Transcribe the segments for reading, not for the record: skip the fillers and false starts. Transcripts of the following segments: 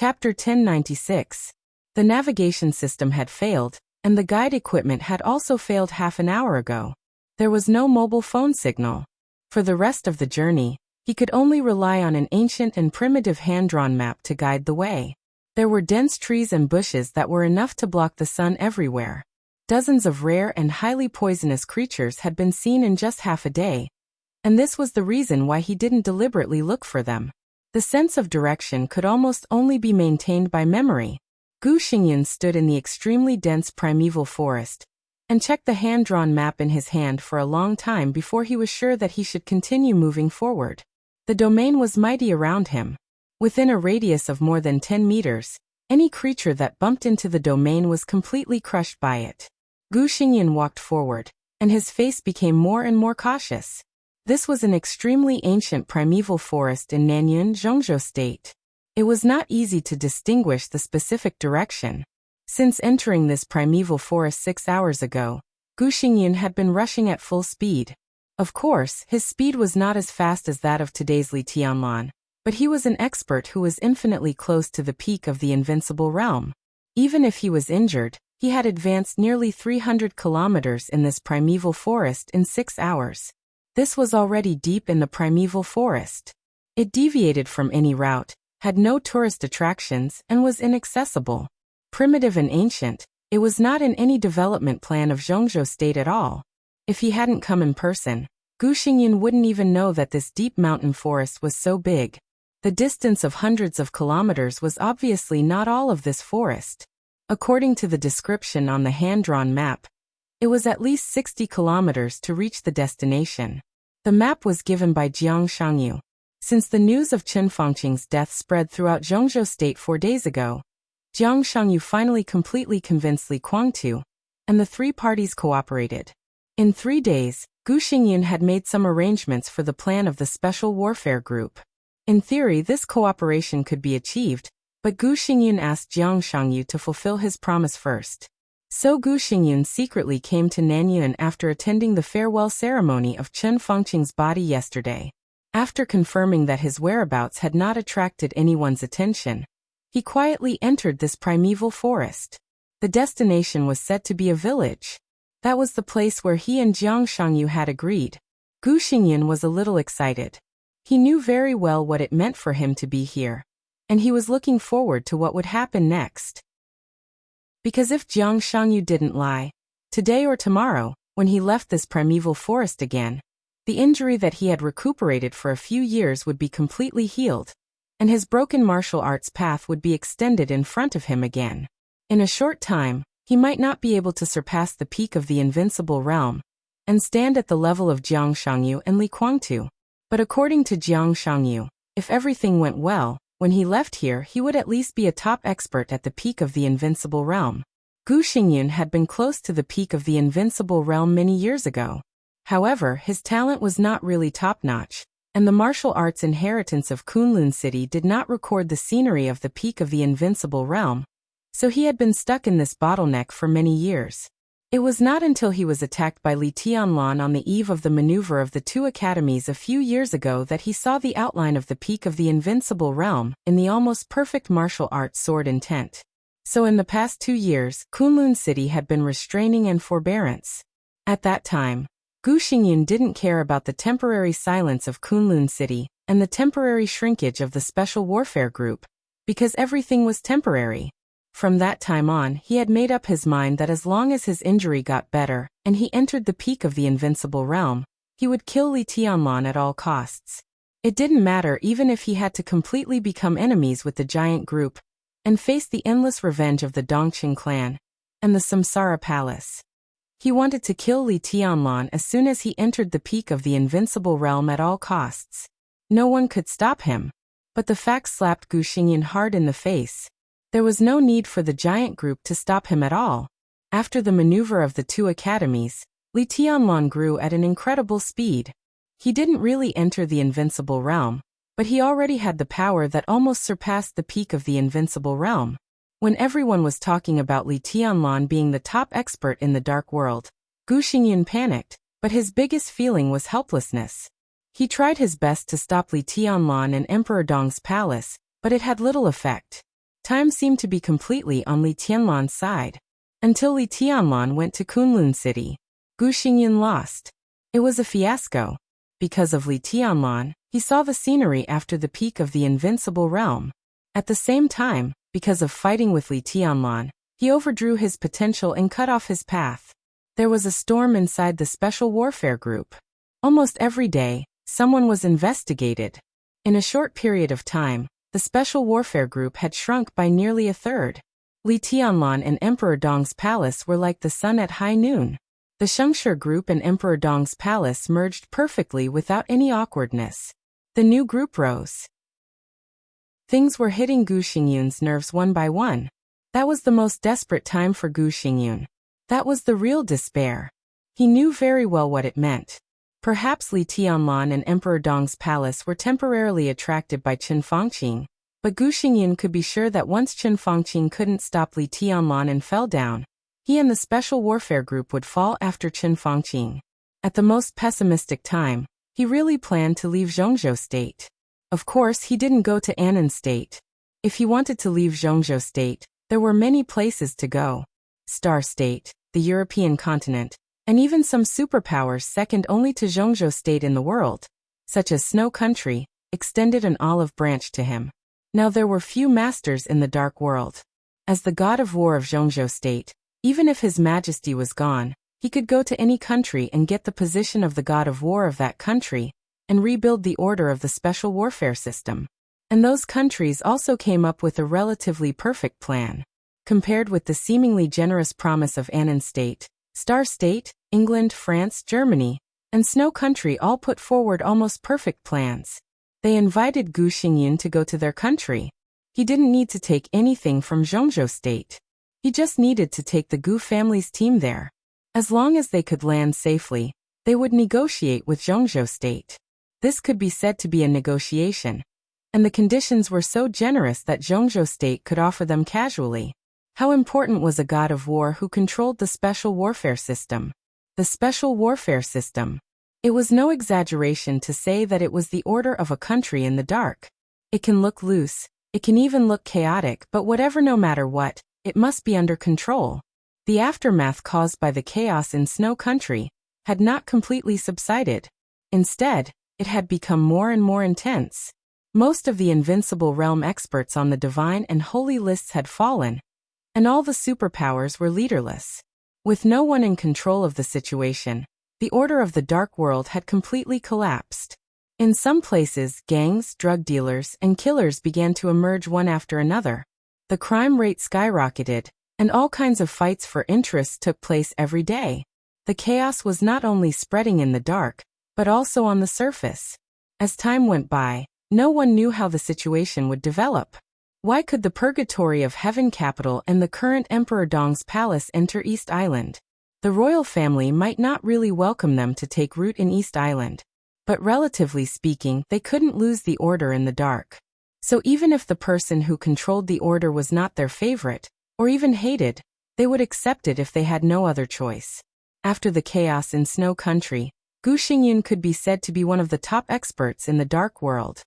Chapter 1096. The navigation system had failed, and the guide equipment had also failed half an hour ago. There was no mobile phone signal. For the rest of the journey, he could only rely on an ancient and primitive hand-drawn map to guide the way. There were dense trees and bushes that were enough to block the sun everywhere. Dozens of rare and highly poisonous creatures had been seen in just half a day, and this was the reason why he didn't deliberately look for them. The sense of direction could almost only be maintained by memory. Gu Xingyan stood in the extremely dense primeval forest and checked the hand-drawn map in his hand for a long time before he was sure that he should continue moving forward. The domain was mighty around him. Within a radius of more than 10 meters, any creature that bumped into the domain was completely crushed by it. Gu Xingyan walked forward, and his face became more and more cautious. This was an extremely ancient primeval forest in Nanyun, Zhongzhou State. It was not easy to distinguish the specific direction. Since entering this primeval forest 6 hours ago, Gu Xingyan had been rushing at full speed. Of course, his speed was not as fast as that of today's Li Tianlan, but he was an expert who was infinitely close to the peak of the invincible realm. Even if he was injured, he had advanced nearly 300 kilometers in this primeval forest in 6 hours. This was already deep in the primeval forest. It deviated from any route, had no tourist attractions, and was inaccessible. Primitive and ancient, it was not in any development plan of Zhongzhou State at all. If he hadn't come in person, Gu Xingyan wouldn't even know that this deep mountain forest was so big. The distance of hundreds of kilometers was obviously not all of this forest. According to the description on the hand-drawn map, it was at least 60 kilometers to reach the destination. The map was given by Jiang Shangyu. Since the news of Chen Fangqing's death spread throughout Zhongzhou State 4 days ago, Jiang Shangyu finally completely convinced Li Guangtu, and the three parties cooperated. In 3 days, Gu Xingyan had made some arrangements for the plan of the Special Warfare Group. In theory, this cooperation could be achieved, but Gu Xingyan asked Jiang Shangyu to fulfill his promise first. So Gu Xingyan secretly came to Nanyun after attending the farewell ceremony of Chen Fangqing's body yesterday. After confirming that his whereabouts had not attracted anyone's attention, he quietly entered this primeval forest. The destination was said to be a village. That was the place where he and Jiang Shangyu had agreed. Gu Xingyan was a little excited. He knew very well what it meant for him to be here, and he was looking forward to what would happen next. Because if Jiang Shangyu didn't lie, today or tomorrow, when he left this primeval forest again, the injury that he had recuperated for a few years would be completely healed, and his broken martial arts path would be extended in front of him again. In a short time, he might not be able to surpass the peak of the invincible realm and stand at the level of Jiang Shangyu and Li Guangtu. But according to Jiang Shangyu, if everything went well, when he left here he would at least be a top expert at the peak of the invincible realm. Gu Xingyan had been close to the peak of the invincible realm many years ago. However, his talent was not really top-notch, and the martial arts inheritance of Kunlun City did not record the scenery of the peak of the invincible realm, so he had been stuck in this bottleneck for many years. It was not until he was attacked by Li Tianlan on the eve of the maneuver of the 2 academies a few years ago that he saw the outline of the peak of the invincible realm in the almost perfect martial arts sword intent. So in the past 2 years, Kunlun City had been restraining and forbearance. At that time, Gu Xingyan didn't care about the temporary silence of Kunlun City and the temporary shrinkage of the Special Warfare Group, because everything was temporary. From that time on, he had made up his mind that as long as his injury got better and he entered the peak of the invincible realm, he would kill Li Tianlan at all costs. It didn't matter even if he had to completely become enemies with the giant group and face the endless revenge of the Dongqing clan and the Samsara Palace. He wanted to kill Li Tianlan as soon as he entered the peak of the invincible realm at all costs. No one could stop him. But the fact slapped Gu Xingyan hard in the face. There was no need for the giant group to stop him at all. After the maneuver of the 2 academies, Li Tianlan grew at an incredible speed. He didn't really enter the invincible realm, but he already had the power that almost surpassed the peak of the invincible realm. When everyone was talking about Li Tianlan being the top expert in the dark world, Gu Xingyan panicked, but his biggest feeling was helplessness. He tried his best to stop Li Tianlan and Emperor Dong's palace, but it had little effect. Time seemed to be completely on Li Tianlan's side. Until Li Tianlan went to Kunlun City. Gu Xingyin lost. It was a fiasco. Because of Li Tianlan, he saw the scenery after the peak of the invincible realm. At the same time, because of fighting with Li Tianlan, he overdrew his potential and cut off his path. There was a storm inside the Special Warfare Group. Almost every day, someone was investigated. In a short period of time, the Special Warfare Group had shrunk by nearly a third. Li Tianlan and Emperor Dong's palace were like the sun at high noon. The Shengshi Group and Emperor Dong's palace merged perfectly without any awkwardness. The new group rose. Things were hitting Gu Xingyun's nerves one by one. That was the most desperate time for Gu Xingyun. That was the real despair. He knew very well what it meant. Perhaps Li Tianlan and Emperor Dong's palace were temporarily attracted by Qin Fangqing, but Gu Xingyun could be sure that once Qin Fangqing couldn't stop Li Tianlan and fell down, he and the Special Warfare Group would fall after Qin Fangqing. At the most pessimistic time, he really planned to leave Zhongzhou State. Of course, he didn't go to Annan State. If he wanted to leave Zhongzhou State, there were many places to go. Star State, the European continent, and even some superpowers second only to Zhongzhou State in the world, such as Snow Country, extended an olive branch to him. Now there were few masters in the Dark World. As the god of war of Zhongzhou State, even if his majesty was gone, he could go to any country and get the position of the god of war of that country, and rebuild the order of the special warfare system. And those countries also came up with a relatively perfect plan. Compared with the seemingly generous promise of Annan State, Star State, England, France, Germany, and Snow Country all put forward almost perfect plans. They invited Gu Xingyun to go to their country. He didn't need to take anything from Zhongzhou State. He just needed to take the Gu family's team there. As long as they could land safely, they would negotiate with Zhongzhou State. This could be said to be a negotiation, and the conditions were so generous that Zhongzhou State could offer them casually. How important was a god of war who controlled the special warfare system? The special warfare system. It was no exaggeration to say that it was the order of a country in the dark. It can look loose, it can even look chaotic, but whatever, no matter what, it must be under control. The aftermath caused by the chaos in Snow Country had not completely subsided. Instead, it had become more and more intense. Most of the Invincible Realm experts on the divine and holy lists had fallen, and all the superpowers were leaderless. With no one in control of the situation, the order of the Dark World had completely collapsed. In some places, gangs, drug dealers, and killers began to emerge one after another. The crime rate skyrocketed, and all kinds of fights for interests took place every day. The chaos was not only spreading in the dark, but also on the surface. As time went by, no one knew how the situation would develop. Why could the Purgatory of Heaven capital and the current Emperor Dong's palace enter East Island? The royal family might not really welcome them to take root in East Island, but relatively speaking, they couldn't lose the order in the dark. So even if the person who controlled the order was not their favorite, or even hated, they would accept it if they had no other choice. After the chaos in Snow Country, Gu Xingyun could be said to be one of the top experts in the Dark World.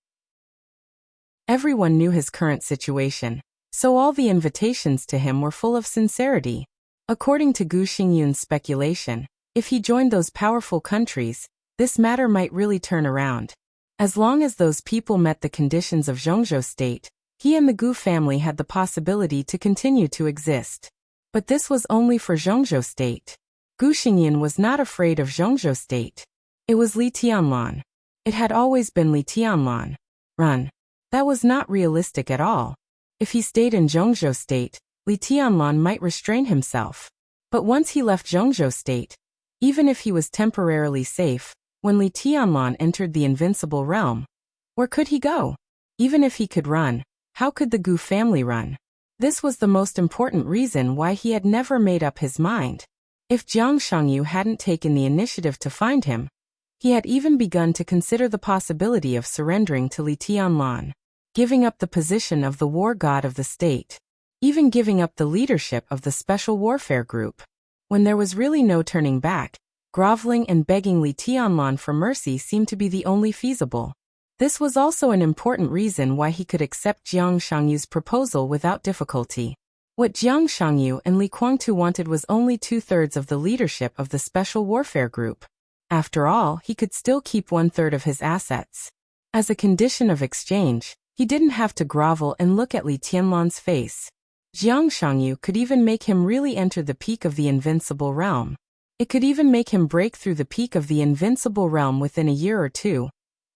Everyone knew his current situation, so all the invitations to him were full of sincerity. According to Gu Xingyun's speculation, if he joined those powerful countries, this matter might really turn around. As long as those people met the conditions of Zhongzhou State, he and the Gu family had the possibility to continue to exist. But this was only for Zhongzhou State. Gu Xingyun was not afraid of Zhongzhou State. It was Li Tianlan. It had always been Li Tianlan. Run. That was not realistic at all. If he stayed in Zhongzhou State, Li Tianlan might restrain himself. But once he left Zhongzhou State, even if he was temporarily safe, when Li Tianlan entered the Invincible Realm, where could he go? Even if he could run, how could the Gu family run? This was the most important reason why he had never made up his mind. If Jiang Shangyu hadn't taken the initiative to find him, he had even begun to consider the possibility of surrendering to Li Tianlan, giving up the position of the war god of the state, even giving up the leadership of the Special Warfare Group. When there was really no turning back, groveling and begging Li Tianlan for mercy seemed to be the only feasible. This was also an important reason why he could accept Jiang Shangyu's proposal without difficulty. What Jiang Shangyu and Li Guangtu wanted was only 2/3 of the leadership of the Special Warfare Group. After all, he could still keep 1/3 of his assets. As a condition of exchange, he didn't have to grovel and look at Li Tianlan's face. Jiang Shangyu could even make him really enter the peak of the invincible realm. It could even make him break through the peak of the invincible realm within a year or two,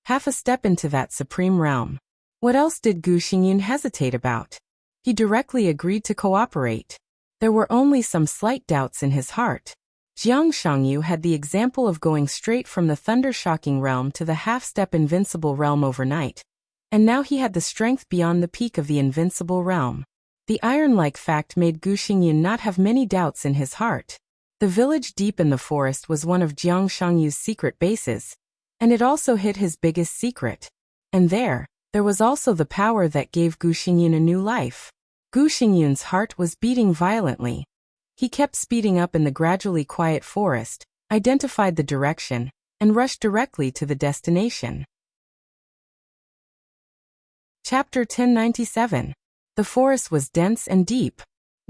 half a step into that supreme realm. What else did Gu Xingyun hesitate about? He directly agreed to cooperate. There were only some slight doubts in his heart. Jiang Shangyu had the example of going straight from the thunder-shocking realm to the half-step invincible realm overnight. And now he had the strength beyond the peak of the invincible realm. The iron-like fact made Gu Xingyun not have many doubts in his heart. The village deep in the forest was one of Jiang Shangyu's secret bases, and it also hid his biggest secret. And there was also the power that gave Gu Xingyun a new life. Gu Xingyun's heart was beating violently. He kept speeding up in the gradually quiet forest, identified the direction, and rushed directly to the destination. Chapter 1097. The forest was dense and deep.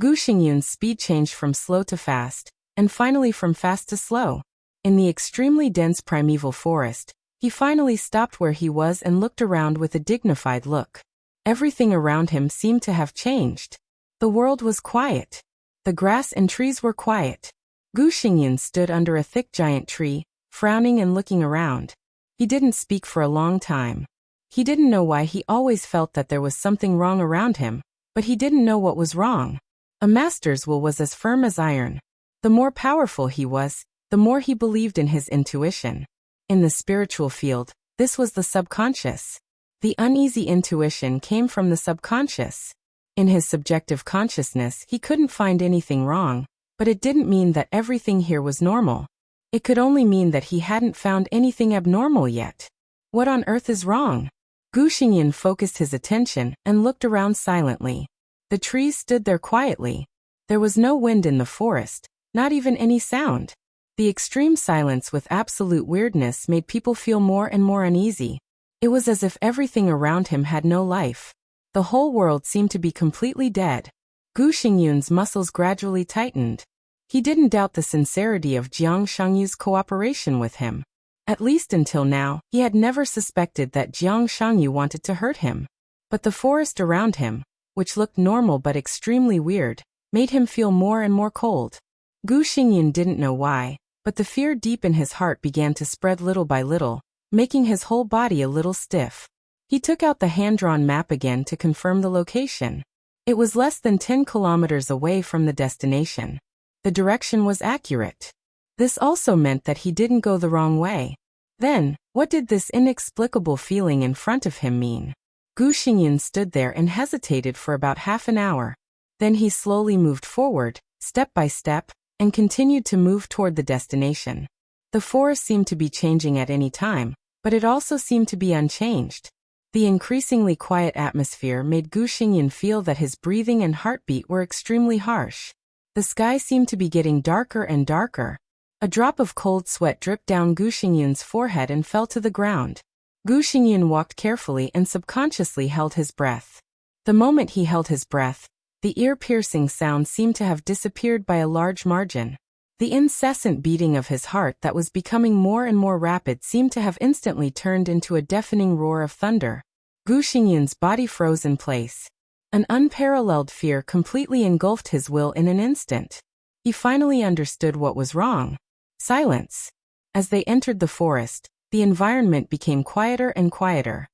Gu Xingyun's speed changed from slow to fast, and finally from fast to slow. In the extremely dense primeval forest, he finally stopped where he was and looked around with a dignified look. Everything around him seemed to have changed. The world was quiet. The grass and trees were quiet. Gu Xingyun stood under a thick giant tree, frowning and looking around. He didn't speak for a long time. He didn't know why he always felt that there was something wrong around him, but he didn't know what was wrong. A master's will was as firm as iron. The more powerful he was, the more he believed in his intuition. In the spiritual field, this was the subconscious. The uneasy intuition came from the subconscious. In his subjective consciousness, he couldn't find anything wrong, but it didn't mean that everything here was normal. It could only mean that he hadn't found anything abnormal yet. What on earth is wrong? Gu Xingyun focused his attention and looked around silently. The trees stood there quietly. There was no wind in the forest, not even any sound. The extreme silence with absolute weirdness made people feel more and more uneasy. It was as if everything around him had no life. The whole world seemed to be completely dead. Gu Xingyun's muscles gradually tightened. He didn't doubt the sincerity of Jiang Shangyu's cooperation with him. At least until now, he had never suspected that Jiang Shangyu wanted to hurt him. But the forest around him, which looked normal but extremely weird, made him feel more and more cold. Gu Xingyun didn't know why, but the fear deep in his heart began to spread little by little, making his whole body a little stiff. He took out the hand-drawn map again to confirm the location. It was less than 10 kilometers away from the destination. The direction was accurate. This also meant that he didn't go the wrong way. Then, what did this inexplicable feeling in front of him mean? Gu Xingyun stood there and hesitated for about half an hour. Then he slowly moved forward, step by step, and continued to move toward the destination. The forest seemed to be changing at any time, but it also seemed to be unchanged. The increasingly quiet atmosphere made Gu Xingyun feel that his breathing and heartbeat were extremely harsh. The sky seemed to be getting darker and darker. A drop of cold sweat dripped down Gu Xingyun's forehead and fell to the ground. Gu Xingyun walked carefully and subconsciously held his breath. The moment he held his breath, the ear-piercing sound seemed to have disappeared by a large margin. The incessant beating of his heart that was becoming more and more rapid seemed to have instantly turned into a deafening roar of thunder. Gu Xingyun's body froze in place. An unparalleled fear completely engulfed his will in an instant. He finally understood what was wrong. Silence. As they entered the forest, the environment became quieter and quieter.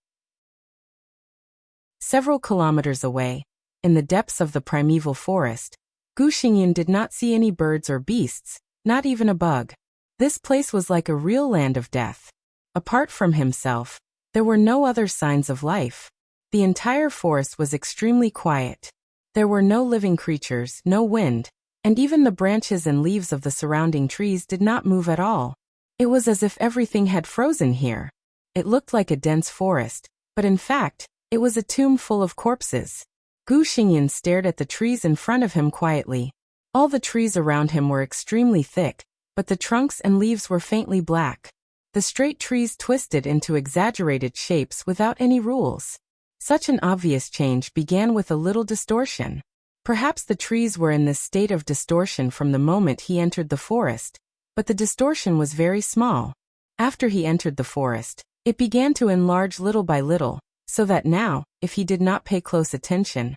Several kilometers away, in the depths of the primeval forest, Gu Xingyun did not see any birds or beasts, not even a bug. This place was like a real land of death. Apart from himself, there were no other signs of life. The entire forest was extremely quiet. There were no living creatures, no wind, and even the branches and leaves of the surrounding trees did not move at all. It was as if everything had frozen here. It looked like a dense forest, but in fact, it was a tomb full of corpses. Gu Xingyun stared at the trees in front of him quietly. All the trees around him were extremely thick, but the trunks and leaves were faintly black. The straight trees twisted into exaggerated shapes without any rules. Such an obvious change began with a little distortion. Perhaps the trees were in this state of distortion from the moment he entered the forest, but the distortion was very small. After he entered the forest, it began to enlarge little by little, so that now, if he did not pay close attention,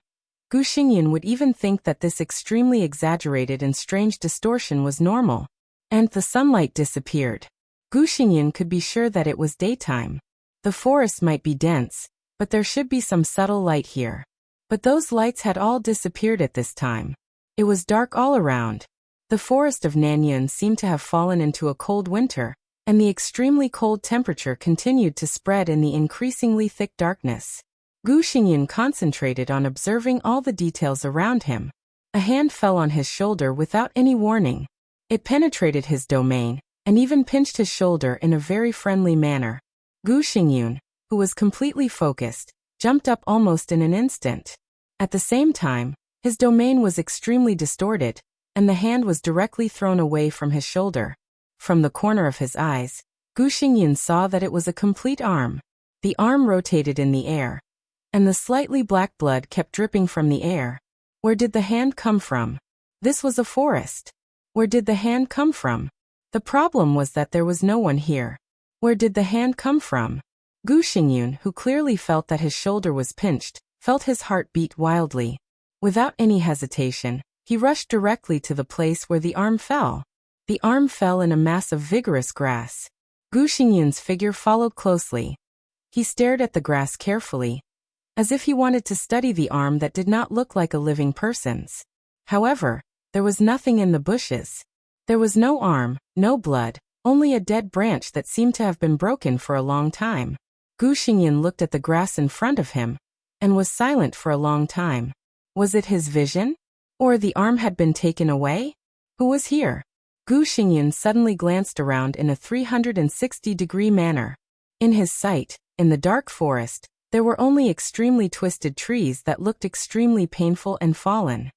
Gu Xingyan would even think that this extremely exaggerated and strange distortion was normal. And the sunlight disappeared. Gu Xingyan could be sure that it was daytime. The forest might be dense, but there should be some subtle light here. But those lights had all disappeared at this time. It was dark all around. The forest of Nanyun seemed to have fallen into a cold winter, and the extremely cold temperature continued to spread in the increasingly thick darkness. Gu Xingyan concentrated on observing all the details around him. A hand fell on his shoulder without any warning. It penetrated his domain, and even pinched his shoulder in a very friendly manner. Gu Xingyan, who was completely focused, jumped up almost in an instant. At the same time, his domain was extremely distorted, and the hand was directly thrown away from his shoulder. From the corner of his eyes, Gu Xingyan saw that it was a complete arm. The arm rotated in the air, and the slightly black blood kept dripping from the air. Where did the hand come from? This was a forest. Where did the hand come from? The problem was that there was no one here. Where did the hand come from? Gu Xingyan, who clearly felt that his shoulder was pinched, felt his heart beat wildly. Without any hesitation, he rushed directly to the place where the arm fell. The arm fell in a mass of vigorous grass. Gu Xingyan's figure followed closely. He stared at the grass carefully, as if he wanted to study the arm that did not look like a living person's. However, there was nothing in the bushes. There was no arm, no blood, only a dead branch that seemed to have been broken for a long time. Gu Xingyan looked at the grass in front of him, and was silent for a long time. Was it his vision? Or the arm had been taken away? Who was here? Gu Xingyan suddenly glanced around in a 360-degree manner. In his sight, in the dark forest, there were only extremely twisted trees that looked extremely painful and fallen.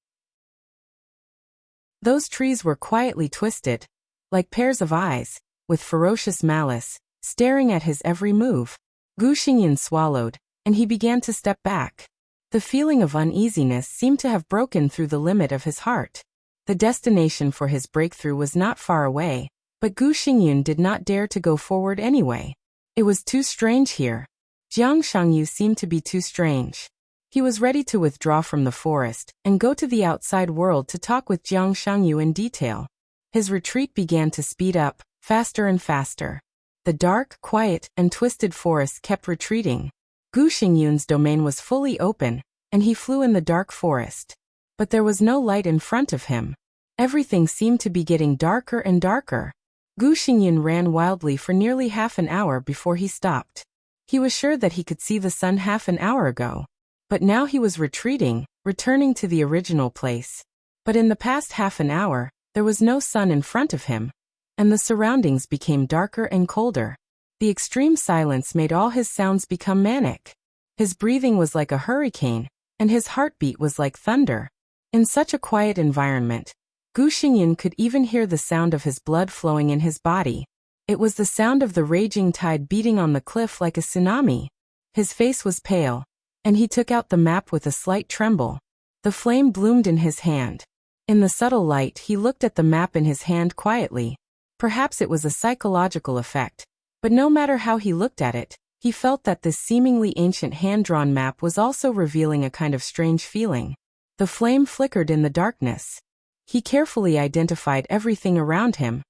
Those trees were quietly twisted, like pairs of eyes, with ferocious malice, staring at his every move. Gu Xingyan swallowed, and he began to step back. The feeling of uneasiness seemed to have broken through the limit of his heart. The destination for his breakthrough was not far away, but Gu Xingyan did not dare to go forward anyway. It was too strange here. Jiang Shangyu seemed to be too strange. He was ready to withdraw from the forest and go to the outside world to talk with Jiang Shangyu in detail. His retreat began to speed up, faster and faster. The dark, quiet, and twisted forest kept retreating. Gu Xingyan's domain was fully open, and he flew in the dark forest. But there was no light in front of him. Everything seemed to be getting darker and darker. Gu Xingyan ran wildly for nearly half an hour before he stopped. He was sure that he could see the sun half an hour ago. But now he was retreating, returning to the original place. But in the past half an hour, there was no sun in front of him, and the surroundings became darker and colder. The extreme silence made all his sounds become manic. His breathing was like a hurricane, and his heartbeat was like thunder. In such a quiet environment, Gu Xingyan could even hear the sound of his blood flowing in his body. It was the sound of the raging tide beating on the cliff like a tsunami. His face was pale, and he took out the map with a slight tremble. The flame bloomed in his hand. In the subtle light, he looked at the map in his hand quietly. Perhaps it was a psychological effect, but no matter how he looked at it, he felt that this seemingly ancient hand-drawn map was also revealing a kind of strange feeling. The flame flickered in the darkness. He carefully identified everything around him,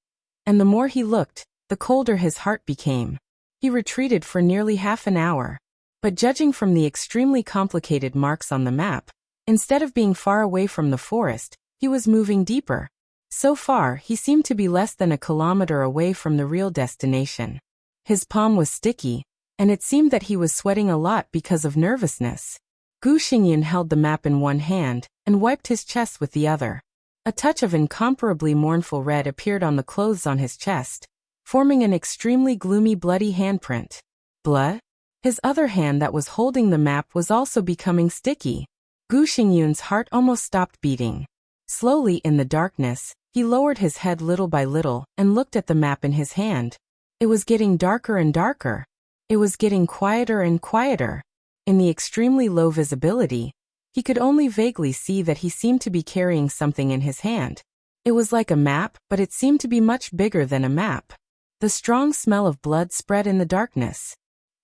and the more he looked, the colder his heart became. He retreated for nearly half an hour. But judging from the extremely complicated marks on the map, instead of being far away from the forest, he was moving deeper. So far, he seemed to be less than a kilometer away from the real destination. His palm was sticky, and it seemed that he was sweating a lot because of nervousness. Gu Xingyan held the map in one hand and wiped his chest with the other. A touch of incomparably mournful red appeared on the clothes on his chest, forming an extremely gloomy bloody handprint. Blood? His other hand that was holding the map was also becoming sticky. Gu Xingyan's heart almost stopped beating. Slowly in the darkness, he lowered his head little by little and looked at the map in his hand. It was getting darker and darker. It was getting quieter and quieter. In the extremely low visibility, he could only vaguely see that he seemed to be carrying something in his hand. It was like a map, but it seemed to be much bigger than a map. The strong smell of blood spread in the darkness.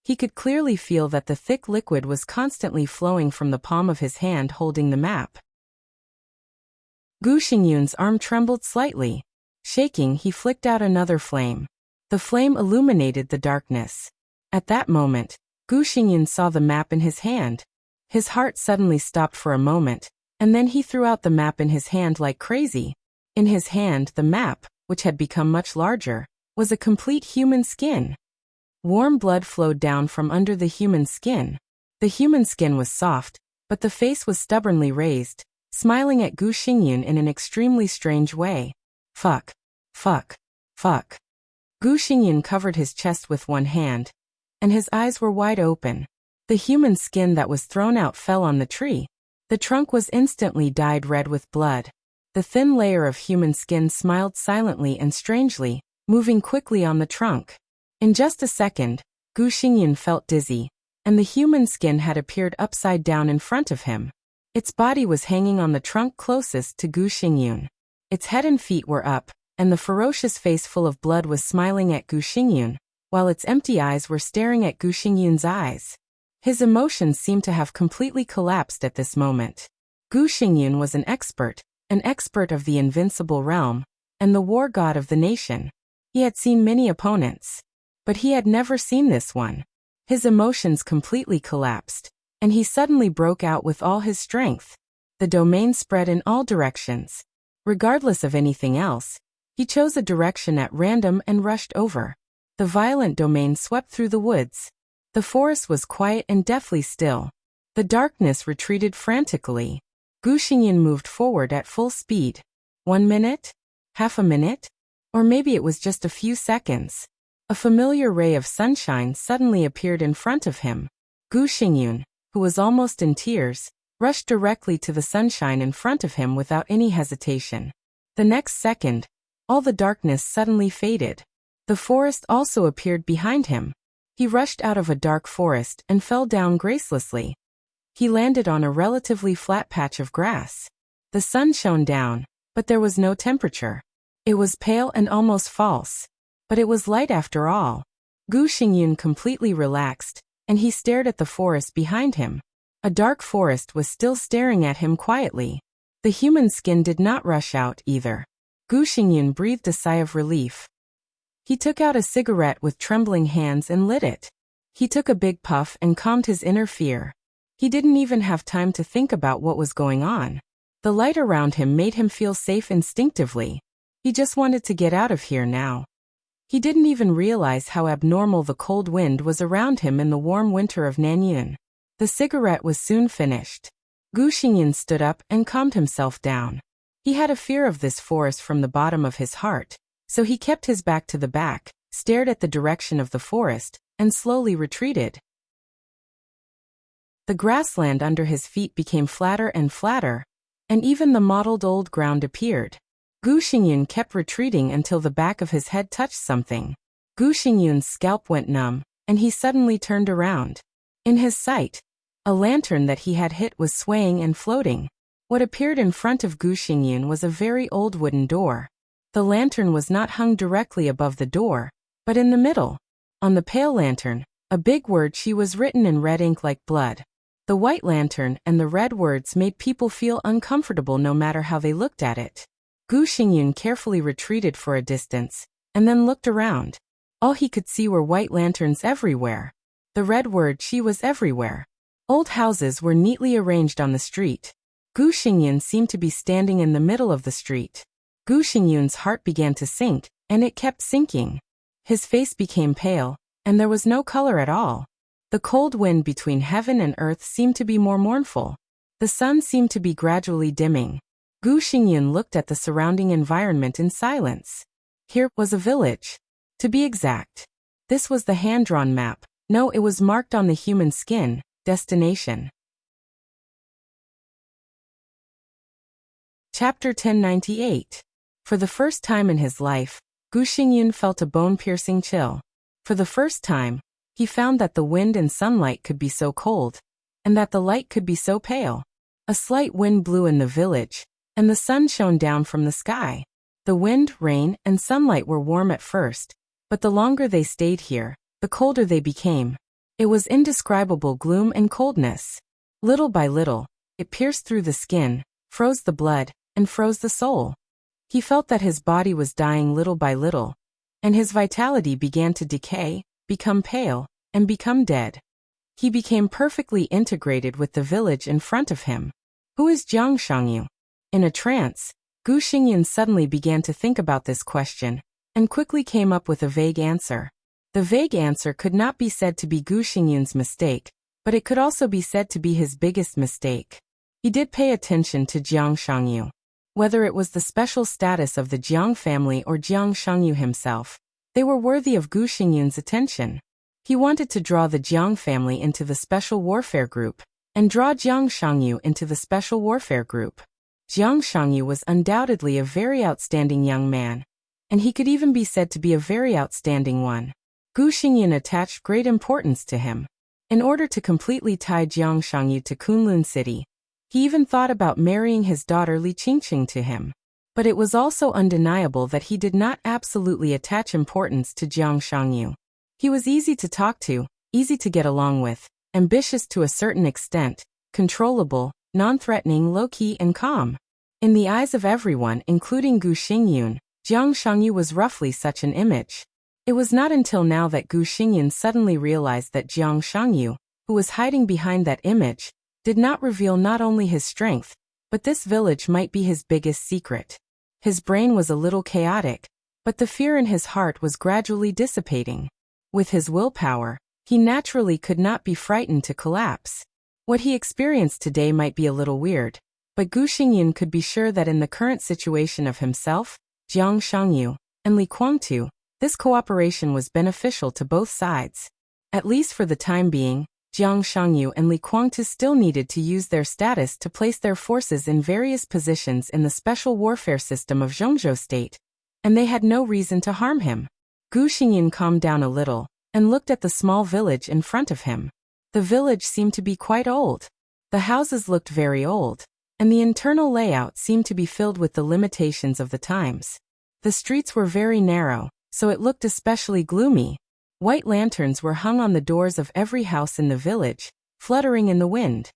He could clearly feel that the thick liquid was constantly flowing from the palm of his hand holding the map. Gu Xingyun's arm trembled slightly. Shaking, he flicked out another flame. The flame illuminated the darkness. At that moment, Gu Xingyun saw the map in his hand. His heart suddenly stopped for a moment, and then he threw out the map in his hand like crazy. In his hand, the map, which had become much larger, was a complete human skin. Warm blood flowed down from under the human skin. The human skin was soft, but the face was stubbornly raised, smiling at Gu Xingyun in an extremely strange way. Fuck. Fuck. Fuck. Gu Xingyun covered his chest with one hand, and his eyes were wide open. The human skin that was thrown out fell on the tree. The trunk was instantly dyed red with blood. The thin layer of human skin smiled silently and strangely, moving quickly on the trunk. In just a second, Gu Xingyun felt dizzy, and the human skin had appeared upside down in front of him. Its body was hanging on the trunk closest to Gu Xingyun. Its head and feet were up, and the ferocious face full of blood was smiling at Gu Xingyun, while its empty eyes were staring at Gu Xingyun's eyes. His emotions seemed to have completely collapsed at this moment. Gu Xingyun was an expert of the invincible realm, and the war god of the nation. He had seen many opponents, but he had never seen this one. His emotions completely collapsed, and he suddenly broke out with all his strength. The domain spread in all directions. Regardless of anything else, he chose a direction at random and rushed over. The violent domain swept through the woods. The forest was quiet and deathly still. The darkness retreated frantically. Gu Xingyun moved forward at full speed. 1 minute? Half a minute? Or maybe it was just a few seconds. A familiar ray of sunshine suddenly appeared in front of him. Gu Xingyun, who was almost in tears, rushed directly to the sunshine in front of him without any hesitation. The next second, all the darkness suddenly faded. The forest also appeared behind him. He rushed out of a dark forest and fell down gracelessly. He landed on a relatively flat patch of grass. The sun shone down, but there was no temperature. It was pale and almost false. But it was light after all. Gu Xingyun completely relaxed, and he stared at the forest behind him. A dark forest was still staring at him quietly. The human skin did not rush out either. Gu Xingyun breathed a sigh of relief. He took out a cigarette with trembling hands and lit it. He took a big puff and calmed his inner fear. He didn't even have time to think about what was going on. The light around him made him feel safe instinctively. He just wanted to get out of here now. He didn't even realize how abnormal the cold wind was around him in the warm winter of Nanyun. The cigarette was soon finished. Gu Xingyun stood up and calmed himself down. He had a fear of this forest from the bottom of his heart, so he kept his back to the back, stared at the direction of the forest, and slowly retreated. The grassland under his feet became flatter and flatter, and even the mottled old ground appeared. Gu Xingyun kept retreating until the back of his head touched something. Gu Xingyun's scalp went numb, and he suddenly turned around. In his sight, a lantern that he had hit was swaying and floating. What appeared in front of Gu Xingyun was a very old wooden door. The lantern was not hung directly above the door, but in the middle. On the pale lantern, a big word "She" was written in red ink like blood. The white lantern and the red words made people feel uncomfortable no matter how they looked at it. Gu Xingyun carefully retreated for a distance, and then looked around. All he could see were white lanterns everywhere. The red word "She" was everywhere. Old houses were neatly arranged on the street. Gu Xingyun seemed to be standing in the middle of the street. Gu Xingyun's heart began to sink, and it kept sinking. His face became pale, and there was no color at all. The cold wind between heaven and earth seemed to be more mournful. The sun seemed to be gradually dimming. Gu Xingyun looked at the surrounding environment in silence. Here was a village. To be exact. This was the hand-drawn map. No, it was marked on the human skin. Destination. Chapter 1098. For the first time in his life, Gu Xingyun felt a bone-piercing chill. For the first time, he found that the wind and sunlight could be so cold, and that the light could be so pale. A slight wind blew in the village, and the sun shone down from the sky. The wind, rain, and sunlight were warm at first, but the longer they stayed here, the colder they became. It was indescribable gloom and coldness. Little by little, it pierced through the skin, froze the blood, and froze the soul. He felt that his body was dying little by little, and his vitality began to decay, become pale, and become dead. He became perfectly integrated with the village in front of him. Who is Jiang Shangyu? In a trance, Gu Xingyan suddenly began to think about this question, and quickly came up with a vague answer. The vague answer could not be said to be Gu Xingyan's mistake, but it could also be said to be his biggest mistake. He did pay attention to Jiang Shangyu. Whether it was the special status of the Jiang family or Jiang Shangyu himself, they were worthy of Gu Xingyan's attention. He wanted to draw the Jiang family into the special warfare group, and draw Jiang Shangyu into the special warfare group. Jiang Shangyu was undoubtedly a very outstanding young man, and he could even be said to be a very outstanding one. Gu Xingyan attached great importance to him. In order to completely tie Jiang Shangyu to Kunlun City, he even thought about marrying his daughter Li Qingqing to him. But it was also undeniable that he did not absolutely attach importance to Jiang Shangyu. He was easy to talk to, easy to get along with, ambitious to a certain extent, controllable, non-threatening, low-key and calm. In the eyes of everyone, including Gu Xingyan, Jiang Shangyu was roughly such an image. It was not until now that Gu Xingyan suddenly realized that Jiang Shangyu, who was hiding behind that image, did not reveal not only his strength, but this village might be his biggest secret. His brain was a little chaotic, but the fear in his heart was gradually dissipating. With his willpower, he naturally could not be frightened to collapse. What he experienced today might be a little weird, but Gu Xingyan could be sure that in the current situation of himself, Jiang Shangyu, and Li Guangtu, this cooperation was beneficial to both sides. At least for the time being, Jiang Shangyu and Li Guangtu still needed to use their status to place their forces in various positions in the special warfare system of Zhongzhou State, and they had no reason to harm him. Gu Xingyan calmed down a little, and looked at the small village in front of him. The village seemed to be quite old. The houses looked very old, and the internal layout seemed to be filled with the limitations of the times. The streets were very narrow, so it looked especially gloomy. White lanterns were hung on the doors of every house in the village, fluttering in the wind.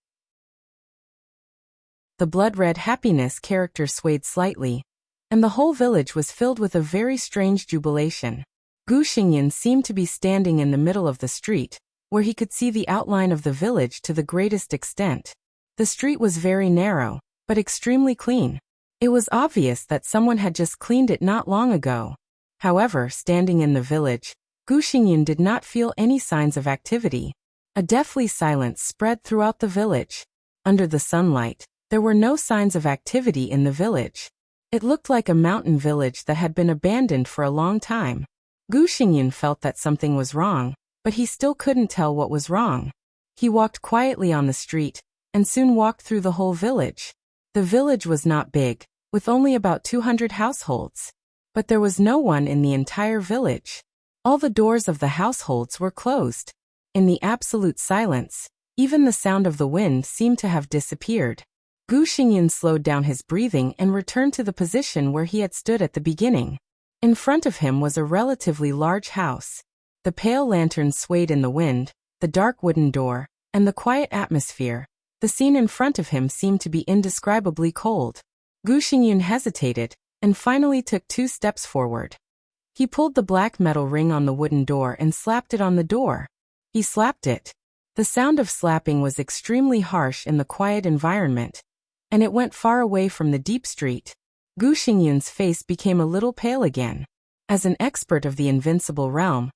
The blood-red happiness character swayed slightly, and the whole village was filled with a very strange jubilation. Gu Xingyan seemed to be standing in the middle of the street, where he could see the outline of the village to the greatest extent. The street was very narrow, but extremely clean. It was obvious that someone had just cleaned it not long ago. However, standing in the village, Gu Xingyan did not feel any signs of activity. A deathly silence spread throughout the village. Under the sunlight, there were no signs of activity in the village. It looked like a mountain village that had been abandoned for a long time. Gu Xingyan felt that something was wrong, but he still couldn't tell what was wrong. He walked quietly on the street, and soon walked through the whole village. The village was not big, with only about 200 households. But there was no one in the entire village. All the doors of the households were closed. In the absolute silence, even the sound of the wind seemed to have disappeared. Gu Xingyan slowed down his breathing and returned to the position where he had stood at the beginning. In front of him was a relatively large house. The pale lantern swayed in the wind, the dark wooden door, and the quiet atmosphere. The scene in front of him seemed to be indescribably cold. Gu Xingyan hesitated, and finally took 2 steps forward. He pulled the black metal ring on the wooden door and slapped it on the door. He slapped it. The sound of slapping was extremely harsh in the quiet environment, and it went far away from the deep street. Gu Xingyan's face became a little pale again. As an expert of the invincible realm,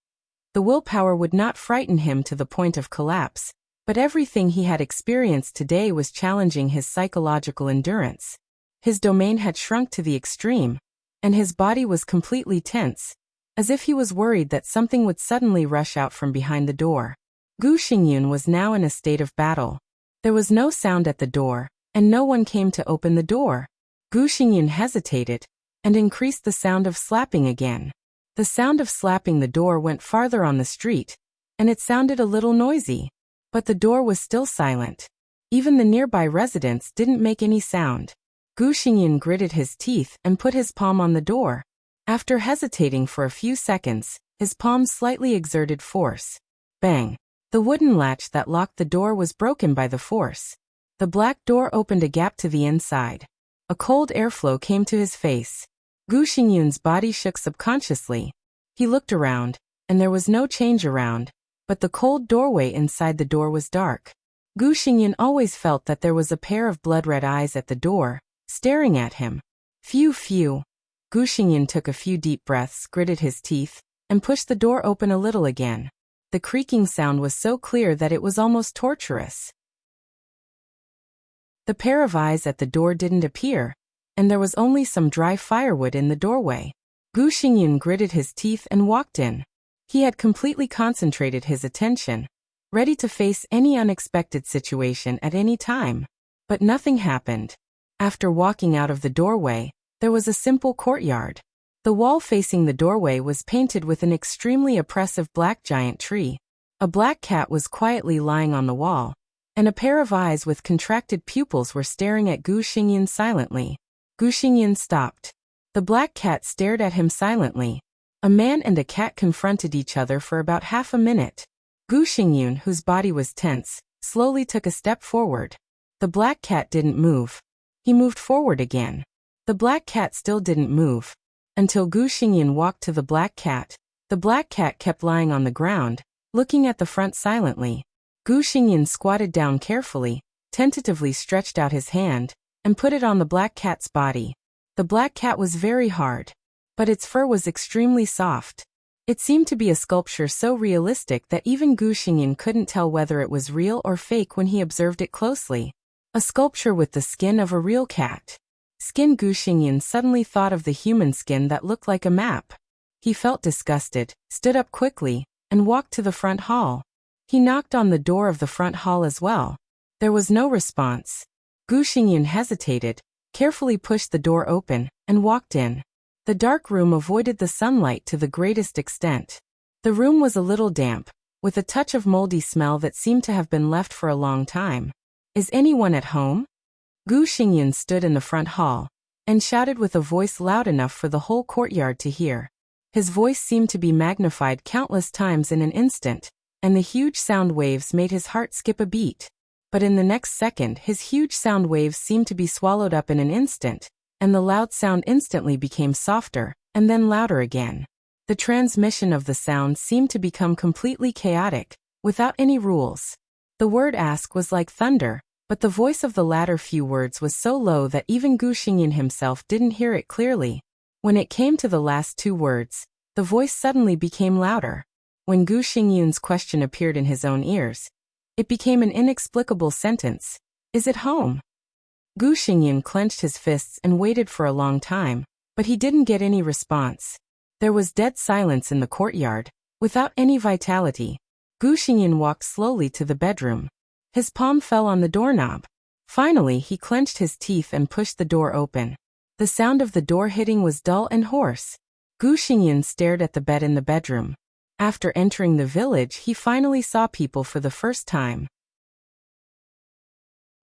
the willpower would not frighten him to the point of collapse, but everything he had experienced today was challenging his psychological endurance. His domain had shrunk to the extreme, and his body was completely tense, as if he was worried that something would suddenly rush out from behind the door. Gu Xingyan was now in a state of battle. There was no sound at the door, and no one came to open the door. Gu Xingyan hesitated, and increased the sound of slapping again. The sound of slapping the door went farther on the street, and it sounded a little noisy. But the door was still silent. Even the nearby residents didn't make any sound. Gu Xingyin gritted his teeth and put his palm on the door. After hesitating for a few seconds, his palm slightly exerted force. Bang! The wooden latch that locked the door was broken by the force. The black door opened a gap to the inside. A cold airflow came to his face. Gu Xingyun's body shook subconsciously. He looked around, and there was no change around, but the cold doorway inside the door was dark. Gu Xingyun always felt that there was a pair of blood-red eyes at the door, staring at him. Phew phew. Gu Xingyun took a few deep breaths, gritted his teeth, and pushed the door open a little again. The creaking sound was so clear that it was almost torturous. The pair of eyes at the door didn't appear, and there was only some dry firewood in the doorway. Gu Xingyun gritted his teeth and walked in. He had completely concentrated his attention, ready to face any unexpected situation at any time. But nothing happened. After walking out of the doorway, there was a simple courtyard. The wall facing the doorway was painted with an extremely oppressive black giant tree. A black cat was quietly lying on the wall, and a pair of eyes with contracted pupils were staring at Gu Xingyun silently. Gu Xingyun stopped. The black cat stared at him silently. A man and a cat confronted each other for about half a minute. Gu Xingyun, whose body was tense, slowly took a step forward. The black cat didn't move. He moved forward again. The black cat still didn't move. Until Gu Xingyun walked to the black cat. The black cat kept lying on the ground, looking at the front silently. Gu Xingyun squatted down carefully, tentatively stretched out his hand, and put it on the black cat's body. The black cat was very hard, but its fur was extremely soft. It seemed to be a sculpture so realistic that even Gu Xingyun couldn't tell whether it was real or fake when he observed it closely. A sculpture with the skin of a real cat. Skin. Gu Xingyun suddenly thought of the human skin that looked like a map. He felt disgusted, stood up quickly, and walked to the front hall. He knocked on the door of the front hall as well. There was no response. Gu Xingyun hesitated, carefully pushed the door open, and walked in. The dark room avoided the sunlight to the greatest extent. The room was a little damp, with a touch of moldy smell that seemed to have been left for a long time. Is anyone at home? Gu Xingyun stood in the front hall, and shouted with a voice loud enough for the whole courtyard to hear. His voice seemed to be magnified countless times in an instant, and the huge sound waves made his heart skip a beat. But in the next second his huge sound waves seemed to be swallowed up in an instant, and the loud sound instantly became softer, and then louder again. The transmission of the sound seemed to become completely chaotic, without any rules. The word ask was like thunder, but the voice of the latter few words was so low that even Gu Xingyun himself didn't hear it clearly. When it came to the last two words, the voice suddenly became louder. When Gu Xingyun's question appeared in his own ears, it became an inexplicable sentence. Is it home? Gu Xingyun clenched his fists and waited for a long time, but he didn't get any response. There was dead silence in the courtyard, without any vitality. Gu Xingyun walked slowly to the bedroom. His palm fell on the doorknob. Finally he clenched his teeth and pushed the door open. The sound of the door hitting was dull and hoarse. Gu Xingyun stared at the bed in the bedroom. After entering the village he finally saw people for the first time.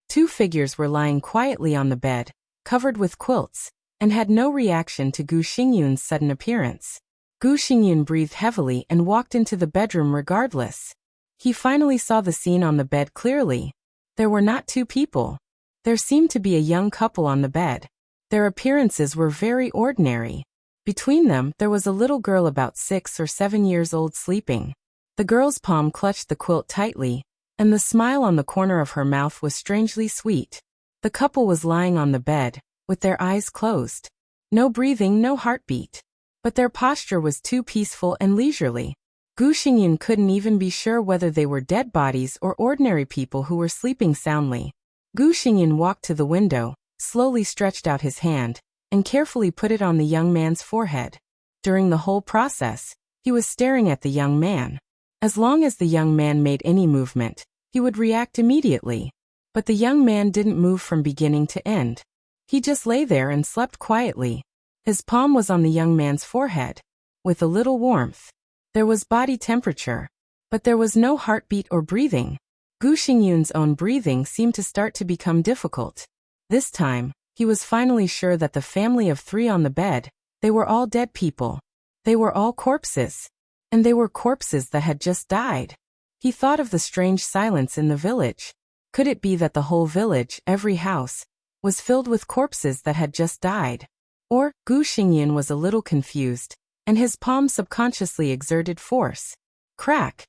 Two figures were lying quietly on the bed, covered with quilts, and had no reaction to Gu Xingyun's sudden appearance. Gu Xingyun breathed heavily and walked into the bedroom regardless. He finally saw the scene on the bed clearly. There were not two people. There seemed to be a young couple on the bed. Their appearances were very ordinary. Between them, there was a little girl about 6 or 7 years old sleeping. The girl's palm clutched the quilt tightly, and the smile on the corner of her mouth was strangely sweet. The couple was lying on the bed, with their eyes closed. No breathing, no heartbeat. But their posture was too peaceful and leisurely. Gu Xingyun couldn't even be sure whether they were dead bodies or ordinary people who were sleeping soundly. Gu Xingyun walked to the window, slowly stretched out his hand, and carefully put it on the young man's forehead. During the whole process, he was staring at the young man. As long as the young man made any movement, he would react immediately. But the young man didn't move from beginning to end. He just lay there and slept quietly. His palm was on the young man's forehead. with a little warmth. There was body temperature. But there was no heartbeat or breathing. Gu Xingyun's own breathing seemed to start to become difficult. This time, he was finally sure that the family of 3 on the bed, they were all dead people. They were all corpses. And they were corpses that had just died. He thought of the strange silence in the village. Could it be that the whole village, every house, was filled with corpses that had just died? Or, Gu Xingyun was a little confused, and his palm subconsciously exerted force. Crack!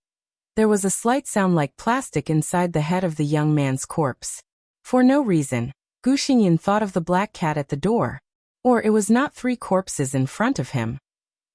There was a slight sound like plastic inside the head of the young man's corpse. For no reason, Gu Xingyun thought of the black cat at the door. Or it was not 3 corpses in front of him,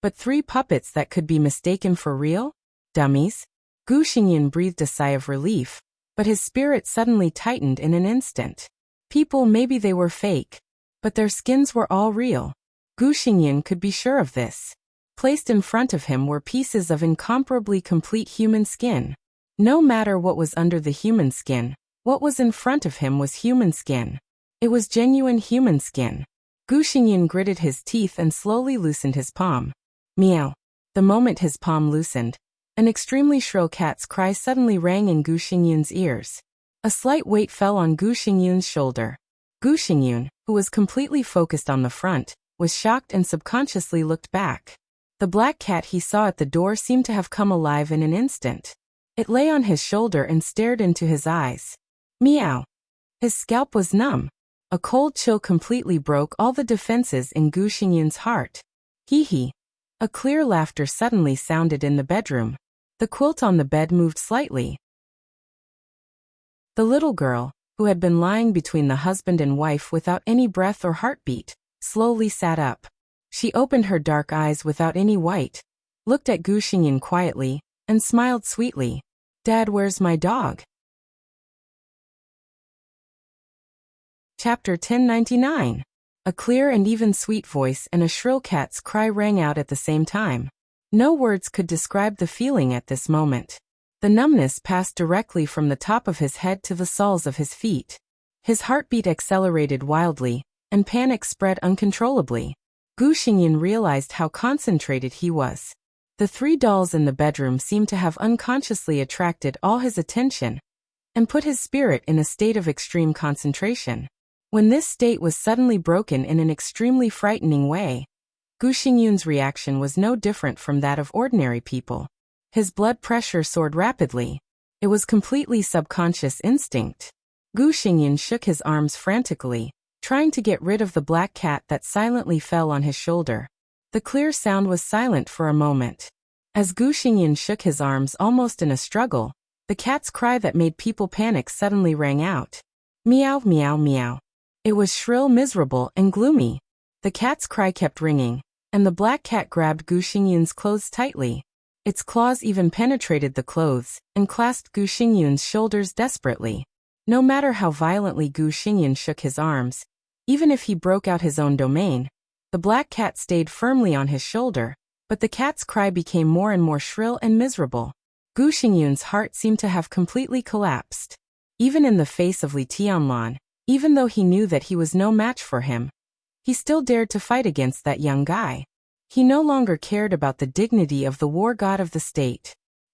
but 3 puppets that could be mistaken for real? Dummies? Gu Xingyun breathed a sigh of relief, but his spirit suddenly tightened in an instant. People, maybe they were fake, but their skins were all real. Gu Xingyun could be sure of this. Placed in front of him were pieces of incomparably complete human skin. No matter what was under the human skin, what was in front of him was human skin. It was genuine human skin. Gu Xingyun gritted his teeth and slowly loosened his palm. Meow. The moment his palm loosened, an extremely shrill cat's cry suddenly rang in Gu Xingyun's ears. A slight weight fell on Gu Xingyun's shoulder. Gu Xingyun, who was completely focused on the front, was shocked and subconsciously looked back. The black cat he saw at the door seemed to have come alive in an instant. It lay on his shoulder and stared into his eyes. Meow. His scalp was numb. A cold chill completely broke all the defenses in Gu Xingyun's heart. Hee hee. A clear laughter suddenly sounded in the bedroom. The quilt on the bed moved slightly. The little girl, who had been lying between the husband and wife without any breath or heartbeat, slowly sat up. She opened her dark eyes without any white, looked at Gu Xingyun quietly, and smiled sweetly. Dad, where's my dog? Chapter 1099. A clear and even sweet voice and a shrill cat's cry rang out at the same time. No words could describe the feeling at this moment. The numbness passed directly from the top of his head to the soles of his feet. His heartbeat accelerated wildly, and panic spread uncontrollably. Gu Xingyun realized how concentrated he was. The 3 dolls in the bedroom seemed to have unconsciously attracted all his attention and put his spirit in a state of extreme concentration. When this state was suddenly broken in an extremely frightening way, Gu Xingyun's reaction was no different from that of ordinary people. His blood pressure soared rapidly. It was completely subconscious instinct. Gu Xingyun shook his arms frantically, trying to get rid of the black cat that silently fell on his shoulder. The clear sound was silent for a moment. As Gu Xingyun shook his arms almost in a struggle, the cat's cry that made people panic suddenly rang out. Meow, meow, meow. It was shrill, miserable, and gloomy. The cat's cry kept ringing, and the black cat grabbed Gu Xingyun's clothes tightly. Its claws even penetrated the clothes and clasped Gu Xingyun's shoulders desperately. No matter how violently Gu Xingyun shook his arms, even if he broke out his own domain, the black cat stayed firmly on his shoulder, but the cat's cry became more and more shrill and miserable. Gu Xingyun's heart seemed to have completely collapsed. Even in the face of Li Tianlan, even though he knew that he was no match for him, he still dared to fight against that young guy. He no longer cared about the dignity of the war god of the state.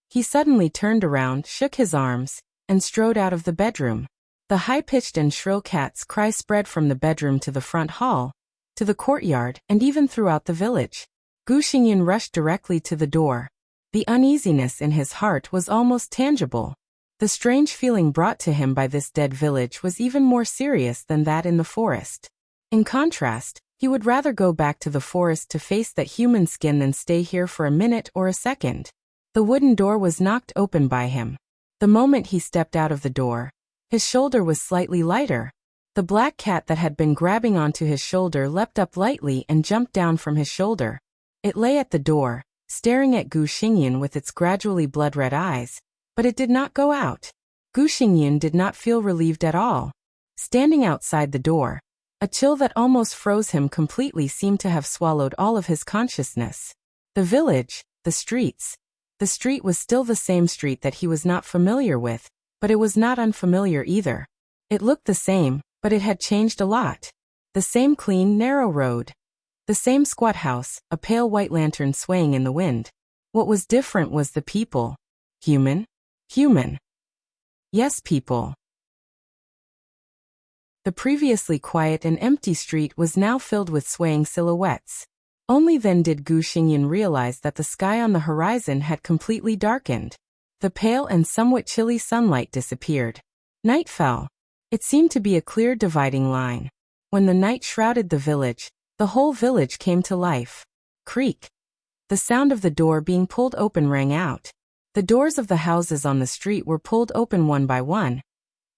He suddenly turned around, shook his arms, and strode out of the bedroom. The high-pitched and shrill cat's cry spread from the bedroom to the front hall, to the courtyard, and even throughout the village. Gu Xingyun rushed directly to the door. The uneasiness in his heart was almost tangible. The strange feeling brought to him by this dead village was even more serious than that in the forest. In contrast, he would rather go back to the forest to face that human skin than stay here for a minute or a second. The wooden door was knocked open by him. The moment he stepped out of the door, his shoulder was slightly lighter. The black cat that had been grabbing onto his shoulder leapt up lightly and jumped down from his shoulder. It lay at the door, staring at Gu Xingyun with its gradually blood-red eyes, but it did not go out. Gu Xingyun did not feel relieved at all. Standing outside the door, a chill that almost froze him completely seemed to have swallowed all of his consciousness. The village, the streets. The street was still the same street that he was not familiar with, but it was not unfamiliar either. It looked the same, but it had changed a lot. The same clean, narrow road. The same squat house, a pale white lantern swaying in the wind. What was different was the people. Human? Human. Yes, people. The previously quiet and empty street was now filled with swaying silhouettes. Only then did Gu Xingyan realize that the sky on the horizon had completely darkened. The pale and somewhat chilly sunlight disappeared. Night fell. It seemed to be a clear dividing line. When the night shrouded the village, the whole village came to life. Creak. The sound of the door being pulled open rang out. The doors of the houses on the street were pulled open one by one,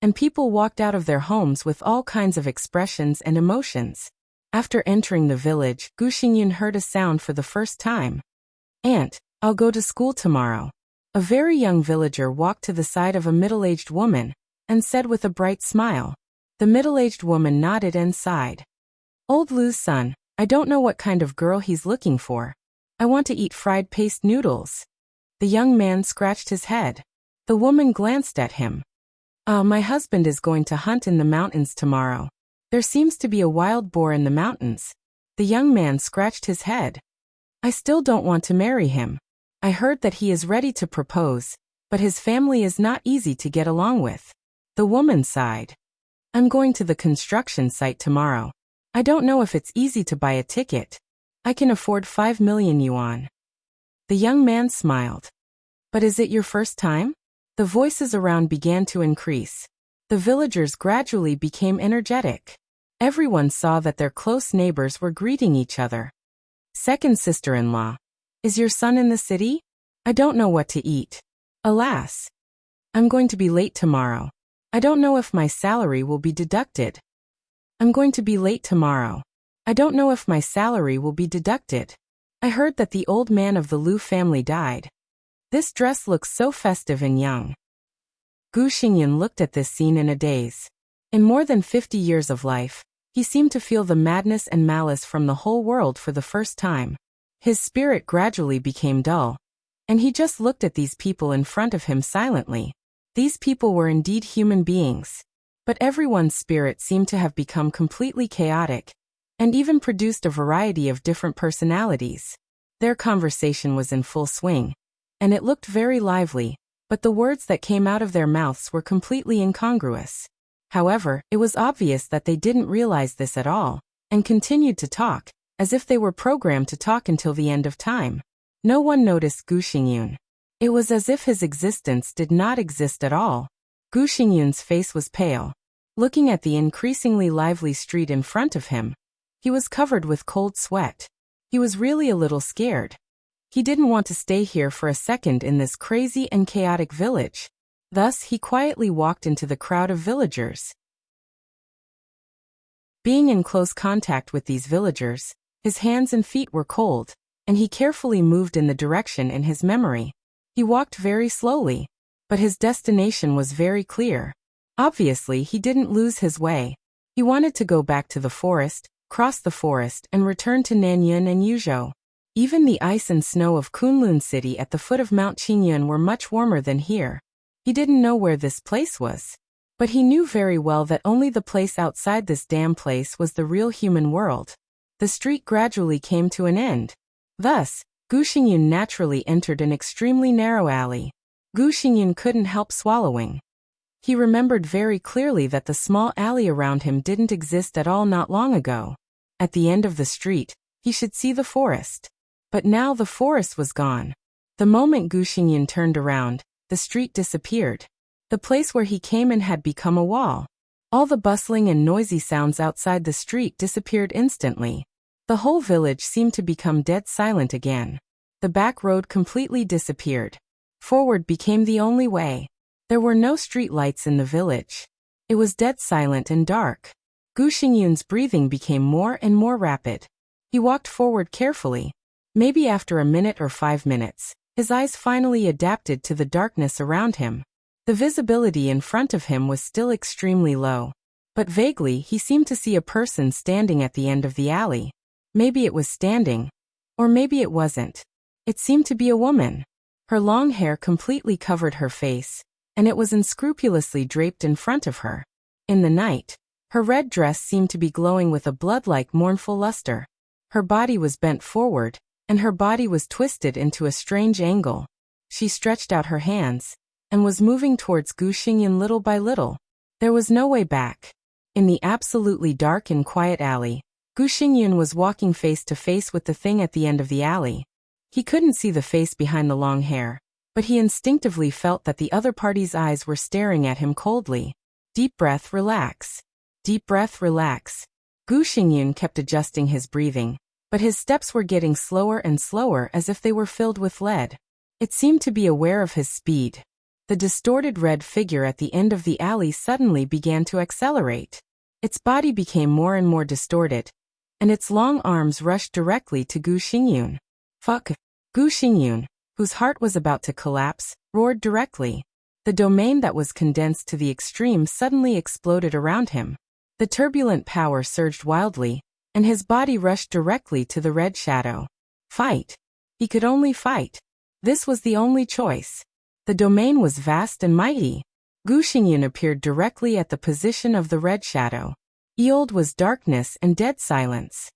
and people walked out of their homes with all kinds of expressions and emotions. After entering the village, Gu Xingyan heard a sound for the first time. "Aunt, I'll go to school tomorrow." A very young villager walked to the side of a middle-aged woman and said with a bright smile. The middle-aged woman nodded and sighed. "Old Lu's son, I don't know what kind of girl he's looking for. I want to eat fried paste noodles." The young man scratched his head. The woman glanced at him. My husband is going to hunt in the mountains tomorrow. There seems to be a wild boar in the mountains." The young man scratched his head. "I still don't want to marry him. I heard that he is ready to propose, but his family is not easy to get along with." The woman sighed. "I'm going to the construction site tomorrow. I don't know if it's easy to buy a ticket. I can afford 5 million yuan. The young man smiled. "But is it your first time?" The voices around began to increase. The villagers gradually became energetic. Everyone saw that their close neighbors were greeting each other. "Second sister-in-law. Is your son in the city? I don't know what to eat. Alas. I'm going to be late tomorrow. I don't know if my salary will be deducted. I'm going to be late tomorrow. I don't know if my salary will be deducted. I heard that the old man of the Lu family died. This dress looks so festive and young." Gu Xingyan looked at this scene in a daze. In more than 50 years of life, he seemed to feel the madness and malice from the whole world for the first time. His spirit gradually became dull, and he just looked at these people in front of him silently. These people were indeed human beings, but everyone's spirit seemed to have become completely chaotic, and even produced a variety of different personalities. Their conversation was in full swing, and it looked very lively, but the words that came out of their mouths were completely incongruous. However, it was obvious that they didn't realize this at all, and continued to talk, as if they were programmed to talk until the end of time. No one noticed Gu Xingyan. It was as if his existence did not exist at all. Gu Xingyan's face was pale. Looking at the increasingly lively street in front of him, he was covered with cold sweat. He was really a little scared. He didn't want to stay here for a second in this crazy and chaotic village. Thus, he quietly walked into the crowd of villagers. Being in close contact with these villagers, his hands and feet were cold, and he carefully moved in the direction in his memory. He walked very slowly, but his destination was very clear. Obviously, he didn't lose his way. He wanted to go back to the forest, cross the forest, and return to Nanyun and Yuzhou. Even the ice and snow of Kunlun City at the foot of Mount Qingyun were much warmer than here. He didn't know where this place was, but he knew very well that only the place outside this damn place was the real human world. The street gradually came to an end. Thus, Gu Xingyan naturally entered an extremely narrow alley. Gu Xingyan couldn't help swallowing. He remembered very clearly that the small alley around him didn't exist at all not long ago. At the end of the street, he should see the forest. But now the forest was gone. The moment Gu Xingyan turned around, the street disappeared. The place where he came in had become a wall. All the bustling and noisy sounds outside the street disappeared instantly. The whole village seemed to become dead silent again. The back road completely disappeared. Forward became the only way. There were no street lights in the village. It was dead silent and dark. Gu Xingyan's breathing became more and more rapid. He walked forward carefully. Maybe after a minute or 5 minutes, his eyes finally adapted to the darkness around him. The visibility in front of him was still extremely low, but vaguely he seemed to see a person standing at the end of the alley. Maybe it was standing, or maybe it wasn't. It seemed to be a woman. Her long hair completely covered her face, and it was unscrupulously draped in front of her. In the night, her red dress seemed to be glowing with a blood-like mournful luster. Her body was bent forward, and her body was twisted into a strange angle. She stretched out her hands, and was moving towards Gu Xingyan little by little. There was no way back. In the absolutely dark and quiet alley, Gu Xingyan was walking face to face with the thing at the end of the alley. He couldn't see the face behind the long hair, but he instinctively felt that the other party's eyes were staring at him coldly. Deep breath, relax. Deep breath, relax. Gu Xingyan kept adjusting his breathing, but his steps were getting slower and slower as if they were filled with lead. It seemed to be aware of his speed. The distorted red figure at the end of the alley suddenly began to accelerate. Its body became more and more distorted, and its long arms rushed directly to Gu Xingyan. Fuck! Gu Xingyan, whose heart was about to collapse, roared directly. The domain that was condensed to the extreme suddenly exploded around him. The turbulent power surged wildly, and his body rushed directly to the red shadow. Fight! He could only fight. This was the only choice. The domain was vast and mighty. Gu Xingyan appeared directly at the position of the red shadow. Beyond was darkness and dead silence.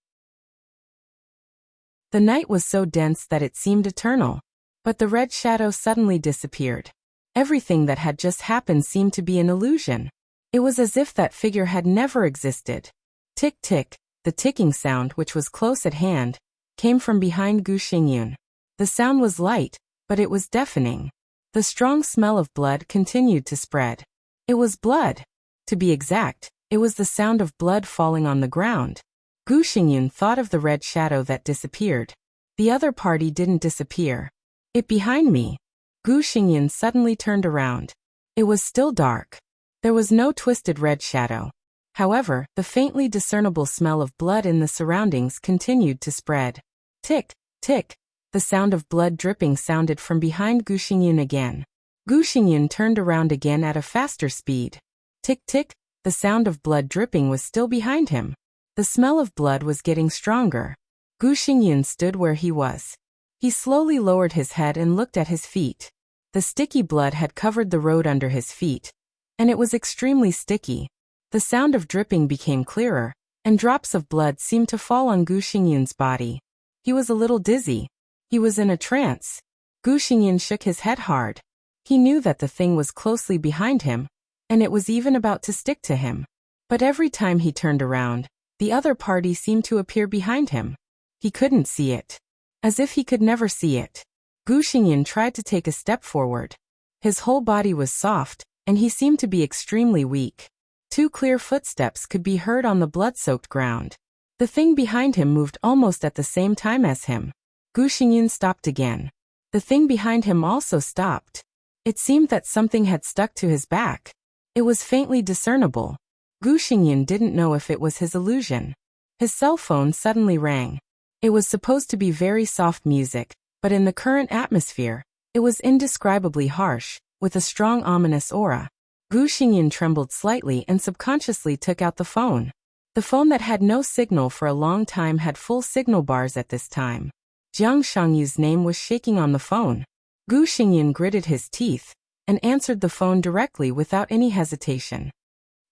The night was so dense that it seemed eternal. But the red shadow suddenly disappeared. Everything that had just happened seemed to be an illusion. It was as if that figure had never existed. Tick-tick, the ticking sound, which was close at hand, came from behind Gu Xingyan. The sound was light, but it was deafening. The strong smell of blood continued to spread. It was blood. To be exact, it was the sound of blood falling on the ground. Gu Xingyan thought of the red shadow that disappeared. The other party didn't disappear. It behind me. Gu Xingyan suddenly turned around. It was still dark. There was no twisted red shadow. However, the faintly discernible smell of blood in the surroundings continued to spread. Tick, tick. The sound of blood dripping sounded from behind Gu Xingyan again. Gu Xingyan turned around again at a faster speed. Tick, tick. The sound of blood dripping was still behind him. The smell of blood was getting stronger. Gu Xingyan stood where he was. He slowly lowered his head and looked at his feet. The sticky blood had covered the road under his feet, and it was extremely sticky. The sound of dripping became clearer, and drops of blood seemed to fall on Gu Xingyan's body. He was a little dizzy. He was in a trance. Gu Xingyan shook his head hard. He knew that the thing was closely behind him, and it was even about to stick to him. But every time he turned around, the other party seemed to appear behind him. He couldn't see it. As if he could never see it. Gu Xingyan tried to take a step forward. His whole body was soft, and he seemed to be extremely weak. 2 clear footsteps could be heard on the blood-soaked ground. The thing behind him moved almost at the same time as him. Gu Xingyan stopped again. The thing behind him also stopped. It seemed that something had stuck to his back. It was faintly discernible. Gu Xingyan didn't know if it was his illusion. His cell phone suddenly rang. It was supposed to be very soft music, but in the current atmosphere, it was indescribably harsh, with a strong ominous aura. Gu Xingyan trembled slightly and subconsciously took out the phone. The phone that had no signal for a long time had full signal bars at this time. Jiang Shangyu's name was shaking on the phone. Gu Xingyan gritted his teeth and answered the phone directly without any hesitation.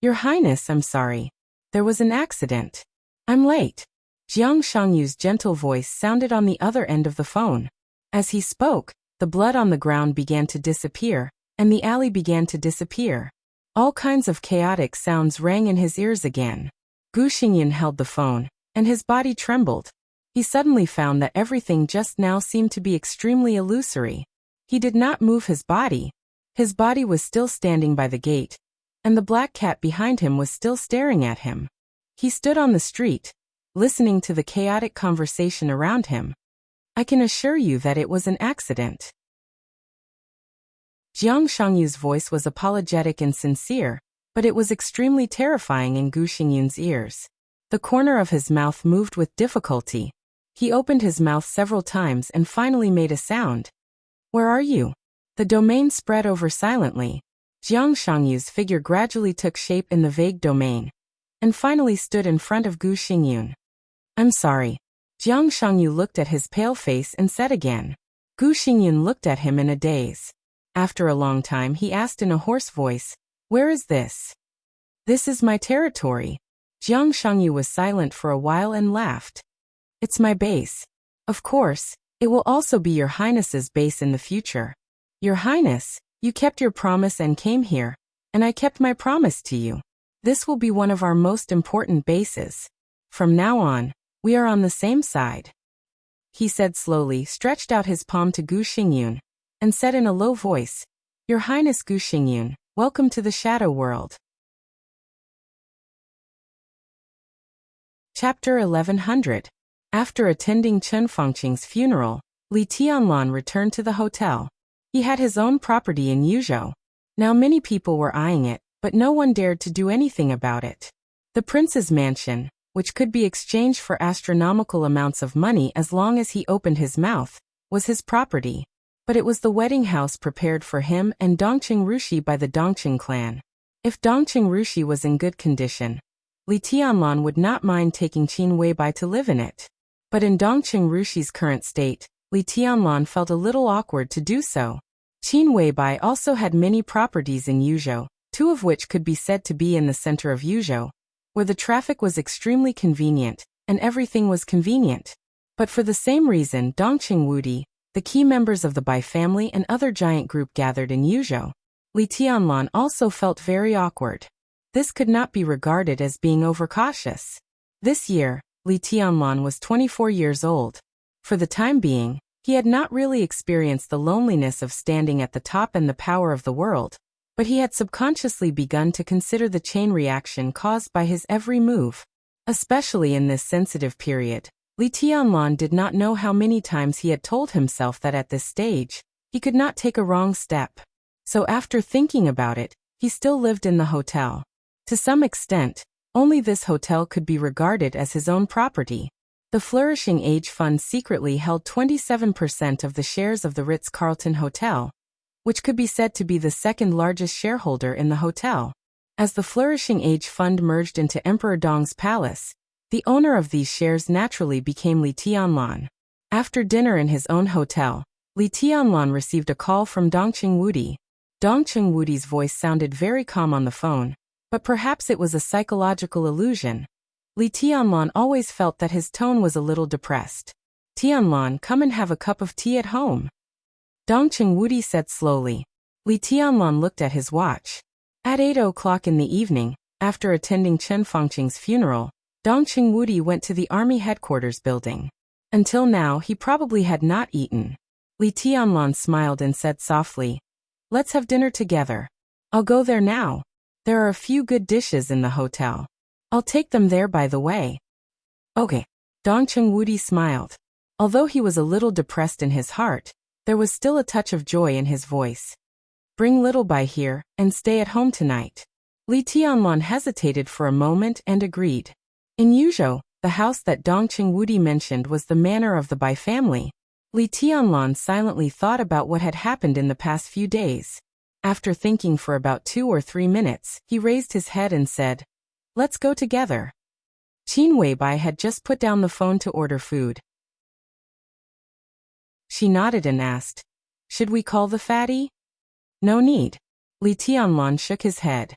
Your Highness, I'm sorry. There was an accident. I'm late. Jiang Shangyu's gentle voice sounded on the other end of the phone. As he spoke, the blood on the ground began to disappear, and the alley began to disappear. All kinds of chaotic sounds rang in his ears again. Gu Xingyan held the phone, and his body trembled. He suddenly found that everything just now seemed to be extremely illusory. He did not move his body. His body was still standing by the gate, and the black cat behind him was still staring at him. He stood on the street, listening to the chaotic conversation around him. I can assure you that it was an accident. Jiang Shangyu's voice was apologetic and sincere, but it was extremely terrifying in Gu Xingyan's ears. The corner of his mouth moved with difficulty. He opened his mouth several times and finally made a sound. Where are you? The domain spread over silently. Jiang Shangyu's figure gradually took shape in the vague domain, and finally stood in front of Gu Xingyan. I'm sorry. Jiang Shangyu looked at his pale face and said again. Gu Xingyan looked at him in a daze. After a long time he asked in a hoarse voice, Where is this? This is my territory. Jiang Shangyu was silent for a while and laughed. It's my base. Of course, it will also be Your Highness's base in the future. Your Highness, you kept your promise and came here, and I kept my promise to you. This will be one of our most important bases. From now on, we are on the same side. He said slowly, stretched out his palm to Gu Xingyun, and said in a low voice, Your Highness Gu Xingyun, welcome to the Shadow World. Chapter 1100. After attending Chen Fengqing's funeral, Li Tianlan returned to the hotel. He had his own property in Yuzhou. Now many people were eyeing it, but no one dared to do anything about it. The prince's mansion, which could be exchanged for astronomical amounts of money as long as he opened his mouth, was his property. But it was the wedding house prepared for him and Dongqing Rushi by the Dongqing clan. If Dongqing Rushi was in good condition, Li Tianlan would not mind taking Qin Weibai to live in it. But in Dongqing Rushi's current state, Li Tianlan felt a little awkward to do so. Qin Weibai also had many properties in Yuzhou, two of which could be said to be in the center of Yuzhou, where the traffic was extremely convenient, and everything was convenient. But for the same reason Dongqing Wudi, the key members of the Bai family and other giant group gathered in Yuzhou, Li Tianlan also felt very awkward. This could not be regarded as being overcautious. This year, Li Tianlan was 24 years old. For the time being, he had not really experienced the loneliness of standing at the top and the power of the world, but he had subconsciously begun to consider the chain reaction caused by his every move. Especially in this sensitive period, Li Tianlan did not know how many times he had told himself that at this stage, he could not take a wrong step. So after thinking about it, he still lived in the hotel. To some extent, only this hotel could be regarded as his own property. The Flourishing Age Fund secretly held 27% of the shares of the Ritz-Carlton Hotel, which could be said to be the second largest shareholder in the hotel. As the Flourishing Age Fund merged into Emperor Dong's palace, the owner of these shares naturally became Li Tianlan. After dinner in his own hotel, Li Tianlan received a call from Dongqing Wudi. Dongqing Wudi's voice sounded very calm on the phone, but perhaps it was a psychological illusion. Li Tianlan always felt that his tone was a little depressed. Tianlan, come and have a cup of tea at home. Dongqing Wudi said slowly. Li Tianlan looked at his watch. At 8 o'clock in the evening, after attending Chen Fengqing's funeral, Dongqing Wudi went to the army headquarters building. Until now he probably had not eaten. Li Tianlan smiled and said softly, Let's have dinner together. I'll go there now. There are a few good dishes in the hotel. I'll take them there by the way. Okay. Dongqing Wudi smiled. Although he was a little depressed in his heart, there was still a touch of joy in his voice. Bring Little Bai here, and stay at home tonight. Li Tianlan hesitated for a moment and agreed. In Yuzhou, the house that Dongqing Wudi mentioned was the manor of the Bai family. Li Tianlan silently thought about what had happened in the past few days. After thinking for about 2 or 3 minutes, he raised his head and said, Let's go together. Qin Weibai had just put down the phone to order food. She nodded and asked, Should we call the fatty? No need. Li Tianlan shook his head.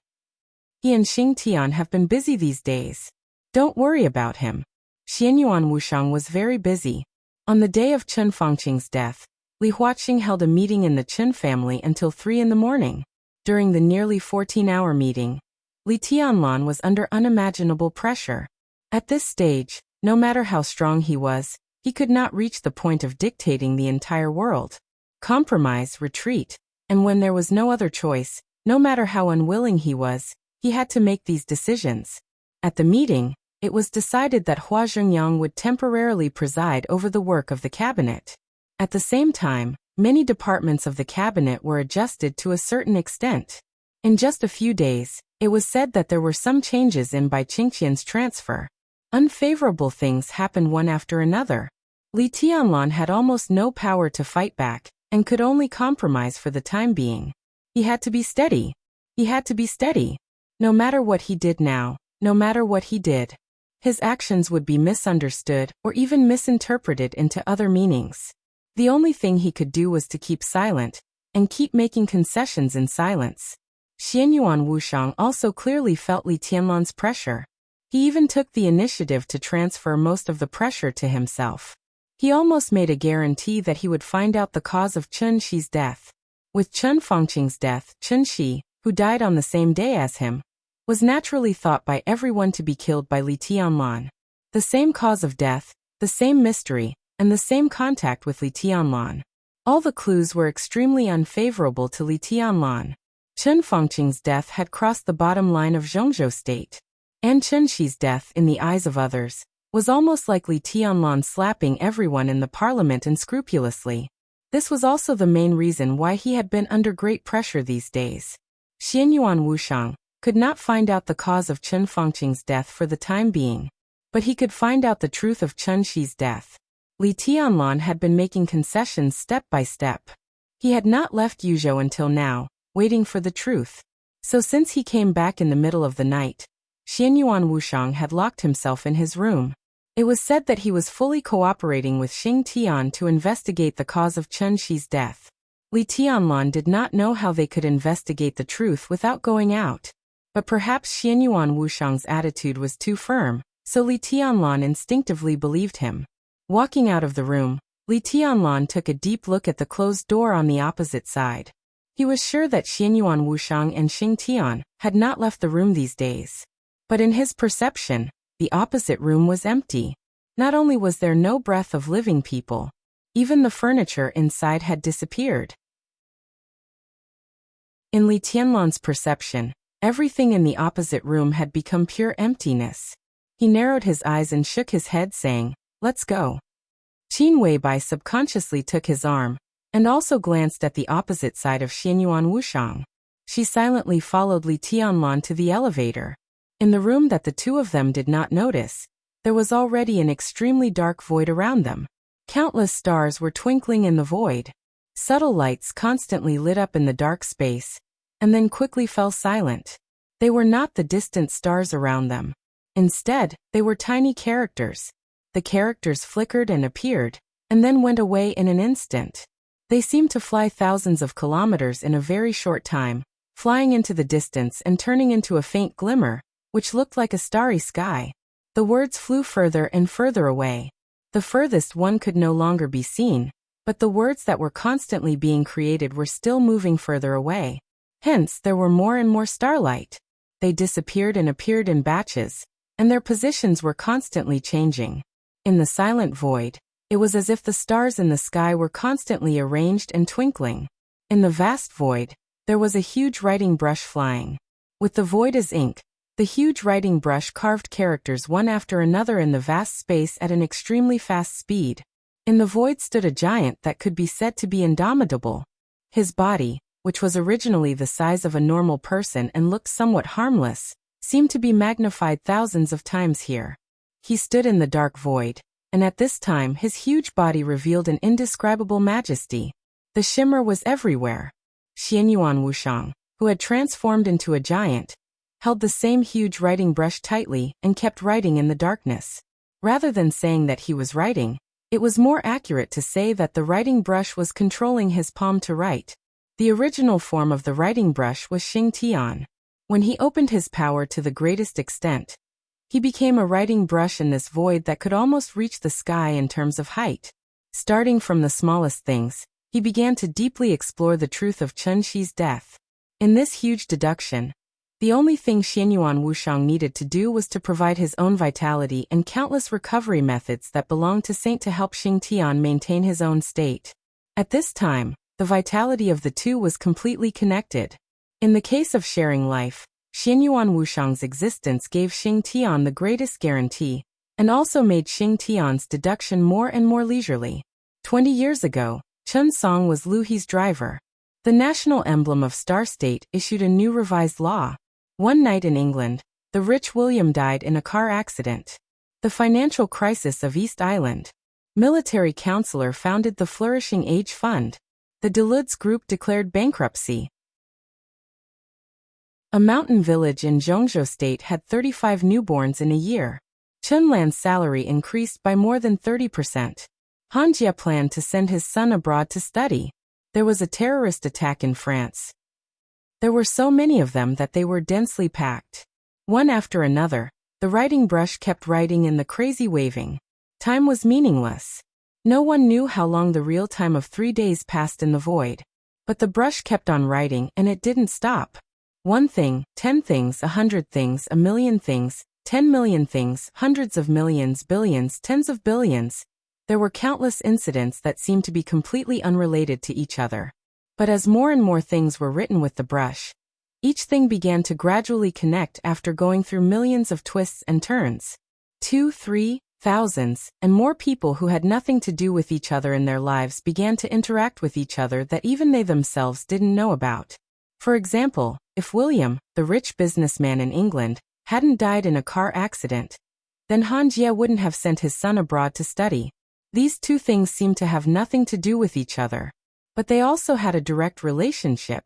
He and Xing Tian have been busy these days. Don't worry about him. Xianyuan Wushang was very busy. On the day of Chen Fengqing's death, Li Huaqing held a meeting in the Chen family until 3 in the morning. During the nearly 14-hour meeting, Li Tianlan was under unimaginable pressure. At this stage, no matter how strong he was, he could not reach the point of dictating the entire world. Compromise, retreat, and when there was no other choice, no matter how unwilling he was, he had to make these decisions. At the meeting, it was decided that Hua Zhengyang would temporarily preside over the work of the cabinet. At the same time, many departments of the cabinet were adjusted to a certain extent. In just a few days, it was said that there were some changes in Bai Qingqian's transfer. Unfavorable things happened one after another. Li Tianlan had almost no power to fight back, and could only compromise for the time being. He had to be steady. He had to be steady. No matter what he did now, no matter what he did, his actions would be misunderstood or even misinterpreted into other meanings. The only thing he could do was to keep silent, and keep making concessions in silence. Xianyuan Wushang also clearly felt Li Tianlan's pressure. He even took the initiative to transfer most of the pressure to himself. He almost made a guarantee that he would find out the cause of Chen Shi's death. With Chen Fengqing's death, Chen Shi, who died on the same day as him, was naturally thought by everyone to be killed by Li Tianlan. The same cause of death, the same mystery, and the same contact with Li Tianlan. All the clues were extremely unfavorable to Li Tianlan. Chen Fengqing's death had crossed the bottom line of Zhongzhou state. And Chen Shi's death, in the eyes of others, was almost like Li Tianlan slapping everyone in the parliament unscrupulously. This was also the main reason why he had been under great pressure these days. Xianyuan Wushang could not find out the cause of Chen Fengqing's death for the time being, but he could find out the truth of Chen Shi's death. Li Tianlan had been making concessions step by step. He had not left Yuzhou until now, waiting for the truth. So since he came back in the middle of the night, Xianyuan Wushang had locked himself in his room. It was said that he was fully cooperating with Xing Tian to investigate the cause of Chen Shi's death. Li Tianlan did not know how they could investigate the truth without going out. But perhaps Xianyuan Wushang's attitude was too firm, so Li Tianlan instinctively believed him. Walking out of the room, Li Tianlan took a deep look at the closed door on the opposite side. He was sure that Xianyuan Wushang and Xing Tian had not left the room these days. But in his perception, the opposite room was empty. Not only was there no breath of living people, even the furniture inside had disappeared. In Li Tianlan's perception, everything in the opposite room had become pure emptiness. He narrowed his eyes and shook his head, saying, "Let's go." Qin Weibai subconsciously took his arm, and also glanced at the opposite side of Xianyuan Wushang. She silently followed Li Tianlan to the elevator. In the room that the two of them did not notice, there was already an extremely dark void around them. Countless stars were twinkling in the void. Subtle lights constantly lit up in the dark space, and then quickly fell silent. They were not the distant stars around them. Instead, they were tiny characters. The characters flickered and appeared, and then went away in an instant. They seemed to fly thousands of kilometers in a very short time, flying into the distance and turning into a faint glimmer, which looked like a starry sky. The words flew further and further away. The furthest one could no longer be seen, but the words that were constantly being created were still moving further away. Hence, there were more and more starlight. They disappeared and appeared in batches, and their positions were constantly changing. In the silent void, it was as if the stars in the sky were constantly arranged and twinkling. In the vast void, there was a huge writing brush flying. With the void as ink, the huge writing brush carved characters one after another in the vast space at an extremely fast speed. In the void stood a giant that could be said to be indomitable. His body, which was originally the size of a normal person and looked somewhat harmless, seemed to be magnified thousands of times here. He stood in the dark void, and at this time his huge body revealed an indescribable majesty. The shimmer was everywhere. Xianyuan Wushang, who had transformed into a giant, held the same huge writing brush tightly and kept writing in the darkness. Rather than saying that he was writing, it was more accurate to say that the writing brush was controlling his palm to write. The original form of the writing brush was Xing Tian. When he opened his power to the greatest extent, he became a writing brush in this void that could almost reach the sky in terms of height. Starting from the smallest things, he began to deeply explore the truth of Chen Shi's death. In this huge deduction, the only thing Xianyuan Wushang needed to do was to provide his own vitality and countless recovery methods that belonged to Saint to help Xing Tian maintain his own state. At this time, the vitality of the two was completely connected. In the case of sharing life, Xianyuan Wushang's existence gave Xing Tian the greatest guarantee, and also made Xing Tian's deduction more and more leisurely. 20 years ago, Chen Song was Lu He's driver. The national emblem of Star State issued a new revised law. One night in England, the rich William died in a car accident. The financial crisis of East Island. Military counselor founded the Flourishing Age Fund. The Duluths Group declared bankruptcy. A mountain village in Zhongzhou State had 35 newborns in a year. Chen Lan's salary increased by more than 30%. Han Jie planned to send his son abroad to study. There was a terrorist attack in France. There were so many of them that they were densely packed. One after another, The writing brush kept writing in the crazy waving. Time was meaningless. No one knew how long the real time of 3 days passed in the void. But the brush kept on writing and it didn't stop. 1 thing, 10 things, 100 things, 1,000,000 things, 10,000,000 things, hundreds of millions, billions, tens of billions. There were countless incidents that seemed to be completely unrelated to each other. But as more and more things were written with the brush, each thing began to gradually connect after going through millions of twists and turns. 2, 3, thousands, and more people who had nothing to do with each other in their lives began to interact with each other that even they themselves didn't know about. For example, if William, the rich businessman in England, hadn't died in a car accident, then Han Jie wouldn't have sent his son abroad to study. These two things seemed to have nothing to do with each other. But they also had a direct relationship.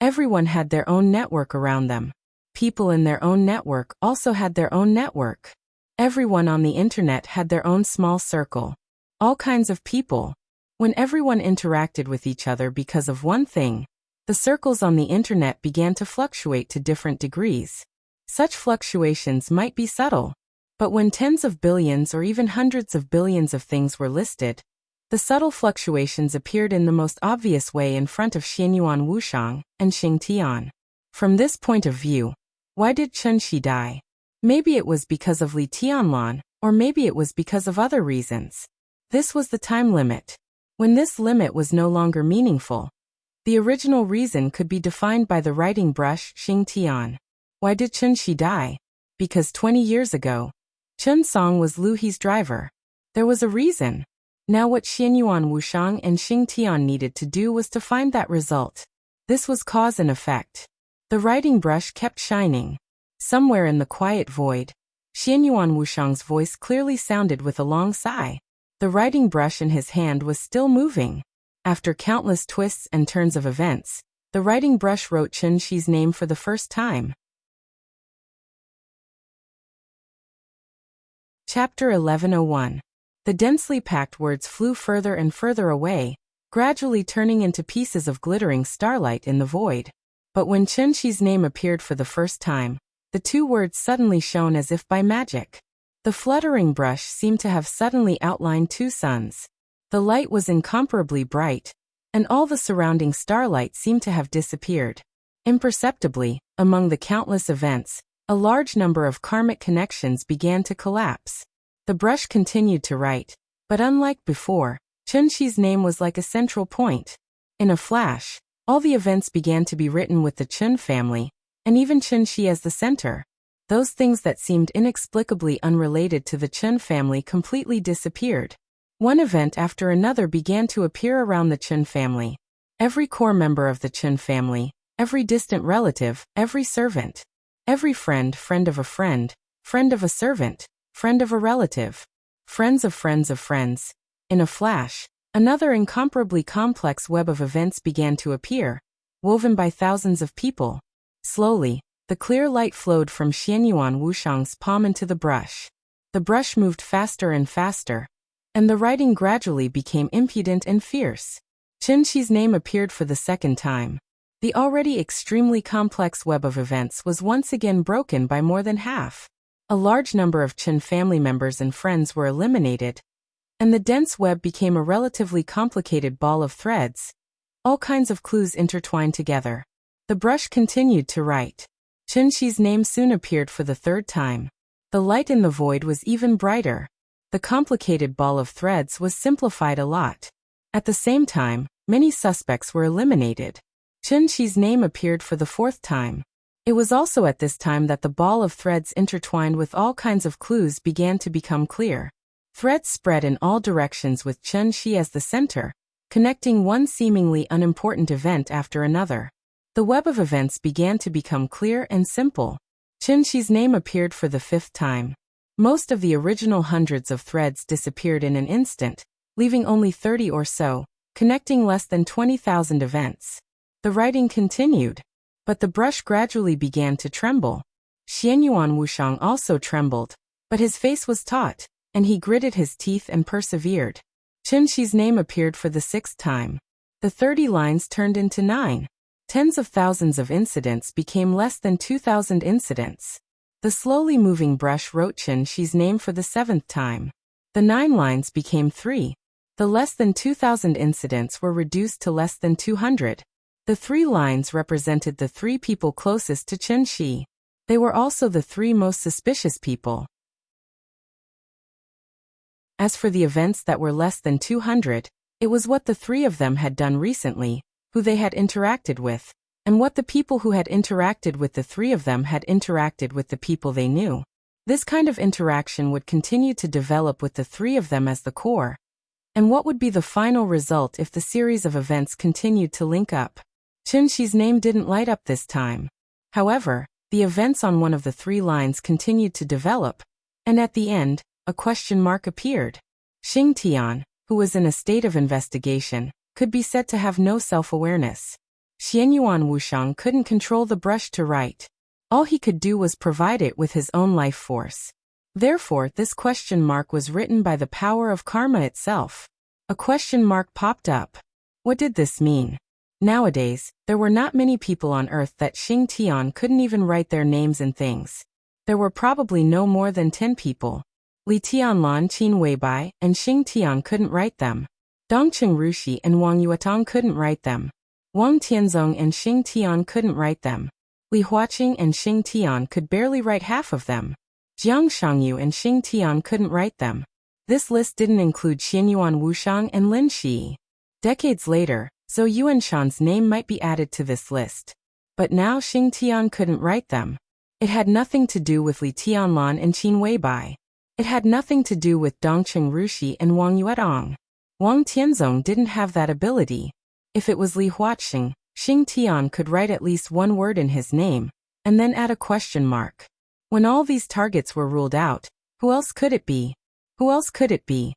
Everyone had their own network around them. People in their own network also had their own network. Everyone on the internet had their own small circle. All kinds of people. When everyone interacted with each other because of one thing, the circles on the internet began to fluctuate to different degrees. Such fluctuations might be subtle. But when tens of billions or even hundreds of billions of things were listed, the subtle fluctuations appeared in the most obvious way in front of Xianyuan Wushang and Xing Tian. From this point of view, why did Chen Shi die? Maybe it was because of Li Tianlan, or maybe it was because of other reasons. This was the time limit. When this limit was no longer meaningful, the original reason could be defined by the writing brush Xing Tian. Why did Chen Shi die? Because 20 years ago, Chen Song was Lu He's driver. There was a reason. Now what Xianyuan Wushang and Xing Tian needed to do was to find that result. This was cause and effect. The writing brush kept shining. Somewhere in the quiet void, Xianyuan Wushang's voice clearly sounded with a long sigh. The writing brush in his hand was still moving. After countless twists and turns of events, the writing brush wrote Chen Shi's name for the first time. Chapter 1101. The densely packed words flew further and further away, gradually turning into pieces of glittering starlight in the void. But when Chen Shi's name appeared for the first time, the two words suddenly shone as if by magic. The fluttering brush seemed to have suddenly outlined two suns. The light was incomparably bright, and all the surrounding starlight seemed to have disappeared. Imperceptibly, among the countless events, a large number of karmic connections began to collapse. The brush continued to write, but unlike before, Chen Shi's name was like a central point. In a flash, all the events began to be written with the Chen family, and even Chen Shi as the center. Those things that seemed inexplicably unrelated to the Chen family completely disappeared. One event after another began to appear around the Chen family. Every core member of the Chen family, every distant relative, every servant, every friend, friend of a friend, friend of a servant, friend of a relative, friends of friends of friends. In a flash, another incomparably complex web of events began to appear, woven by thousands of people. Slowly, the clear light flowed from Xianyuan Wushang's palm into the brush. The brush moved faster and faster, and the writing gradually became impudent and fierce. Chen Shi's name appeared for the second time. The already extremely complex web of events was once again broken by more than half. A large number of Chen family members and friends were eliminated, and the dense web became a relatively complicated ball of threads. All kinds of clues intertwined together. The brush continued to write. Chen Shi's name soon appeared for the third time. The light in the void was even brighter. The complicated ball of threads was simplified a lot. At the same time, many suspects were eliminated. Chen Shi's name appeared for the fourth time. It was also at this time that the ball of threads intertwined with all kinds of clues began to become clear. Threads spread in all directions with Chen Shi as the center, connecting one seemingly unimportant event after another. The web of events began to become clear and simple. Chen Shi's name appeared for the fifth time. Most of the original hundreds of threads disappeared in an instant, leaving only 30 or so, connecting less than 20,000 events. The writing continued, but the brush gradually began to tremble. Xianyuan Wushang also trembled, but his face was taut, and he gritted his teeth and persevered. Chen Shi's name appeared for the sixth time. The 30 lines turned into 9. Tens of thousands of incidents became less than 2,000 incidents. The slowly moving brush wrote Chen Shi's name for the 7th time. The 9 lines became 3. The less than 2,000 incidents were reduced to less than 200. The 3 lines represented the 3 people closest to Chen Shi. They were also the 3 most suspicious people. As for the events that were less than 200, it was what the 3 of them had done recently, who they had interacted with, and what the people who had interacted with the 3 of them had interacted with the people they knew. This kind of interaction would continue to develop with the 3 of them as the core. And what would be the final result if the series of events continued to link up? Chen Shi's name didn't light up this time. However, the events on one of the 3 lines continued to develop, and at the end, a question mark appeared. Xing Tian, who was in a state of investigation, could be said to have no self-awareness. Xianyuan Wushang couldn't control the brush to write. All he could do was provide it with his own life force. Therefore, this question mark was written by the power of karma itself. A question mark popped up. What did this mean? Nowadays, there were not many people on Earth that Xing Tian couldn't even write their names and things. There were probably no more than 10 people. Li Tianlan, Qin Weibai, and Xing Tian couldn't write them. Dongqing Rushi and Wang Yuatong couldn't write them. Wang Tianzong and Xing Tian couldn't write them. Li Huaqing and Xing Tian could barely write half of them. Jiang Shangyu and Xing Tian couldn't write them. This list didn't include Xianyuan Wushang and Lin Shi. Decades later, Zhou Yuanshan's name might be added to this list. But now Xing Tian couldn't write them. It had nothing to do with Li Tianlan and Qin Weibai. It had nothing to do with Dongqing Rushi and Wang Yuatong. Wang Tianzong didn't have that ability. If it was Li Huaqing, Xing Tian could write at least one word in his name, and then add a question mark. When all these targets were ruled out, who else could it be? Who else could it be?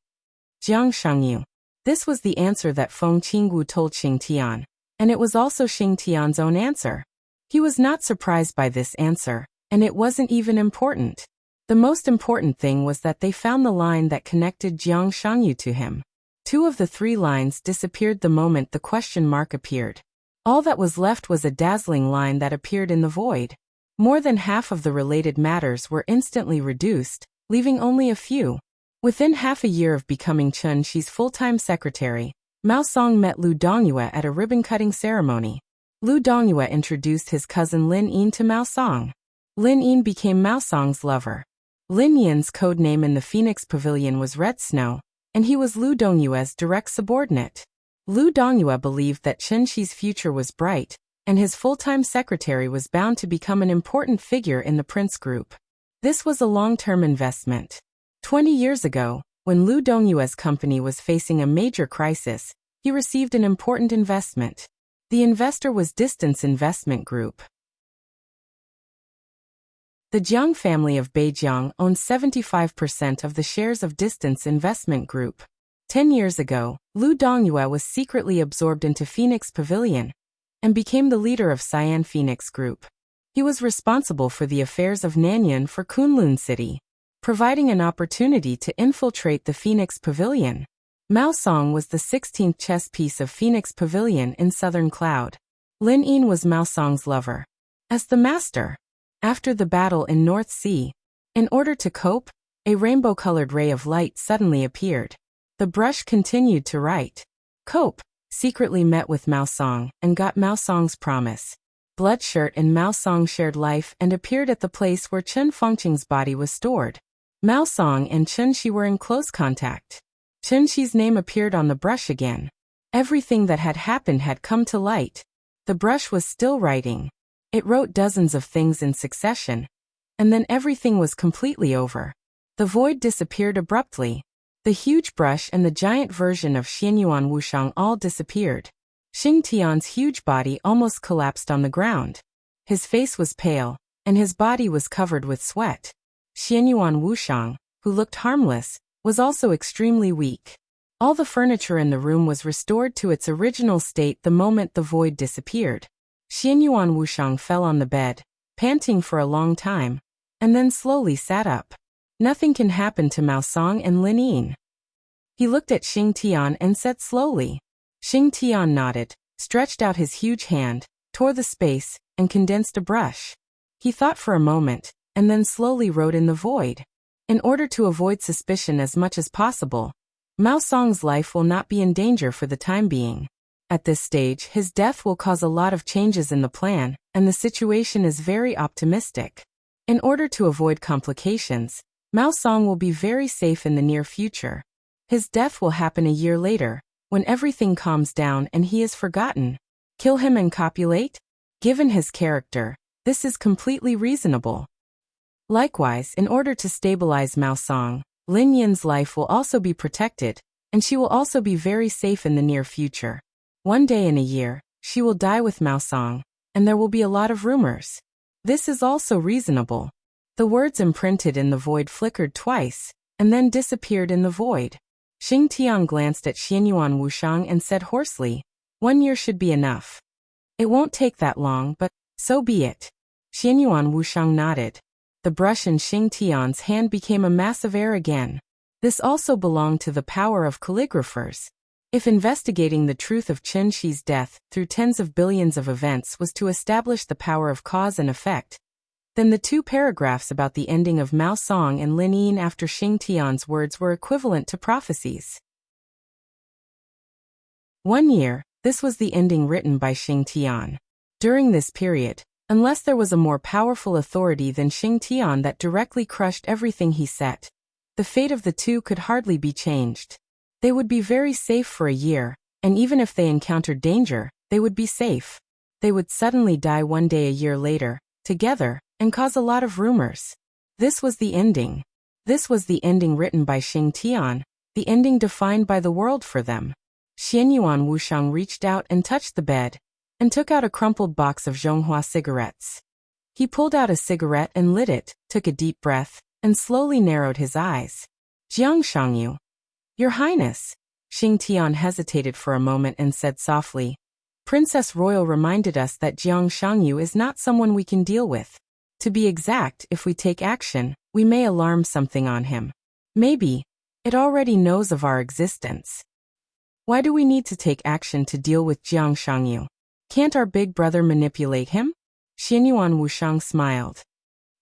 Jiang Shangyu. This was the answer that Feng Qinggu told Xing Tian, and it was also Xing Tian's own answer. He was not surprised by this answer, and it wasn't even important. The most important thing was that they found the line that connected Jiang Shangyu to him. 2 of the 3 lines disappeared the moment the question mark appeared. All that was left was a dazzling line that appeared in the void. More than half of the related matters were instantly reduced, leaving only a few. Within half a year of becoming Chen Shi's full-time secretary, Mao Song met Lu Dongyue at a ribbon-cutting ceremony. Lu Dongyue introduced his cousin Lin Yin to Mao Song. Lin Yin became Mao Song's lover. Lin Yin's code name in the Phoenix Pavilion was Red Snow, and he was Lu Dongyue's direct subordinate. Lu Dongyue believed that Chen Shi's future was bright, and his full-time secretary was bound to become an important figure in the Prince Group. This was a long-term investment. 20 years ago, when Lu Dongyue's company was facing a major crisis, he received an important investment. The investor was Distance Investment Group. The Jiang family of Beijiang owned 75% of the shares of Distance Investment Group. 10 years ago, Lu Dongyue was secretly absorbed into Phoenix Pavilion and became the leader of Cyan Phoenix Group. He was responsible for the affairs of Nanyuan for Kunlun City, providing an opportunity to infiltrate the Phoenix Pavilion. Mao Song was the 16th chess piece of Phoenix Pavilion in Southern Cloud. Lin Yin was Mao Song's lover. As the master, after the battle in North Sea, in order to cope, a rainbow-colored ray of light suddenly appeared. The brush continued to write. Cope secretly met with Mao Song and got Mao Song's promise. Bloodshirt and Mao Song shared life and appeared at the place where Chen Fengqing's body was stored. Mao Song and Chen Shi were in close contact. Chen Shi's name appeared on the brush again. Everything that had happened had come to light. The brush was still writing. It wrote dozens of things in succession, and then everything was completely over. The void disappeared abruptly. The huge brush and the giant version of Xianyuan Wushang all disappeared. Xing Tian's huge body almost collapsed on the ground. His face was pale, and his body was covered with sweat. Xianyuan Wushang, who looked harmless, was also extremely weak. All the furniture in the room was restored to its original state the moment the void disappeared. Xianyuan Wushang fell on the bed, panting for a long time, and then slowly sat up. Nothing can happen to Mao Song and Lin Yin. He looked at Xing Tian and said slowly. Xing Tian nodded, stretched out his huge hand, tore the space, and condensed a brush. He thought for a moment, and then slowly wrote in the void. In order to avoid suspicion as much as possible, Mao Song's life will not be in danger for the time being. At this stage, his death will cause a lot of changes in the plan, and the situation is very optimistic. In order to avoid complications, Mao Song will be very safe in the near future. His death will happen a year later, when everything calms down and he is forgotten. Kill him and copulate? Given his character, this is completely reasonable. Likewise, in order to stabilize Mao Song, Lin Yin's life will also be protected, and she will also be very safe in the near future. One day in a year, she will die with Mao Song, and there will be a lot of rumors. This is also reasonable. The words imprinted in the void flickered twice, and then disappeared in the void. Xing Tian glanced at Xianyuan Wushang and said hoarsely, 1 year should be enough. It won't take that long, but so be it. Xianyuan Wushang nodded. The brush in Xing Tian's hand became a mass of air again. This also belonged to the power of calligraphers. If investigating the truth of Chen Shi's death through tens of billions of events was to establish the power of cause and effect, then the 2 paragraphs about the ending of Mao Song and Lin Yin after Xing Tian's words were equivalent to prophecies. 1 year, this was the ending written by Xing Tian. During this period, unless there was a more powerful authority than Xing Tian that directly crushed everything he set, the fate of the 2 could hardly be changed. They would be very safe for a year, and even if they encountered danger, they would be safe. They would suddenly die one day a year later, together, and cause a lot of rumors. This was the ending. This was the ending written by Xing Tian, the ending defined by the world for them. Xianyuan Wushang reached out and touched the bed, and took out a crumpled box of Zhonghua cigarettes. He pulled out a cigarette and lit it, took a deep breath, and slowly narrowed his eyes. Jiang Shangyu. Your Highness. Xing Tian hesitated for a moment and said softly, Princess Royal reminded us that Jiang Shangyu is not someone we can deal with. To be exact, if we take action, we may alarm something on him. Maybe it already knows of our existence. Why do we need to take action to deal with Jiang Shangyu? Can't our big brother manipulate him? Xianyuan Wushang smiled.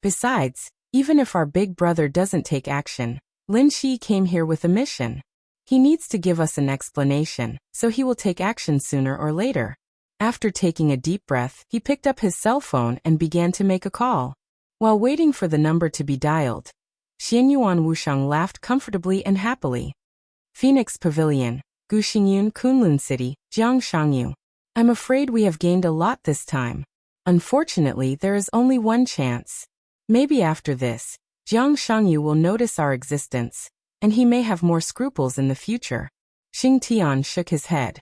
Besides, even if our big brother doesn't take action, Lin Shi came here with a mission. He needs to give us an explanation, so he will take action sooner or later. After taking a deep breath, he picked up his cell phone and began to make a call. While waiting for the number to be dialed, Xianyuan Wushang laughed comfortably and happily. Phoenix Pavilion, Guxingyun, Kunlun City, Jiang Shangyu. I'm afraid we have gained a lot this time. Unfortunately, there is only one chance. Maybe after this, Jiang Shangyu will notice our existence, and he may have more scruples in the future. Xing Tian shook his head.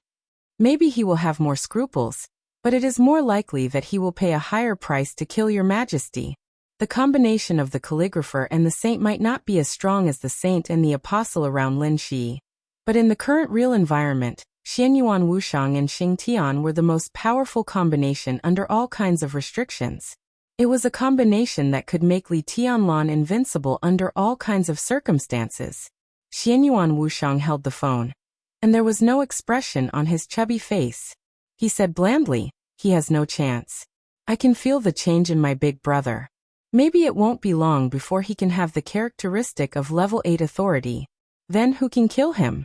Maybe he will have more scruples, but it is more likely that he will pay a higher price to kill your majesty. The combination of the calligrapher and the saint might not be as strong as the saint and the apostle around Lin Shi. But in the current real environment, Xianyuan Wushang and Xing Tian were the most powerful combination under all kinds of restrictions. It was a combination that could make Li Tianlan invincible under all kinds of circumstances. Xianyuan Wushang held the phone, and there was no expression on his chubby face. He said blandly, he has no chance. I can feel the change in my big brother. Maybe it won't be long before he can have the characteristic of level 8 authority. Then who can kill him?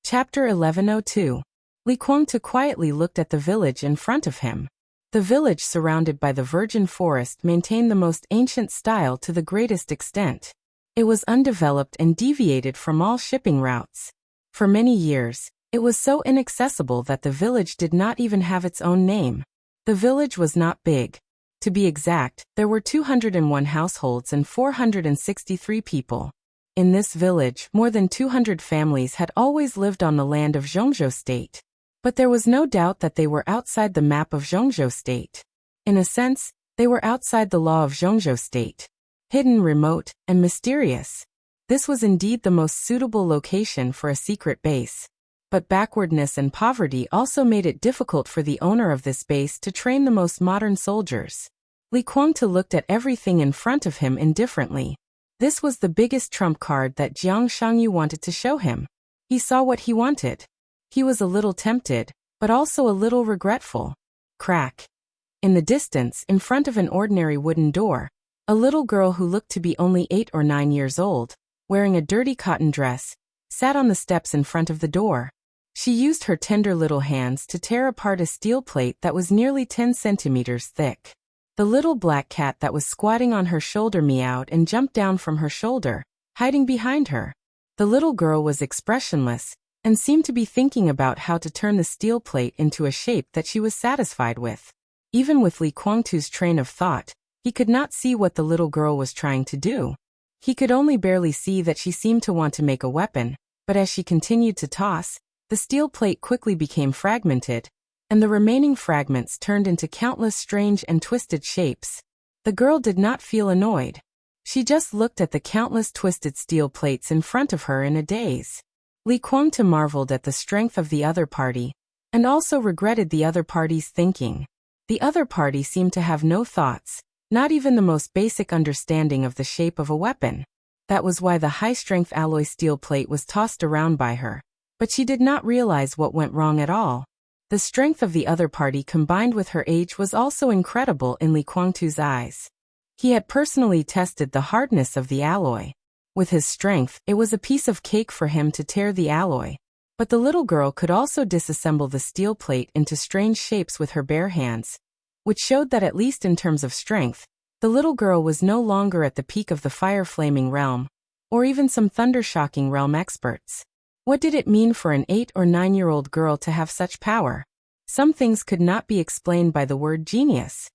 Chapter 1102. Li Kuangtu quietly looked at the village in front of him. The village surrounded by the virgin forest maintained the most ancient style to the greatest extent. It was undeveloped and deviated from all shipping routes. For many years, it was so inaccessible that the village did not even have its own name. The village was not big. To be exact, there were 201 households and 463 people. In this village, more than 200 families had always lived on the land of Zhongzhou State. But there was no doubt that they were outside the map of Zhongzhou State. In a sense, they were outside the law of Zhongzhou State. Hidden, remote, and mysterious. This was indeed the most suitable location for a secret base. But backwardness and poverty also made it difficult for the owner of this base to train the most modern soldiers. Li Kuangtu looked at everything in front of him indifferently. This was the biggest trump card that Jiang Shangyu wanted to show him. He saw what he wanted. He was a little tempted, but also a little regretful. Crack. In the distance, in front of an ordinary wooden door, a little girl who looked to be only 8 or 9 years old, wearing a dirty cotton dress, sat on the steps in front of the door. She used her tender little hands to tear apart a steel plate that was nearly 10 centimeters thick. The little black cat that was squatting on her shoulder meowed and jumped down from her shoulder, hiding behind her. The little girl was expressionless and seemed to be thinking about how to turn the steel plate into a shape that she was satisfied with. Even with Li Guangtu's train of thought, he could not see what the little girl was trying to do. He could only barely see that she seemed to want to make a weapon, but as she continued to toss, the steel plate quickly became fragmented, and the remaining fragments turned into countless strange and twisted shapes. The girl did not feel annoyed. She just looked at the countless twisted steel plates in front of her in a daze. Li Guangtu marveled at the strength of the other party, and also regretted the other party's thinking. The other party seemed to have no thoughts, not even the most basic understanding of the shape of a weapon. That was why the high-strength alloy steel plate was tossed around by her, but she did not realize what went wrong at all. The strength of the other party combined with her age was also incredible in Li Guangtu's eyes. He had personally tested the hardness of the alloy. With his strength, it was a piece of cake for him to tear the alloy. But the little girl could also disassemble the steel plate into strange shapes with her bare hands, which showed that at least in terms of strength, the little girl was no longer at the peak of the fire-flaming realm, or even some thunder-shocking realm experts. What did it mean for an 8 or 9-year-old girl to have such power? Some things could not be explained by the word genius.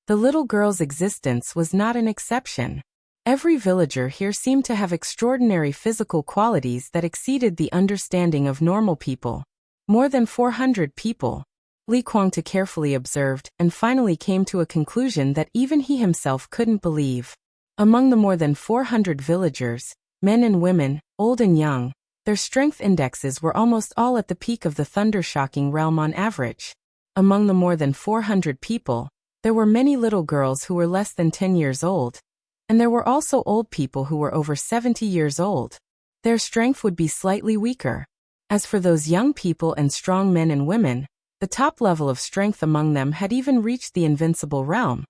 The little girl's existence was not an exception. Every villager here seemed to have extraordinary physical qualities that exceeded the understanding of normal people. More than 400 people. Li Guangtu carefully observed and finally came to a conclusion that even he himself couldn't believe. Among the more than 400 villagers, men and women, old and young, their strength indexes were almost all at the peak of the thunder-shocking realm on average. Among the more than 400 people, there were many little girls who were less than 10 years old, and there were also old people who were over 70 years old. Their strength would be slightly weaker. As for those young people and strong men and women, the top level of strength among them had even reached the invincible realm.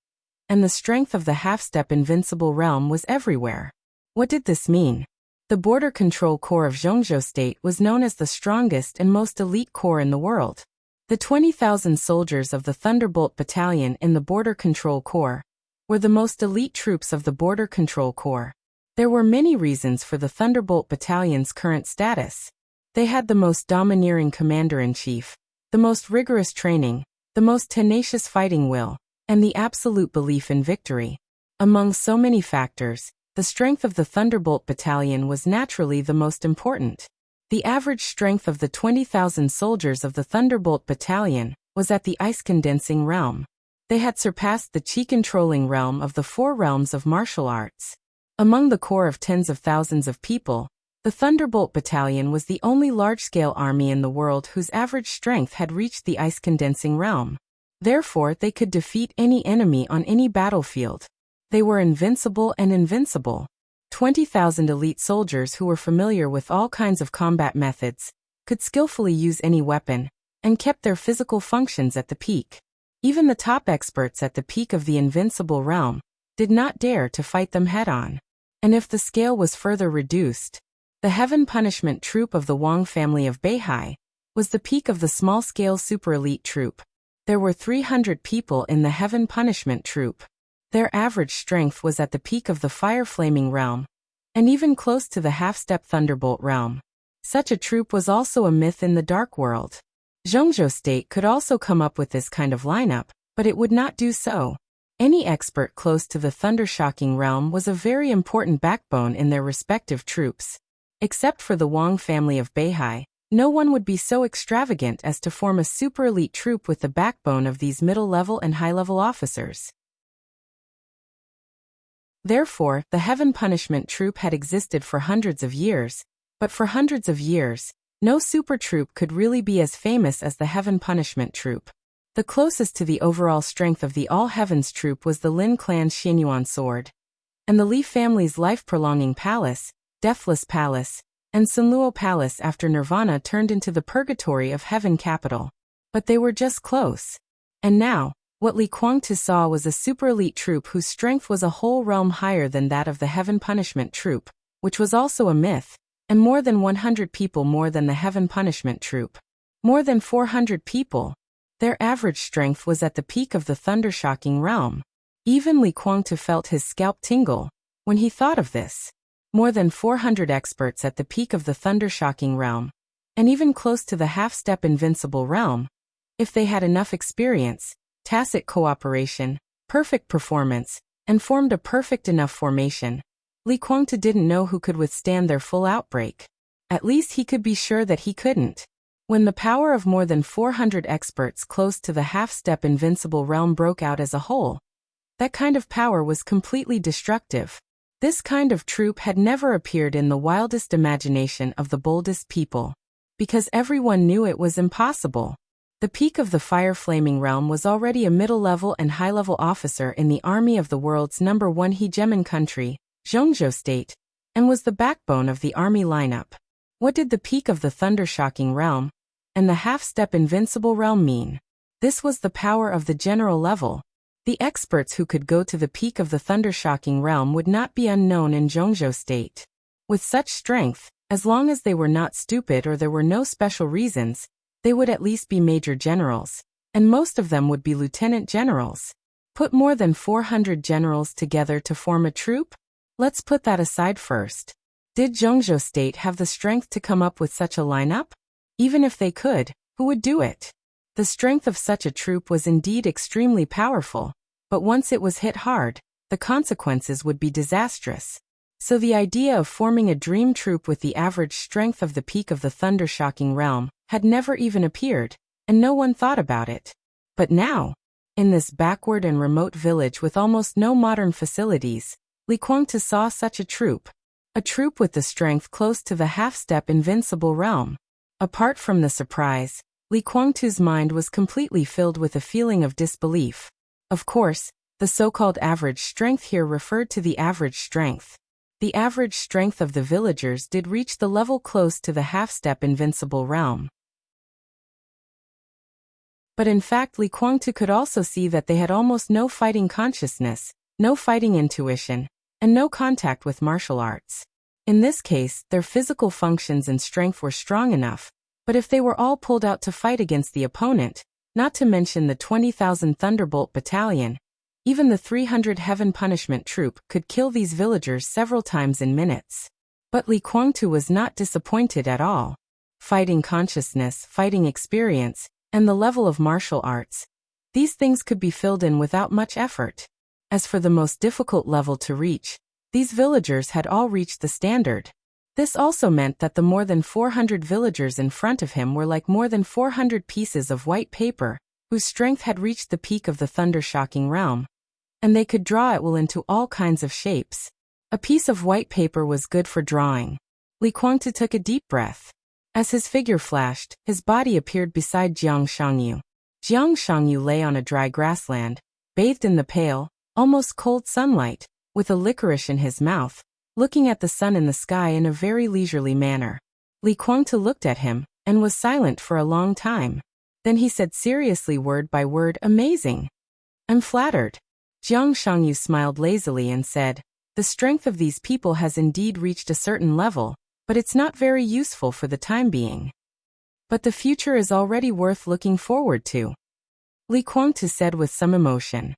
And the strength of the half-step invincible realm was everywhere. What did this mean? The Border Control Corps of Zhongzhou State was known as the strongest and most elite corps in the world. The 20,000 soldiers of the Thunderbolt Battalion in the Border Control Corps were the most elite troops of the Border Control Corps. There were many reasons for the Thunderbolt Battalion's current status. They had the most domineering commander-in-chief, the most rigorous training, the most tenacious fighting will, and the absolute belief in victory. Among so many factors, the strength of the Thunderbolt Battalion was naturally the most important. The average strength of the 20,000 soldiers of the Thunderbolt Battalion was at the ice-condensing realm. They had surpassed the chi-controlling realm of the 4 realms of martial arts. Among the corps of tens of thousands of people, the Thunderbolt Battalion was the only large-scale army in the world whose average strength had reached the ice-condensing realm. Therefore, they could defeat any enemy on any battlefield. They were invincible and invincible. 20,000 elite soldiers who were familiar with all kinds of combat methods, could skillfully use any weapon, and kept their physical functions at the peak. Even the top experts at the peak of the invincible realm did not dare to fight them head-on. And if the scale was further reduced, the Heaven Punishment Troop of the Wang family of Beihai was the peak of the small-scale super-elite troop. There were 300 people in the Heaven Punishment Troop. Their average strength was at the peak of the fire-flaming realm, and even close to the half-step thunderbolt realm. Such a troop was also a myth in the dark world. Zhongzhou State could also come up with this kind of lineup, but it would not do so. Any expert close to the thunder-shocking realm was a very important backbone in their respective troops. Except for the Wang family of Beihai, no one would be so extravagant as to form a super-elite troop with the backbone of these middle-level and high-level officers. Therefore, the Heaven Punishment Troop had existed for hundreds of years, but for hundreds of years, no super troop could really be as famous as the Heaven Punishment Troop. The closest to the overall strength of the All Heavens Troop was the Lin clan's Xianyuan sword, and the Li family's life-prolonging palace, Deathless Palace, and Sunluo Palace after Nirvana turned into the purgatory of Heaven capital. But they were just close. And now, what Li Kuang-tu saw was a super elite troop whose strength was a whole realm higher than that of the Heaven Punishment troop, which was also a myth, and more than 100 people more than the Heaven Punishment troop. More than 400 people. Their average strength was at the peak of the thunder-shocking realm. Even Li Kuang-tu felt his scalp tingle when he thought of this. More than 400 experts at the peak of the thunder-shocking realm, and even close to the half-step invincible realm. If they had enough experience, tacit cooperation, perfect performance, and formed a perfect enough formation, Li Kuang-tu didn't know who could withstand their full outbreak. At least he could be sure that he couldn't. When the power of more than 400 experts close to the half-step invincible realm broke out as a whole, that kind of power was completely destructive. This kind of troop had never appeared in the wildest imagination of the boldest people, because everyone knew it was impossible. The peak of the fire-flaming realm was already a middle-level and high-level officer in the army of the world's #1 hegemon country, Zhongzhou State, and was the backbone of the army lineup. What did the peak of the thunder-shocking realm and the half-step invincible realm mean? This was the power of the general level. The experts who could go to the peak of the thunder-shocking realm would not be unknown in Zhongzhou State. With such strength, as long as they were not stupid or there were no special reasons, they would at least be major generals, and most of them would be lieutenant generals. Put more than 400 generals together to form a troop? Let's put that aside first. Did Zhongzhou State have the strength to come up with such a lineup? Even if they could, who would do it? The strength of such a troop was indeed extremely powerful, but once it was hit hard, the consequences would be disastrous. So the idea of forming a dream troop with the average strength of the peak of the thunder-shocking realm had never even appeared, and no one thought about it. But now, in this backward and remote village with almost no modern facilities, Li Kuang-tu saw such a troop with the strength close to the half-step invincible realm. Apart from the surprise, Li Kuang-tu's mind was completely filled with a feeling of disbelief. Of course, the so-called average strength here referred to the average strength. The average strength of the villagers did reach the level close to the half-step invincible realm. But in fact, Li Kuang-tu could also see that they had almost no fighting consciousness, no fighting intuition, and no contact with martial arts. In this case, their physical functions and strength were strong enough, but if they were all pulled out to fight against the opponent, not to mention the 20,000 Thunderbolt Battalion, even the 300 Heaven Punishment Troop could kill these villagers several times in minutes. But Li Kuang-tu was not disappointed at all. Fighting consciousness, fighting experience, and the level of martial arts, these things could be filled in without much effort. As for the most difficult level to reach, these villagers had all reached the standard. This also meant that the more than 400 villagers in front of him were like more than 400 pieces of white paper, whose strength had reached the peak of the thunder-shocking realm. And they could draw at will into all kinds of shapes. A piece of white paper was good for drawing. Li Kuang-tu took a deep breath. As his figure flashed, his body appeared beside Jiang Shangyu. Jiang Shangyu lay on a dry grassland, bathed in the pale, almost cold sunlight, with a licorice in his mouth, looking at the sun in the sky in a very leisurely manner. Li Kuang-tu looked at him, and was silent for a long time. Then he said seriously, word by word, "Amazing. I'm flattered." Jiang Shangyu smiled lazily and said, "The strength of these people has indeed reached a certain level, but it's not very useful for the time being. But the future is already worth looking forward to," Li Kuang-tu said with some emotion.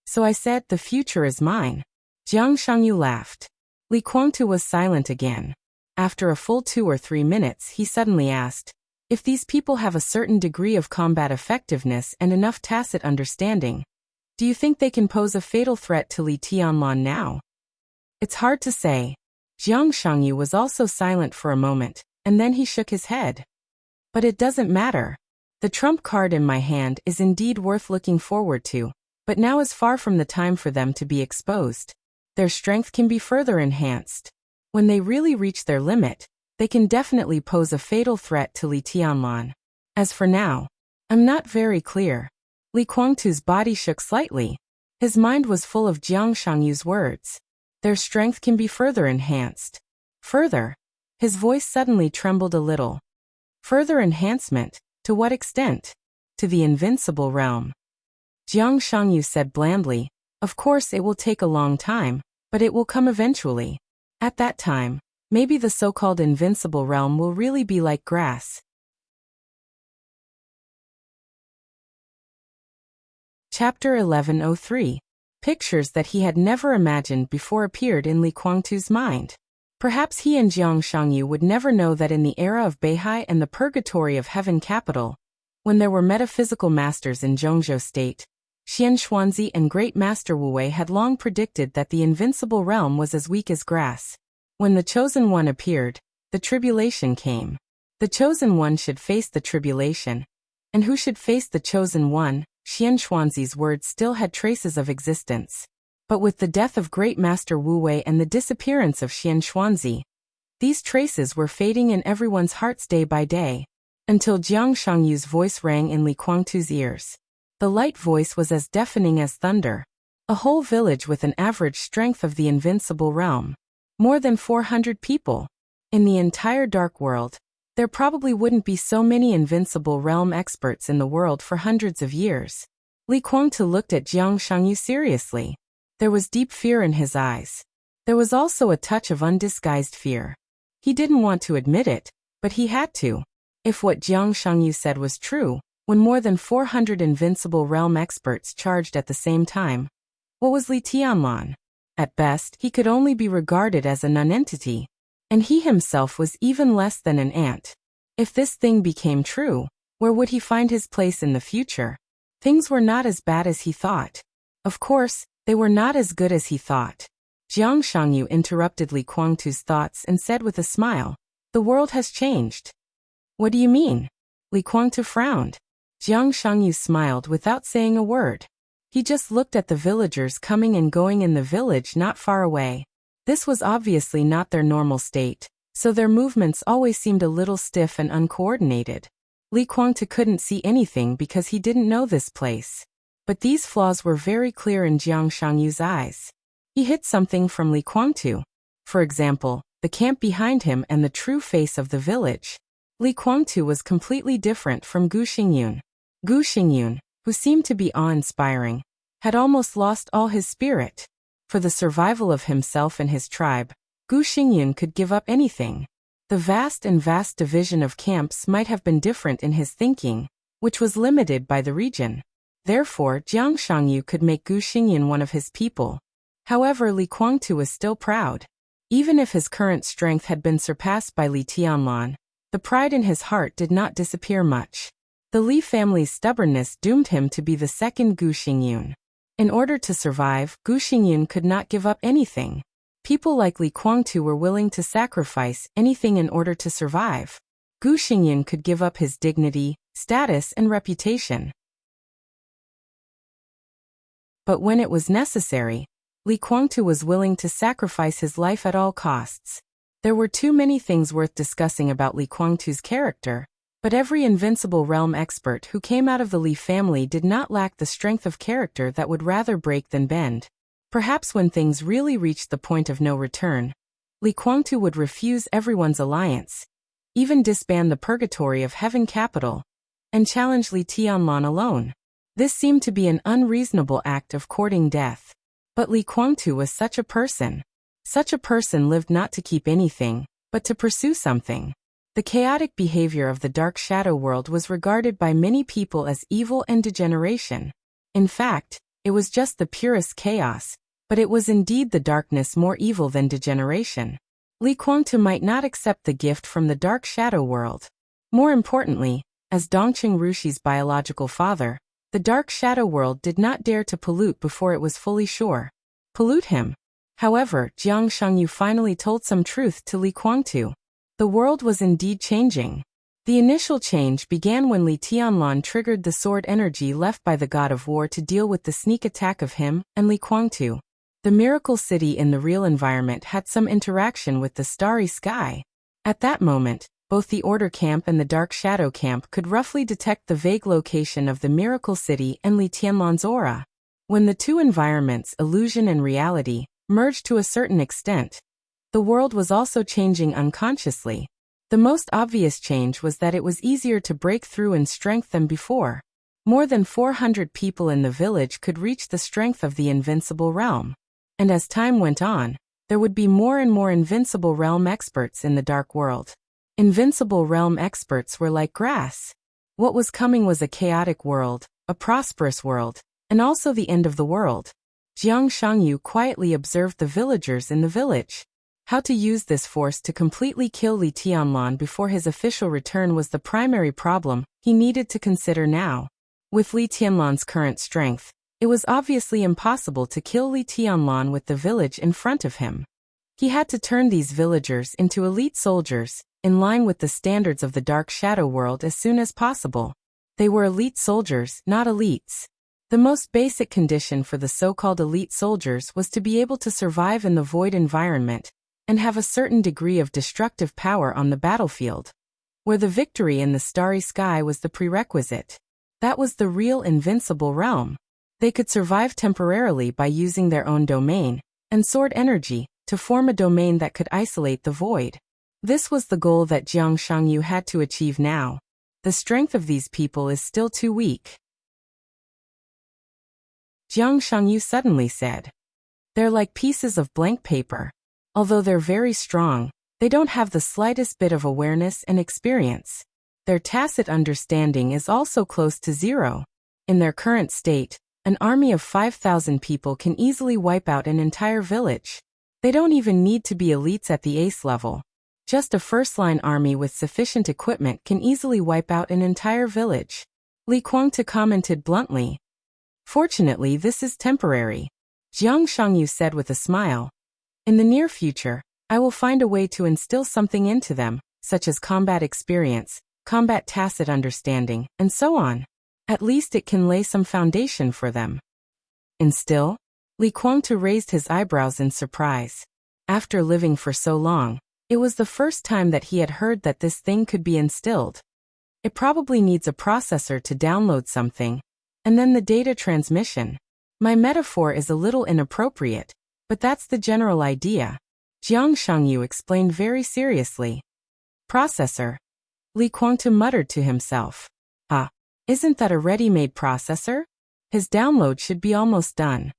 "So I said, the future is mine." Jiang Shangyu laughed. Li Kuang-tu was silent again. After a full 2 or 3 minutes, he suddenly asked, "If these people have a certain degree of combat effectiveness and enough tacit understanding, do you think they can pose a fatal threat to Li Tianlan now?" "It's hard to say." Jiang Shangyu was also silent for a moment, and then he shook his head. "But it doesn't matter. The trump card in my hand is indeed worth looking forward to, but now is far from the time for them to be exposed. Their strength can be further enhanced. When they really reach their limit, they can definitely pose a fatal threat to Li Tianlan. As for now, I'm not very clear." Li Kuang-tu's body shook slightly. His mind was full of Jiang Shangyu's words. Their strength can be further enhanced. Further? His voice suddenly trembled a little. Further enhancement? To what extent? to the invincible realm. Jiang Shangyu said blandly, "Of course it will take a long time, but it will come eventually. At that time, maybe the so-called invincible realm will really be like grass." Chapter 1103. Pictures that he had never imagined before appeared in Li Guangtu's mind. Perhaps he and Jiang Shangyu would never know that in the era of Beihai and the purgatory of heaven capital, when there were metaphysical masters in Zhongzhou state, Xian Xuanzi and Great Master Wu Wei had long predicted that the invincible realm was as weak as grass. When the Chosen One appeared, the tribulation came. The Chosen One should face the tribulation. And who should face the Chosen One? Xian Xuanzi's words still had traces of existence. But with the death of Great Master Wu Wei and the disappearance of Xian Xuanzi, these traces were fading in everyone's hearts day by day, until Jiang Shangyu's voice rang in Li Guangtu's ears. The light voice was as deafening as thunder. A whole village with an average strength of the invincible realm. More than 400 people. In the entire dark world, there probably wouldn't be so many invincible realm experts in the world for hundreds of years. Li Guangtu looked at Jiang Shangyu seriously. There was deep fear in his eyes. There was also a touch of undisguised fear. He didn't want to admit it, but he had to. If what Jiang Shangyu said was true, when more than 400 invincible realm experts charged at the same time, what was Li Tianlan? At best, he could only be regarded as a nonentity. And he himself was even less than an ant. If this thing became true, where would he find his place in the future? Things were not as bad as he thought. Of course, they were not as good as he thought. Jiang Shangyu interrupted Li Guangtu's thoughts and said with a smile, "The world has changed." "What do you mean?" Li Guangtu frowned. Jiang Shangyu smiled without saying a word. He just looked at the villagers coming and going in the village not far away. This was obviously not their normal state, so their movements always seemed a little stiff and uncoordinated. Li Guangtu couldn't see anything because he didn't know this place. But these flaws were very clear in Jiang Shangyu's eyes. He hid something from Li Guangtu. For example, the camp behind him and the true face of the village. Li Guangtu was completely different from Gu Xingyun. Gu Xingyun, who seemed to be awe-inspiring, had almost lost all his spirit. For the survival of himself and his tribe, Gu Xingyun could give up anything. The vast division of camps might have been different in his thinking, which was limited by the region. Therefore, Jiang Shangyu could make Gu Xingyun one of his people. However, Li Guangtu was still proud. Even if his current strength had been surpassed by Li Tianlan, the pride in his heart did not disappear much. The Li family's stubbornness doomed him to be the second Gu Xingyun. In order to survive, Gu Xingyun could not give up anything. People like Li Guangtu were willing to sacrifice anything in order to survive. Gu Xingyun could give up his dignity, status, and reputation. But when it was necessary, Li Guangtu was willing to sacrifice his life at all costs. There were too many things worth discussing about Li Guangtu's character. But every invincible realm expert who came out of the Li family did not lack the strength of character that would rather break than bend. Perhaps when things really reached the point of no return, Li Guangtu would refuse everyone's alliance, even disband the purgatory of heaven capital, and challenge Li Tianlan alone. This seemed to be an unreasonable act of courting death. But Li Guangtu was such a person. Such a person lived not to keep anything, but to pursue something. The chaotic behavior of the dark shadow world was regarded by many people as evil and degeneration. In fact, it was just the purest chaos, but it was indeed the darkness more evil than degeneration. Li Guangtu might not accept the gift from the dark shadow world. More importantly, as Dongqing Rushi's biological father, the dark shadow world did not dare to pollute before it was fully sure. Pollute him. However, Jiang Shangyu finally told some truth to Li Guangtu. The world was indeed changing. The initial change began when Li Tianlan triggered the sword energy left by the god of war to deal with the sneak attack of him and Li Guangtu. The miracle city in the real environment had some interaction with the starry sky. At that moment, both the Order Camp and the Dark Shadow Camp could roughly detect the vague location of the miracle city and Li Tianlan's aura. When the two environments, illusion and reality, merged to a certain extent, the world was also changing unconsciously. The most obvious change was that it was easier to break through in strength than before. More than 400 people in the village could reach the strength of the invincible realm. And as time went on, there would be more and more invincible realm experts in the dark world. Invincible realm experts were like grass. What was coming was a chaotic world, a prosperous world, and also the end of the world. Jiang Shangyu quietly observed the villagers in the village. How to use this force to completely kill Li Tianlan before his official return was the primary problem he needed to consider now. With Li Tianlan's current strength, it was obviously impossible to kill Li Tianlan with the village in front of him. He had to turn these villagers into elite soldiers, in line with the standards of the Dark Shadow world as soon as possible. They were elite soldiers, not elites. The most basic condition for the so-called elite soldiers was to be able to survive in the void environment and have a certain degree of destructive power on the battlefield, where the victory in the starry sky was the prerequisite. That was the real invincible realm. They could survive temporarily by using their own domain and sword energy to form a domain that could isolate the void. This was the goal that Jiang Shangyu had to achieve now. The strength of these people is still too weak. Jiang Shangyu suddenly said. They're like pieces of blank paper. Although they're very strong, they don't have the slightest bit of awareness and experience. Their tacit understanding is also close to zero. In their current state, an army of 5,000 people can easily wipe out an entire village. They don't even need to be elites at the ace level. Just a first-line army with sufficient equipment can easily wipe out an entire village. Li Guangtu commented bluntly. Fortunately, this is temporary. Jiang Shangyu said with a smile. In the near future, I will find a way to instill something into them, such as combat experience, combat tacit understanding, and so on. At least it can lay some foundation for them. Instill? Li Guangtu raised his eyebrows in surprise. After living for so long, it was the first time that he had heard that this thing could be instilled. It probably needs a processor to download something, and then the data transmission. My metaphor is a little inappropriate, but that's the general idea. Jiang Shangyu explained very seriously. Processor. Li Guangtu muttered to himself. Ah, isn't that a ready-made processor? His download should be almost done.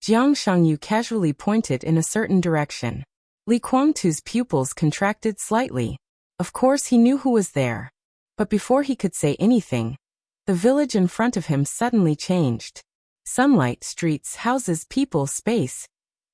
Jiang Shangyu casually pointed in a certain direction. Li Guangtu's pupils contracted slightly. Of course he knew who was there. But before he could say anything, the village in front of him suddenly changed. Sunlight, streets, houses, people, space.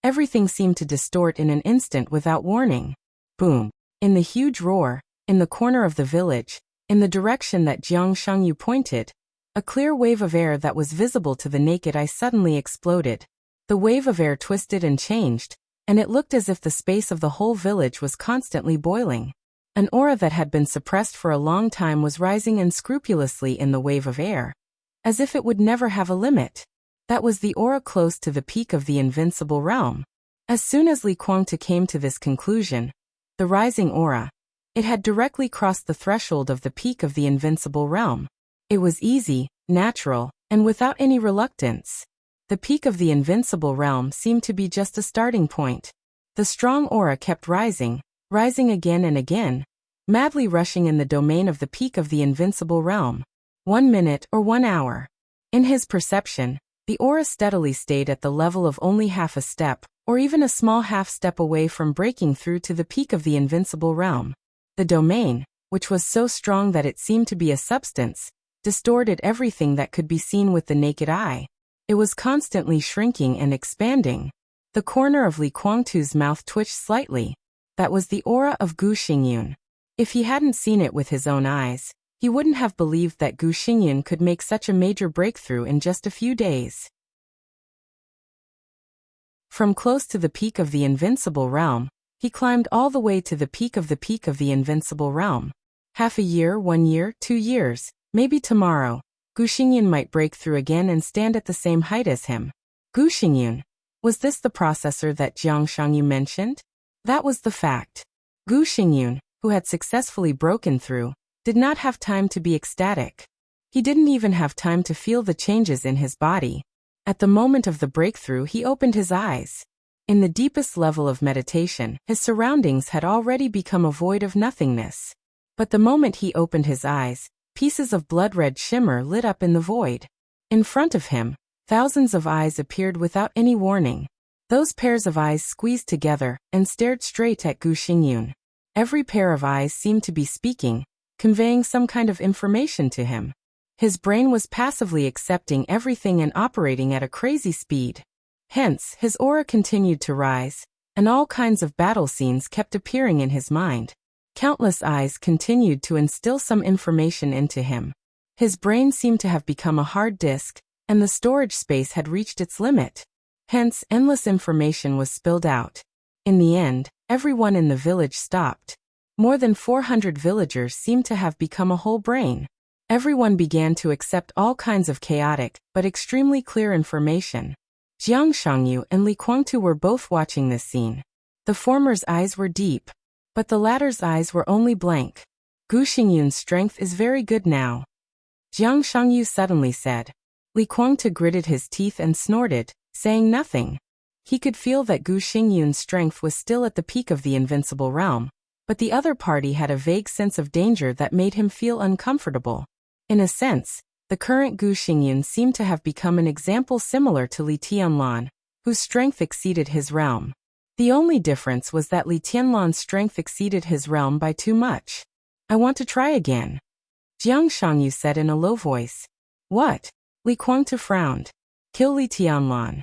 Everything seemed to distort in an instant without warning. Boom. In the huge roar, in the corner of the village, in the direction that Jiang Shangyu pointed, a clear wave of air that was visible to the naked eye suddenly exploded. The wave of air twisted and changed, and it looked as if the space of the whole village was constantly boiling. An aura that had been suppressed for a long time was rising unscrupulously in the wave of air, as if it would never have a limit. That was the aura close to the peak of the invincible realm. As soon as Li Guangtu came to this conclusion, the rising aura, it had directly crossed the threshold of the peak of the invincible realm. It was easy, natural, and without any reluctance. The peak of the invincible realm seemed to be just a starting point. The strong aura kept rising, rising again and again, madly rushing in the domain of the peak of the invincible realm. 1 minute or 1 hour. In his perception, the aura steadily stayed at the level of only half a step, or even a small half step away from breaking through to the peak of the invincible realm. The domain, which was so strong that it seemed to be a substance, distorted everything that could be seen with the naked eye. It was constantly shrinking and expanding. The corner of Li Guangtu's mouth twitched slightly. That was the aura of Gu Xingyun. If he hadn't seen it with his own eyes, he wouldn't have believed that Gu Xingyun could make such a major breakthrough in just a few days. From close to the peak of the invincible realm, he climbed all the way to the peak of the invincible realm. Half a year, 1 year, 2 years, maybe tomorrow, Gu Xingyun might break through again and stand at the same height as him. Gu Xingyun. Was this the processor that Jiang Shangyu mentioned? That was the fact. Gu Xingyun, who had successfully broken through, did not have time to be ecstatic. He didn't even have time to feel the changes in his body. At the moment of the breakthrough, he opened his eyes. In the deepest level of meditation, his surroundings had already become a void of nothingness. But the moment he opened his eyes, Pieces of blood-red shimmer lit up in the void. In front of him, thousands of eyes appeared without any warning. Those pairs of eyes squeezed together and stared straight at Gu Xingyun. Every pair of eyes seemed to be speaking, conveying some kind of information to him. His brain was passively accepting everything and operating at a crazy speed. Hence, his aura continued to rise, and all kinds of battle scenes kept appearing in his mind. Countless eyes continued to instill some information into him. His brain seemed to have become a hard disk, and the storage space had reached its limit. Hence, endless information was spilled out. In the end, everyone in the village stopped. More than 400 villagers seemed to have become a whole brain. Everyone began to accept all kinds of chaotic, but extremely clear information. Jiang Shangyu and Li Guangtu were both watching this scene. The former's eyes were deep, but the latter's eyes were only blank. Gu Xingyun's strength is very good now, Jiang Shangyu suddenly said. Li Guangtu gritted his teeth and snorted, saying nothing. He could feel that Gu Xingyun's strength was still at the peak of the invincible realm, but the other party had a vague sense of danger that made him feel uncomfortable. In a sense, the current Gu Xingyun seemed to have become an example similar to Li Tianlan, whose strength exceeded his realm. The only difference was that Li Tianlan's strength exceeded his realm by too much. I want to try again, Jiang Shangyu said in a low voice. What? Li Guangtu frowned. Kill Li Tianlan.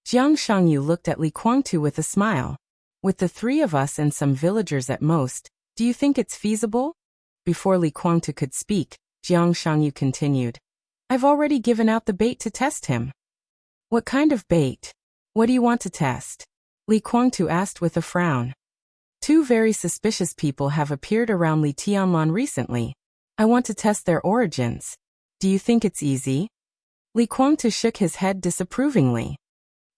Jiang Shangyu looked at Li Guangtu with a smile. With the three of us and some villagers at most, do you think it's feasible? Before Li Guangtu could speak, Jiang Shangyu continued. I've already given out the bait to test him. What kind of bait? What do you want to test? Li Guangtu asked with a frown. Two very suspicious people have appeared around Li Tianlan recently. I want to test their origins. Do you think it's easy? Li Guangtu shook his head disapprovingly.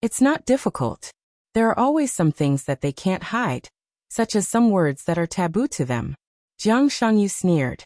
It's not difficult. There are always some things that they can't hide, such as some words that are taboo to them. Jiang Shangyu sneered.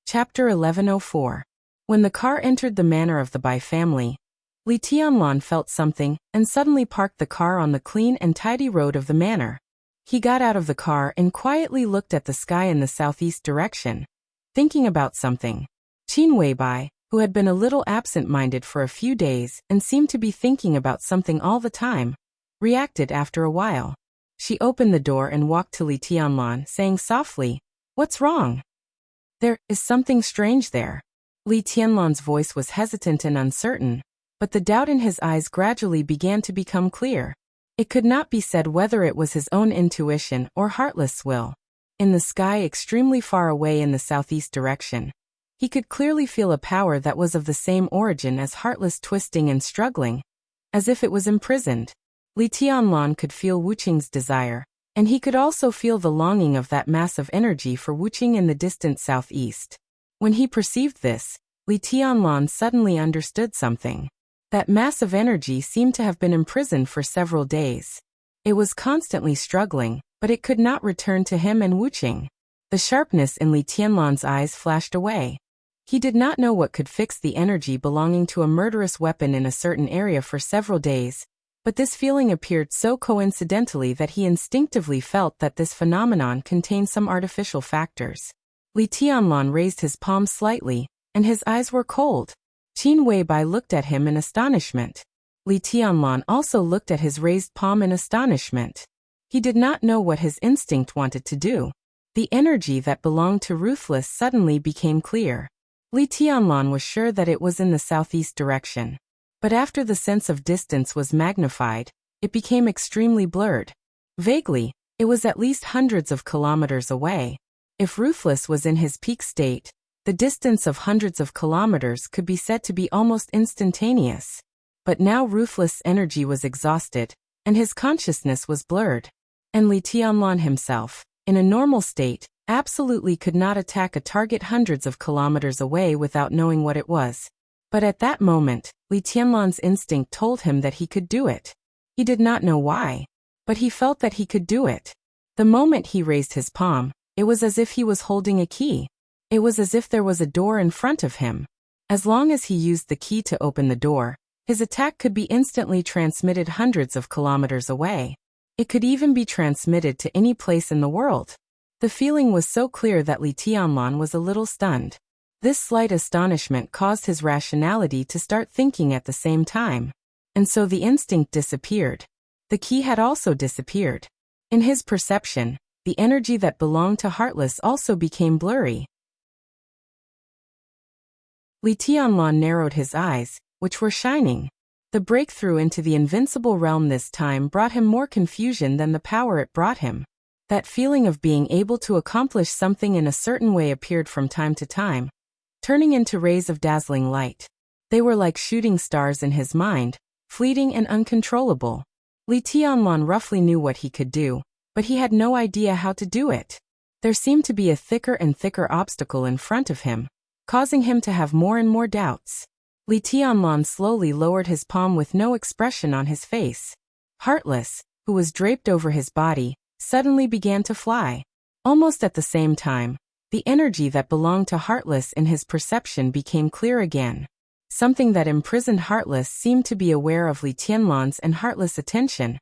Chapter 1104. When the car entered the manor of the Bai family, Li Tianlan felt something and suddenly parked the car on the clean and tidy road of the manor. He got out of the car and quietly looked at the sky in the southeast direction, thinking about something. Qin Weibai, who had been a little absent-minded for a few days and seemed to be thinking about something all the time, reacted after a while. She opened the door and walked to Li Tianlan, saying softly, "What's wrong?" "There is something strange there." Li Tianlan's voice was hesitant and uncertain, but the doubt in his eyes gradually began to become clear. It could not be said whether it was his own intuition or Heartless' will. In the sky extremely far away in the southeast direction, he could clearly feel a power that was of the same origin as Heartless twisting and struggling, as if it was imprisoned. Li Tianlan could feel Wuqing's desire, and he could also feel the longing of that mass of energy for Wuqing in the distant southeast. When he perceived this, Li Tianlan suddenly understood something. That mass of energy seemed to have been imprisoned for several days. It was constantly struggling, but it could not return to him and Wuqing. The sharpness in Li Tianlan's eyes flashed away. He did not know what could fix the energy belonging to a murderous weapon in a certain area for several days, but this feeling appeared so coincidentally that he instinctively felt that this phenomenon contained some artificial factors. Li Tianlan raised his palm slightly, and his eyes were cold. Qin Weibai looked at him in astonishment. Li Tianlan also looked at his raised palm in astonishment. He did not know what his instinct wanted to do. The energy that belonged to Ruthless suddenly became clear. Li Tianlan was sure that it was in the southeast direction. But after the sense of distance was magnified, it became extremely blurred. Vaguely, it was at least hundreds of kilometers away. If Ruthless was in his peak state, the distance of hundreds of kilometers could be said to be almost instantaneous. But now Ruthless' energy was exhausted, and his consciousness was blurred. And Li Tianlan himself, in a normal state, absolutely could not attack a target hundreds of kilometers away without knowing what it was. But at that moment, Li Tianlan's instinct told him that he could do it. He did not know why, but he felt that he could do it. The moment he raised his palm, it was as if he was holding a key. It was as if there was a door in front of him. As long as he used the key to open the door, his attack could be instantly transmitted hundreds of kilometers away. It could even be transmitted to any place in the world. The feeling was so clear that Li Tianlan was a little stunned. This slight astonishment caused his rationality to start thinking at the same time. And so the instinct disappeared. The key had also disappeared. In his perception, the energy that belonged to Heartless also became blurry. Li Tianlan narrowed his eyes, which were shining. The breakthrough into the invincible realm this time brought him more confusion than the power it brought him. That feeling of being able to accomplish something in a certain way appeared from time to time, turning into rays of dazzling light. They were like shooting stars in his mind, fleeting and uncontrollable. Li Tianlan roughly knew what he could do, but he had no idea how to do it. There seemed to be a thicker and thicker obstacle in front of him, causing him to have more and more doubts. Li Tianlan slowly lowered his palm with no expression on his face. Heartless, who was draped over his body, suddenly began to fly. Almost at the same time, the energy that belonged to Heartless in his perception became clear again. Something that imprisoned Heartless seemed to be aware of Li Tianlan's and Heartless' attention,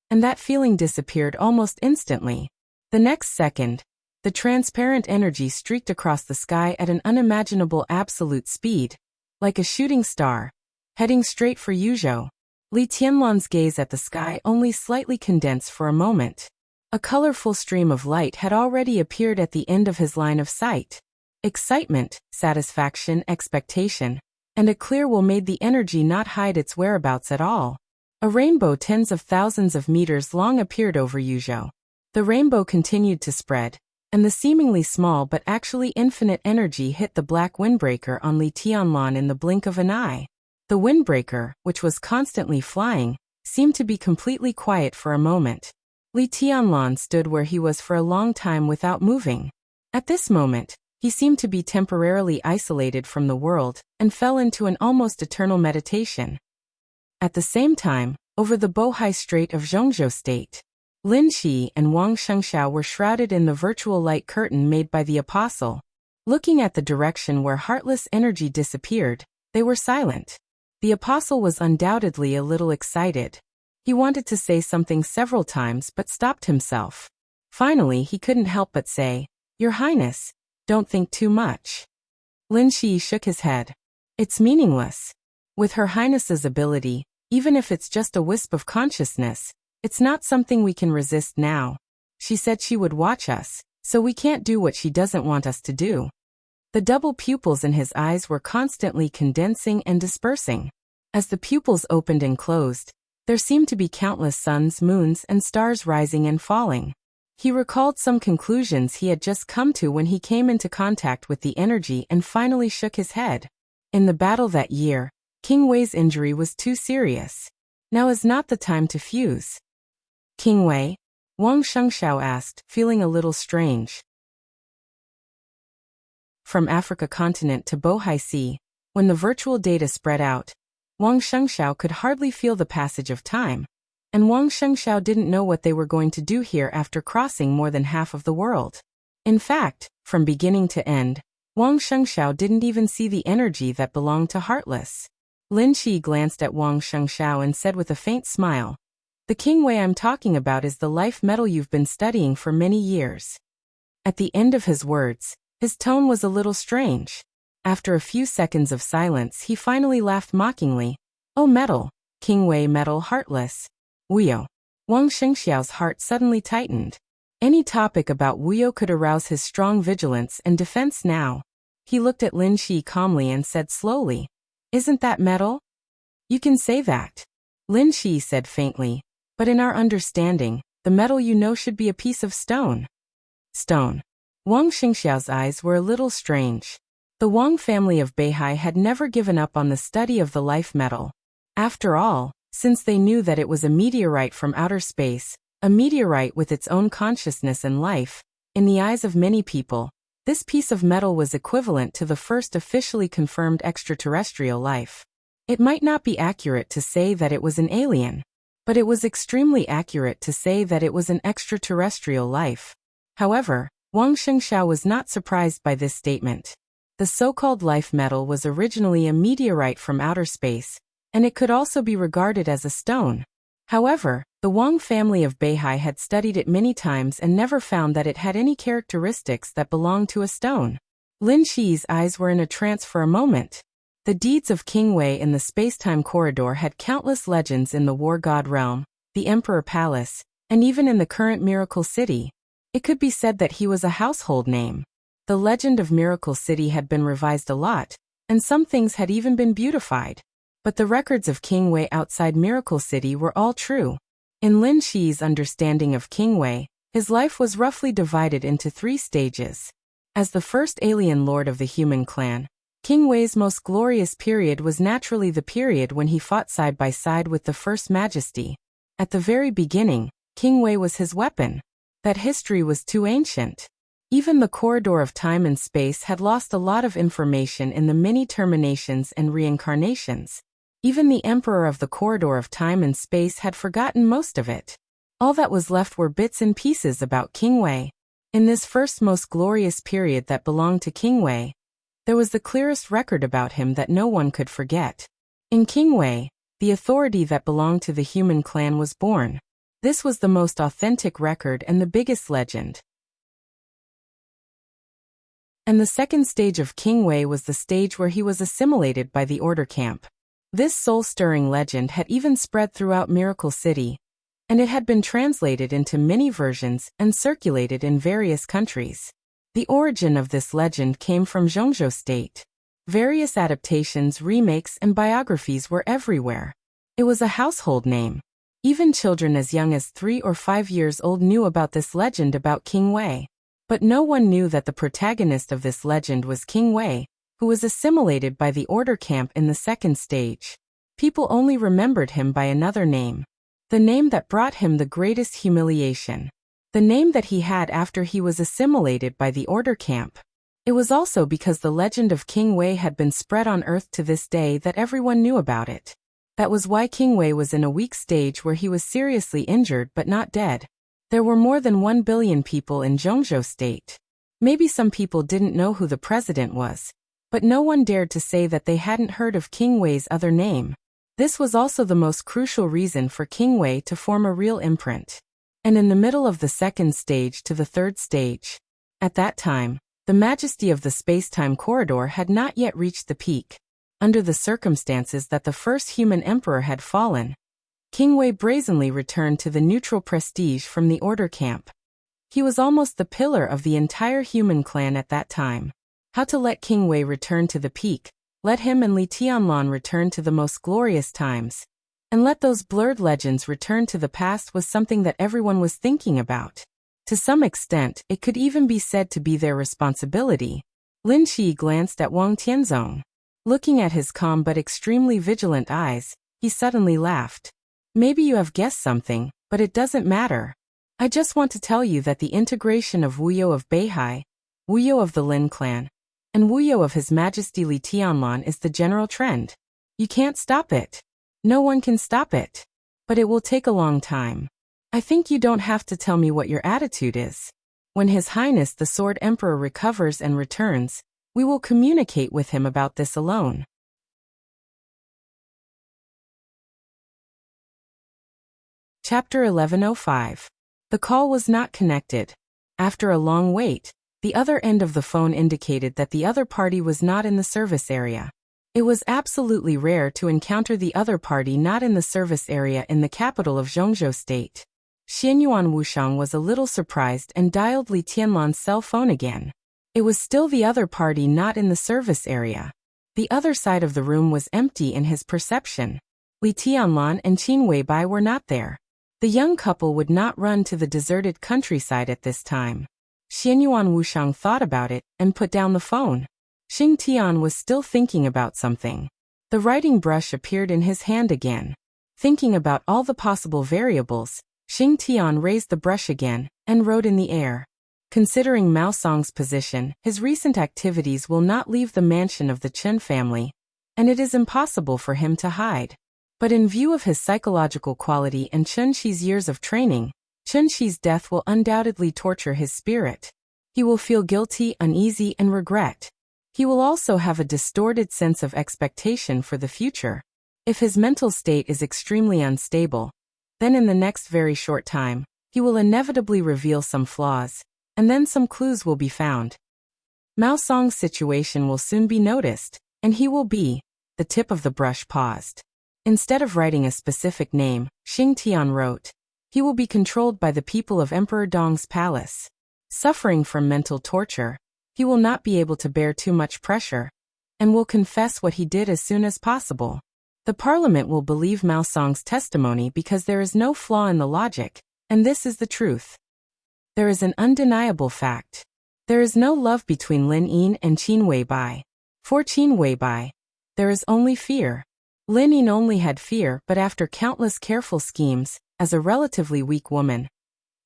and that feeling disappeared almost instantly. The next second, the transparent energy streaked across the sky at an unimaginable absolute speed, like a shooting star, heading straight for Yuzhou. Li Tianlan's gaze at the sky only slightly condensed for a moment. A colorful stream of light had already appeared at the end of his line of sight. Excitement, satisfaction, expectation, and a clear will made the energy not hide its whereabouts at all. A rainbow tens of thousands of meters long appeared over Yuzhou. The rainbow continued to spread, and the seemingly small but actually infinite energy hit the black windbreaker on Li Tianlan in the blink of an eye. The windbreaker, which was constantly flying, seemed to be completely quiet for a moment. Li Tianlan stood where he was for a long time without moving. At this moment, he seemed to be temporarily isolated from the world and fell into an almost eternal meditation. At the same time, over the Bohai Strait of Zhongzhou State, Lin Shi and Wang Shengxiao were shrouded in the virtual light curtain made by the apostle. Looking at the direction where Heartless energy disappeared, they were silent. The apostle was undoubtedly a little excited. He wanted to say something several times but stopped himself. Finally, he couldn't help but say, "Your Highness, don't think too much." Lin Shi shook his head. "It's meaningless. With Her Highness's ability, even if it's just a wisp of consciousness, it's not something we can resist now. She said she would watch us, so we can't do what she doesn't want us to do." The double pupils in his eyes were constantly condensing and dispersing. As the pupils opened and closed, there seemed to be countless suns, moons, and stars rising and falling. He recalled some conclusions he had just come to when he came into contact with the energy and finally shook his head. In the battle that year, King Wei's injury was too serious. Now is not the time to fuse. "King Wei?" Wang Shengxiao asked, feeling a little strange. From Africa continent to Bohai Sea, when the virtual data spread out, Wang Shengxiao could hardly feel the passage of time, and Wang Shengxiao didn't know what they were going to do here after crossing more than half of the world. In fact, from beginning to end, Wang Shengxiao didn't even see the energy that belonged to Heartless. Lin Shi glanced at Wang Shengxiao and said with a faint smile, "The King Wei I'm talking about is the life metal you've been studying for many years." At the end of his words, his tone was a little strange. After a few seconds of silence, he finally laughed mockingly. "Oh, metal, King Wei metal Heartless. Wuyo." Wang Shengxiao's heart suddenly tightened. Any topic about Wuyo could arouse his strong vigilance and defense now. He looked at Lin Shi calmly and said slowly, "Isn't that metal?" "You can say that," Lin Shi said faintly, "but in our understanding, the metal you know should be a piece of stone." Stone. Wang Shengxiao's eyes were a little strange. The Wang family of Beihai had never given up on the study of the life metal. After all, since they knew that it was a meteorite from outer space, a meteorite with its own consciousness and life, in the eyes of many people, this piece of metal was equivalent to the first officially confirmed extraterrestrial life. It might not be accurate to say that it was an alien, but it was extremely accurate to say that it was an extraterrestrial life. However, Wang Shengxiao was not surprised by this statement. The so-called life metal was originally a meteorite from outer space, and it could also be regarded as a stone. However, the Wang family of Beihai had studied it many times and never found that it had any characteristics that belonged to a stone. Lin Shi's eyes were in a trance for a moment. The deeds of King Wei in the space-time corridor had countless legends in the War God realm, the Emperor Palace, and even in the current Miracle City. It could be said that he was a household name. The legend of Miracle City had been revised a lot, and some things had even been beautified. But the records of King Wei outside Miracle City were all true. In Lin Shi's understanding of King Wei, his life was roughly divided into 3 stages. As the first alien lord of the human clan, King Wei's most glorious period was naturally the period when he fought side by side with the First Majesty. At the very beginning, King Wei was his weapon. That history was too ancient. Even the corridor of time and space had lost a lot of information in the many terminations and reincarnations. Even the Emperor of the corridor of time and space had forgotten most of it. All that was left were bits and pieces about King Wei. In this first most glorious period that belonged to King Wei, there was the clearest record about him that no one could forget. In King Wei, the authority that belonged to the human clan was born. This was the most authentic record and the biggest legend. And the second stage of King Wei was the stage where he was assimilated by the Order Camp. This soul-stirring legend had even spread throughout Miracle City, and it had been translated into many versions and circulated in various countries. The origin of this legend came from Zhongzhou State. Various adaptations, remakes, and biographies were everywhere. It was a household name. Even children as young as 3 or 5 years old knew about this legend about King Wei. But no one knew that the protagonist of this legend was King Wei, who was assimilated by the Order Camp in the second stage. People only remembered him by another name. The name that brought him the greatest humiliation. The name that he had after he was assimilated by the Order Camp. It was also because the legend of King Wei had been spread on Earth to this day that everyone knew about it. That was why King Wei was in a weak stage where he was seriously injured but not dead. There were more than 1 billion people in Zhongzhou State. Maybe some people didn't know who the president was, but no one dared to say that they hadn't heard of King Wei's other name. This was also the most crucial reason for King Wei to form a real imprint. And in the middle of the second stage to the third stage, at that time, the majesty of the space-time corridor had not yet reached the peak. Under the circumstances that the first human emperor had fallen, King Wei brazenly returned to the neutral prestige from the Order Camp. He was almost the pillar of the entire human clan at that time. How to let King Wei return to the peak, let him and Li Tianlan return to the most glorious times, and let those blurred legends return to the past was something that everyone was thinking about. To some extent, it could even be said to be their responsibility. Lin Shi glanced at Wang Tianzong. Looking at his calm but extremely vigilant eyes, he suddenly laughed. Maybe you have guessed something, but it doesn't matter. I just want to tell you that the integration of Wuyo of Beihai, Wuyo of the Lin clan, and Wuyo of His Majesty Li Tianlan is the general trend. You can't stop it. No one can stop it. But it will take a long time. I think you don't have to tell me what your attitude is. When His Highness the Sword Emperor recovers and returns, we will communicate with him about this alone. Chapter 1105. The call was not connected. After a long wait, the other end of the phone indicated that the other party was not in the service area. It was absolutely rare to encounter the other party not in the service area in the capital of Zhongzhou State. Xianyuan Wushang was a little surprised and dialed Li Tianlan's cell phone again. It was still the other party not in the service area. The other side of the room was empty in his perception. Li Tianlan and Qin Weibai were not there. The young couple would not run to the deserted countryside at this time. Xianyuan Wushang thought about it and put down the phone. Xing Tian was still thinking about something. The writing brush appeared in his hand again. Thinking about all the possible variables, Xing Tian raised the brush again and wrote in the air. Considering Mao Song's position, his recent activities will not leave the mansion of the Chen family, and it is impossible for him to hide. But in view of his psychological quality and Chen Shi's years of training, Chen Shi's death will undoubtedly torture his spirit. He will feel guilty, uneasy, and regret. He will also have a distorted sense of expectation for the future. If his mental state is extremely unstable, Then in the next very short time, he will inevitably reveal some flaws, and then some clues will be found. Mao Song's situation will soon be noticed, and he will be. The tip of the brush paused. Instead of writing a specific name, Xing Tian wrote, he will be controlled by the people of Emperor Dong's palace. Suffering from mental torture, he will not be able to bear too much pressure, and will confess what he did as soon as possible. The parliament will believe Mao Song's testimony because there is no flaw in the logic, and this is the truth. There is an undeniable fact. There is no love between Lin Yin and Qin Weibai. For Qin Weibai, there is only fear. Lin Yin only had fear, but after countless careful schemes, as a relatively weak woman,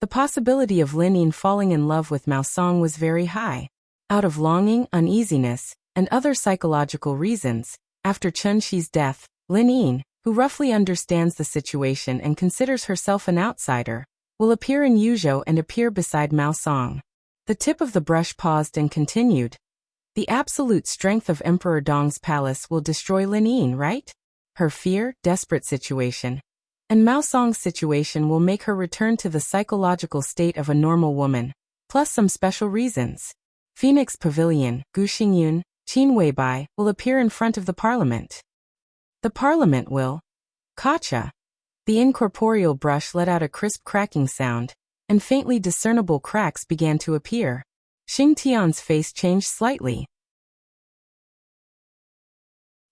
the possibility of Lin Yin falling in love with Mao Song was very high. Out of longing, uneasiness, and other psychological reasons, after Chen Xi's death, Lin Yin, who roughly understands the situation and considers herself an outsider, will appear in Yuzhou and appear beside Mao Song. The tip of the brush paused and continued. The absolute strength of Emperor Dong's palace will destroy Lin Yin, right? Her fear, desperate situation, and Mao Song's situation will make her return to the psychological state of a normal woman, plus some special reasons. Phoenix Pavilion, Gu Xingyun, Qin Weibai will appear in front of the parliament. The parliament will. Gotcha. The incorporeal brush let out a crisp cracking sound, and faintly discernible cracks began to appear. Xing Tian's face changed slightly.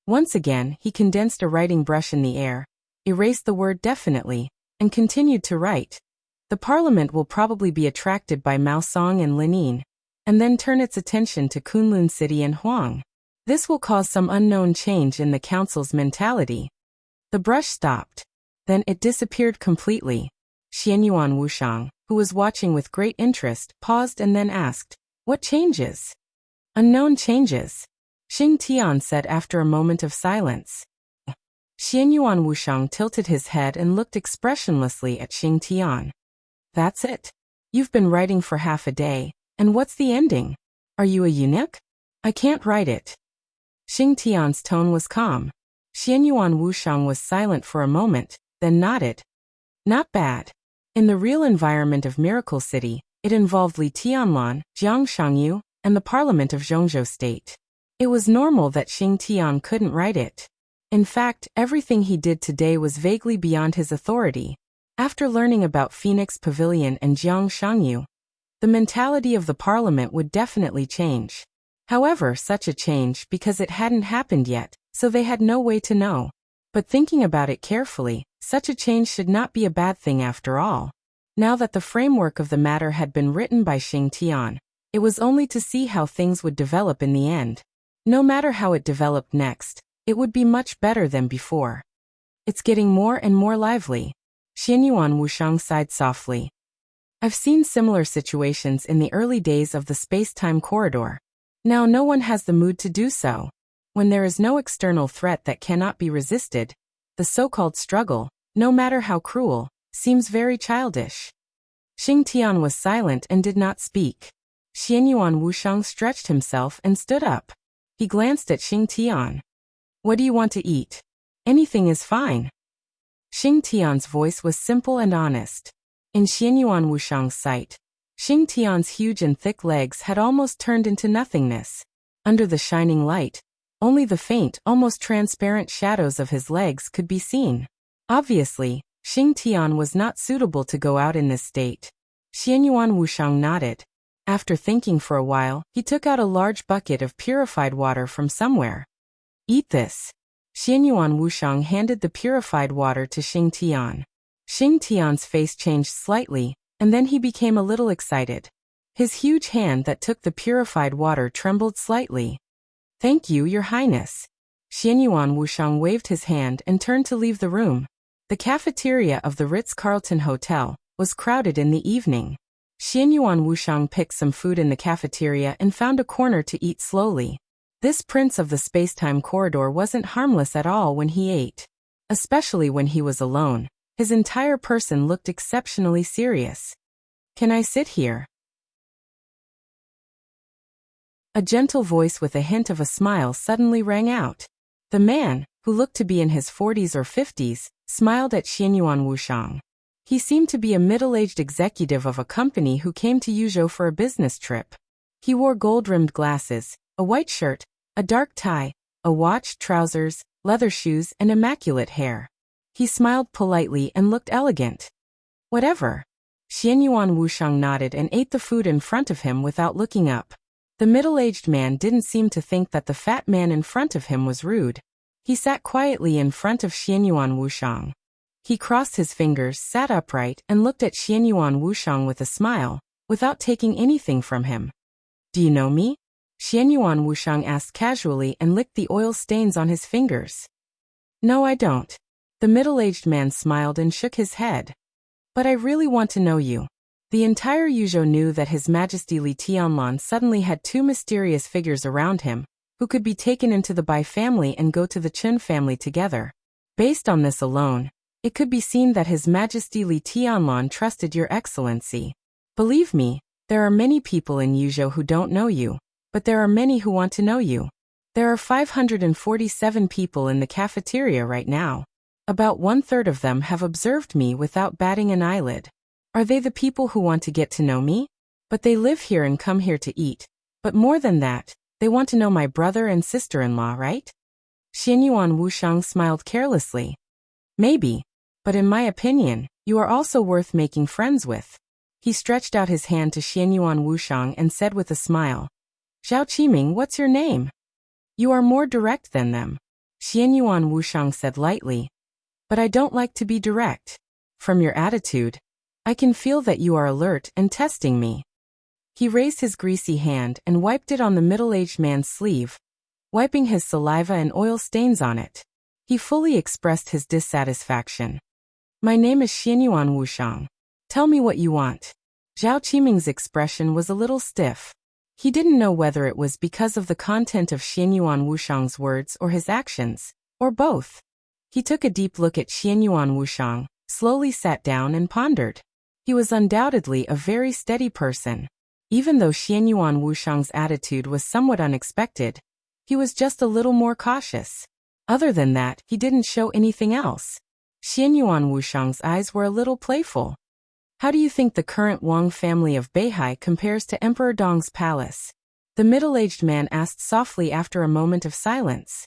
Once again, he condensed a writing brush in the air, erased the word definitely, and continued to write. The parliament will probably be attracted by Mao Song and Lin Yin, and then turn its attention to Kunlun City and Huang. This will cause some unknown change in the council's mentality. The brush stopped. Then it disappeared completely. Xianyuan Wushang, who was watching with great interest, paused and then asked, "What changes?" "Unknown changes," Xing Tian said after a moment of silence. Xianyuan Wushang tilted his head and looked expressionlessly at Xing Tian. "That's it? You've been writing for half a day, and what's the ending? Are you a eunuch?" "I can't write it." Xing Tian's tone was calm. Xianyuan Wushang was silent for a moment, then nodded. "Not bad. In the real environment of Miracle City, it involved Li Tianlan, Jiang Shangyu, and the parliament of Zhongzhou State. It was normal that Xing Tian couldn't write it. In fact, everything he did today was vaguely beyond his authority. After learning about Phoenix Pavilion and Jiang Shangyu, the mentality of the parliament would definitely change. However, such a change because it hadn't happened yet, so they had no way to know. But thinking about it carefully, such a change should not be a bad thing after all. Now that the framework of the matter had been written by Xing Tian, it was only to see how things would develop in the end. No matter how it developed next, it would be much better than before. It's getting more and more lively. Xianyuan Wushang sighed softly. I've seen similar situations in the early days of the space-time corridor. Now no one has the mood to do so. When there is no external threat that cannot be resisted, the so-called struggle, no matter how cruel, seems very childish. Xing Tian was silent and did not speak. Xianyuan Wushang stretched himself and stood up. He glanced at Xing Tian. "What do you want to eat?" "Anything is fine." Xing Tian's voice was simple and honest. In Xianyuan Wushang's sight, Xing Tian's huge and thick legs had almost turned into nothingness. Under the shining light, only the faint, almost transparent shadows of his legs could be seen. Obviously, Xing Tian was not suitable to go out in this state. Xianyuan Wushang nodded. After thinking for a while, he took out a large bucket of purified water from somewhere. "Eat this." Xianyuan Wushang handed the purified water to Xing Tian. Xing Tian's face changed slightly, and then he became a little excited. His huge hand that took the purified water trembled slightly. "Thank you, Your Highness." Xianyuan Wushang waved his hand and turned to leave the room. The cafeteria of the Ritz-Carlton Hotel was crowded in the evening. Xianyuan Wushang picked some food in the cafeteria and found a corner to eat slowly. This prince of the space-time corridor wasn't harmless at all when he ate. Especially when he was alone, his entire person looked exceptionally serious. "Can I sit here?" A gentle voice with a hint of a smile suddenly rang out. The man, who looked to be in his 40s or 50s, smiled at Xianyuan Wushang. He seemed to be a middle-aged executive of a company who came to Yuzhou for a business trip. He wore gold-rimmed glasses, a white shirt, a dark tie, a watch, trousers, leather shoes, and immaculate hair. He smiled politely and looked elegant. Whatever. Xianyuan Wushang nodded and ate the food in front of him without looking up. The middle-aged man didn't seem to think that the fat man in front of him was rude. He sat quietly in front of Xianyuan Wushang. He crossed his fingers, sat upright, and looked at Xianyuan Wushang with a smile, without taking anything from him. Do you know me? Xianyuan Wushang asked casually and licked the oil stains on his fingers. No, I don't. The middle-aged man smiled and shook his head. But I really want to know you. The entire Yuzhou knew that His Majesty Li Tianlan suddenly had two mysterious figures around him, who could be taken into the Bai family and go to the Chun family together. Based on this alone, it could be seen that His Majesty Li Tianlan trusted Your Excellency. Believe me, there are many people in Yuzhou who don't know you, but there are many who want to know you. There are 547 people in the cafeteria right now. About 1/3 of them have observed me without batting an eyelid. Are they the people who want to get to know me? But they live here and come here to eat. But more than that, they want to know my brother and sister-in-law, right? Xianyuan Wushang smiled carelessly. Maybe. But in my opinion, you are also worth making friends with. He stretched out his hand to Xianyuan Wushang and said with a smile, Zhao Qiming, what's your name? You are more direct than them. Xianyuan Wushang said lightly. But I don't like to be direct. From your attitude, I can feel that you are alert and testing me. He raised his greasy hand and wiped it on the middle-aged man's sleeve, wiping his saliva and oil stains on it. He fully expressed his dissatisfaction. My name is Xianyuan Wushang. Tell me what you want. Zhao Qiming's expression was a little stiff. He didn't know whether it was because of the content of Xianyuan Wushang's words or his actions, or both. He took a deep look at Xianyuan Wushang, slowly sat down and pondered. He was undoubtedly a very steady person. Even though Xianyuan Wushang's attitude was somewhat unexpected, he was just a little more cautious. Other than that, he didn't show anything else. Xianyuan Wushang's eyes were a little playful. How do you think the current Wang family of Beihai compares to Emperor Dong's palace? The middle-aged man asked softly after a moment of silence.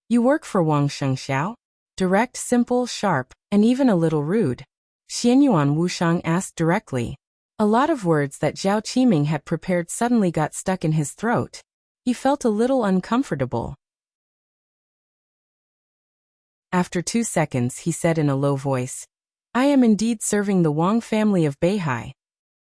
You work for Wang Shengxiao? Direct, simple, sharp, and even a little rude. Xianyuan Wushang asked directly. A lot of words that Zhao Qiming had prepared suddenly got stuck in his throat. He felt a little uncomfortable. After 2 seconds, he said in a low voice, I am indeed serving the Wang family of Beihai.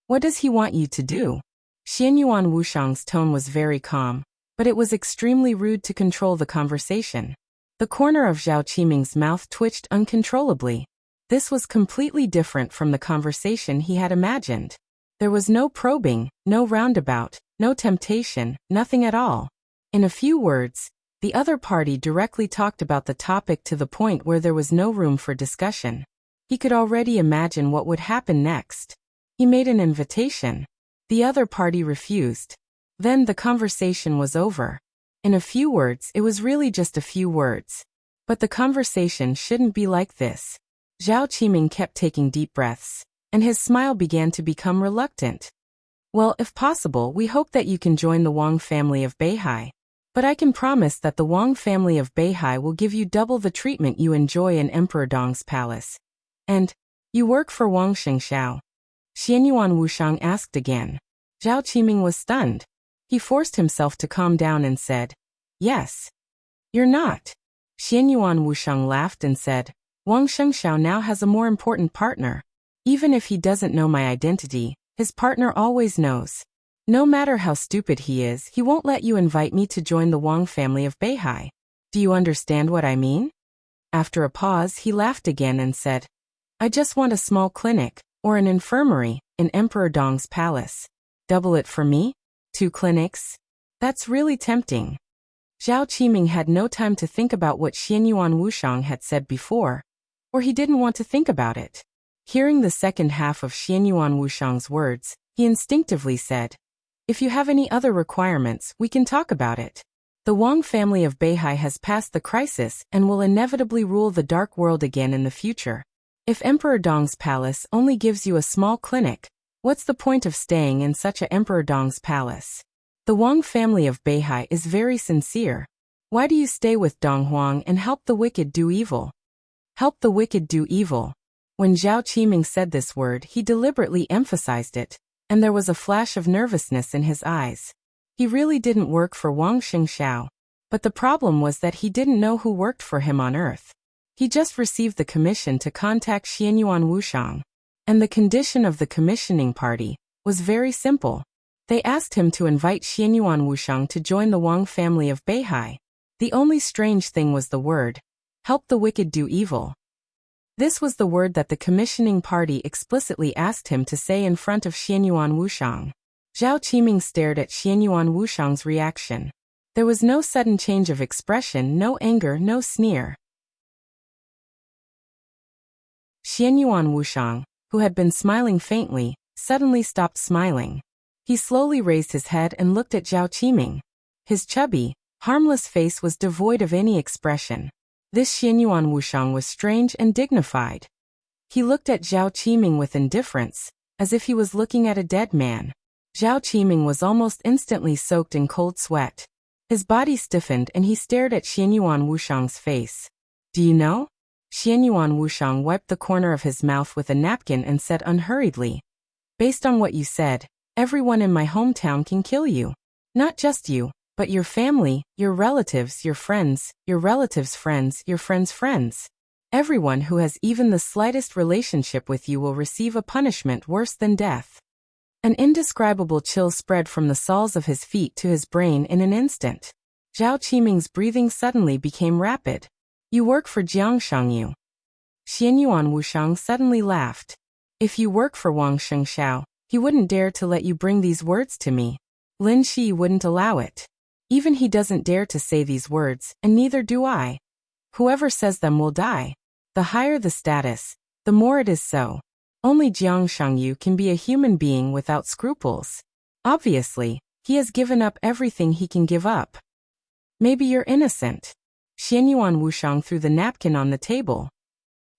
What does he want you to do? Xianyuan Wushang's tone was very calm, but it was extremely rude to control the conversation. The corner of Zhao Qiming's mouth twitched uncontrollably. This was completely different from the conversation he had imagined. There was no probing, no roundabout, no temptation, nothing at all. In a few words, the other party directly talked about the topic to the point where there was no room for discussion. He could already imagine what would happen next. He made an invitation. The other party refused. Then the conversation was over. In a few words, it was really just a few words. But the conversation shouldn't be like this. Zhao Qiming kept taking deep breaths, and his smile began to become reluctant. Well, if possible, we hope that you can join the Wang family of Beihai. But I can promise that the Wang family of Beihai will give you double the treatment you enjoy in Emperor Dong's palace. And, you work for Wang Shengxiao? Xianyuan Wushang asked again. Zhao Qiming was stunned. He forced himself to calm down and said, Yes. You're not. Xianyuan Wushang laughed and said, Wang Shengxiao now has a more important partner. Even if he doesn't know my identity, his partner always knows. No matter how stupid he is, he won't let you invite me to join the Wang family of Beihai. Do you understand what I mean? After a pause, he laughed again and said, I just want a small clinic, or an infirmary, in Emperor Dong's palace. Double it for me? 2 clinics? That's really tempting. Zhao Qiming had no time to think about what Xianyuan Wushang had said before, or he didn't want to think about it. Hearing the second half of Xianyuan Wushang's words, he instinctively said, If you have any other requirements, we can talk about it. The Wang family of Beihai has passed the crisis and will inevitably rule the dark world again in the future. If Emperor Dong's palace only gives you a small clinic, what's the point of staying in such a Emperor Dong's palace? The Wang family of Beihai is very sincere. Why do you stay with Dong Huang and help the wicked do evil? Help the wicked do evil. When Zhao Qiming said this word, he deliberately emphasized it, and there was a flash of nervousness in his eyes. He really didn't work for Wang Xingxiao, but the problem was that he didn't know who worked for him on Earth. He just received the commission to contact Xianyuan Wushang, and the condition of the commissioning party was very simple. They asked him to invite Xianyuan Wushang to join the Wang family of Beihai. The only strange thing was the word, help the wicked do evil. This was the word that the commissioning party explicitly asked him to say in front of Xianyuan Wushang. Zhao Qiming stared at Xianyuan Wushang's reaction. There was no sudden change of expression, no anger, no sneer. Xianyuan Wushang, who had been smiling faintly, suddenly stopped smiling. He slowly raised his head and looked at Zhao Qiming. His chubby, harmless face was devoid of any expression. This Xianyuan Wushang was strange and dignified. He looked at Zhao Qiming with indifference, as if he was looking at a dead man. Zhao Qiming was almost instantly soaked in cold sweat. His body stiffened and he stared at Xianyuan Wushang's face. Do you know? Xianyuan Wushang wiped the corner of his mouth with a napkin and said unhurriedly, based on what you said, everyone in my hometown can kill you. Not just you, but your family, your relatives, your friends, your relatives' friends, your friends' friends. Everyone who has even the slightest relationship with you will receive a punishment worse than death. An indescribable chill spread from the soles of his feet to his brain in an instant. Zhao Qiming's breathing suddenly became rapid. You work for Jiang Shangyu. Xianyuan Wushang suddenly laughed. If you work for Wang Xingxiao, he wouldn't dare to let you bring these words to me. Lin Shi wouldn't allow it. Even he doesn't dare to say these words, and neither do I. Whoever says them will die. The higher the status, the more it is so. Only Jiang Shangyu can be a human being without scruples. Obviously, he has given up everything he can give up. Maybe you're innocent. Xianyuan Wushang threw the napkin on the table.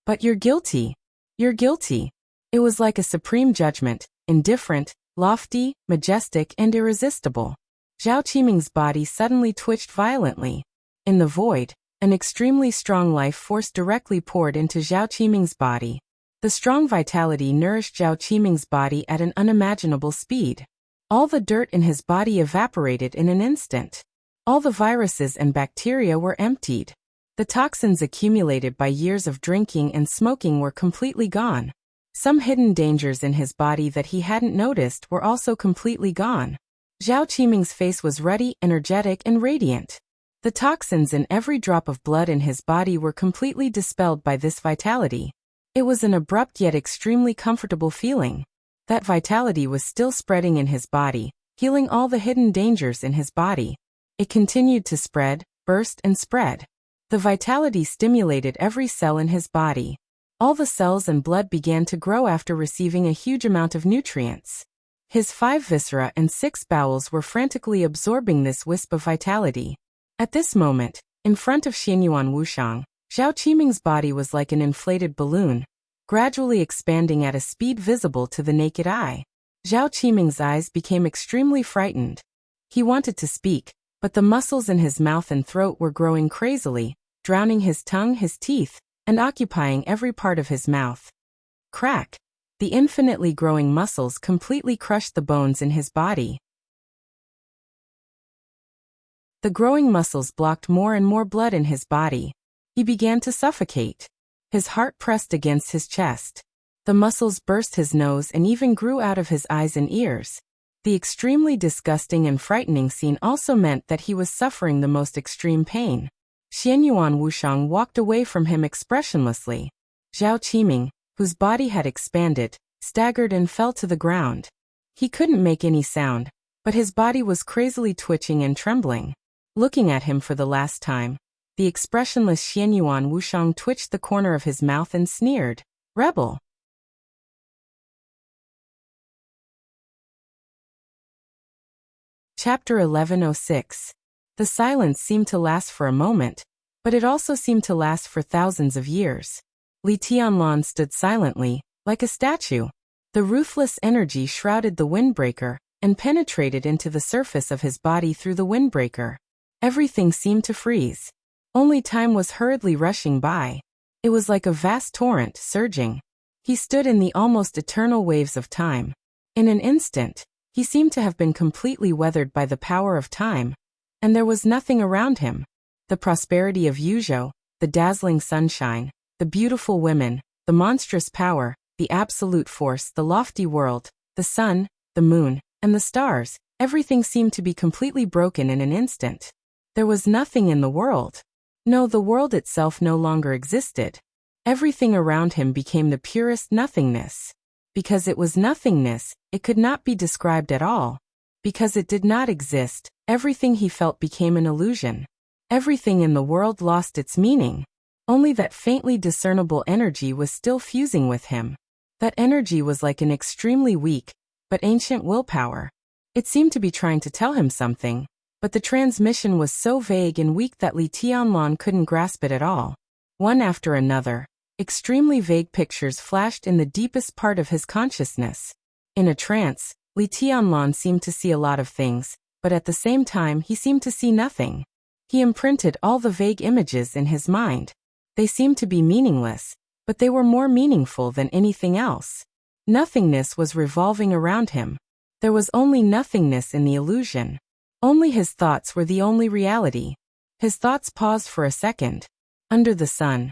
But you're guilty. You're guilty. It was like a supreme judgment, indifferent, lofty, majestic, and irresistible. Zhao Qiming's body suddenly twitched violently. In the void, an extremely strong life force directly poured into Zhao Qiming's body. The strong vitality nourished Zhao Qiming's body at an unimaginable speed. All the dirt in his body evaporated in an instant. All the viruses and bacteria were emptied. The toxins accumulated by years of drinking and smoking were completely gone. Some hidden dangers in his body that he hadn't noticed were also completely gone. Zhao Qiming's face was ruddy, energetic, and radiant. The toxins in every drop of blood in his body were completely dispelled by this vitality. It was an abrupt yet extremely comfortable feeling. That vitality was still spreading in his body, healing all the hidden dangers in his body. It continued to spread, burst, and spread. The vitality stimulated every cell in his body. All the cells and blood began to grow after receiving a huge amount of nutrients. His 5 viscera and 6 bowels were frantically absorbing this wisp of vitality. At this moment, in front of Xianyuan Wushang, Zhao Qiming's body was like an inflated balloon, gradually expanding at a speed visible to the naked eye. Zhao Qiming's eyes became extremely frightened. He wanted to speak, but the muscles in his mouth and throat were growing crazily, drowning his tongue, his teeth, and occupying every part of his mouth. Crack! The infinitely growing muscles completely crushed the bones in his body. The growing muscles blocked more and more blood in his body. He began to suffocate. His heart pressed against his chest. The muscles burst his nose and even grew out of his eyes and ears. The extremely disgusting and frightening scene also meant that he was suffering the most extreme pain. Xianyuan Wushang walked away from him expressionlessly. Zhao Qiming, whose body had expanded, staggered and fell to the ground. He couldn't make any sound, but his body was crazily twitching and trembling. Looking at him for the last time, the expressionless Xianyuan Wushang twitched the corner of his mouth and sneered, "Rebel." Chapter 1106. The silence seemed to last for a moment, but it also seemed to last for thousands of years. Li Tianlan stood silently, like a statue. The ruthless energy shrouded the windbreaker and penetrated into the surface of his body through the windbreaker. Everything seemed to freeze. Only time was hurriedly rushing by. It was like a vast torrent surging. He stood in the almost eternal waves of time. In an instant, he seemed to have been completely weathered by the power of time, and there was nothing around him. The prosperity of Yuzhou, the dazzling sunshine, the beautiful women, the monstrous power, the absolute force, the lofty world, the sun, the moon, and the stars, everything seemed to be completely broken in an instant. There was nothing in the world. No, the world itself no longer existed. Everything around him became the purest nothingness. Because it was nothingness, it could not be described at all. Because it did not exist, everything he felt became an illusion. Everything in the world lost its meaning. Only that faintly discernible energy was still fusing with him. That energy was like an extremely weak, but ancient willpower. It seemed to be trying to tell him something, but the transmission was so vague and weak that Li Tianlan couldn't grasp it at all. One after another, extremely vague pictures flashed in the deepest part of his consciousness. In a trance, Li Tianlan seemed to see a lot of things, but at the same time he seemed to see nothing. He imprinted all the vague images in his mind. They seemed to be meaningless, but they were more meaningful than anything else. Nothingness was revolving around him. There was only nothingness in the illusion. Only his thoughts were the only reality. His thoughts paused for a second. Under the sun,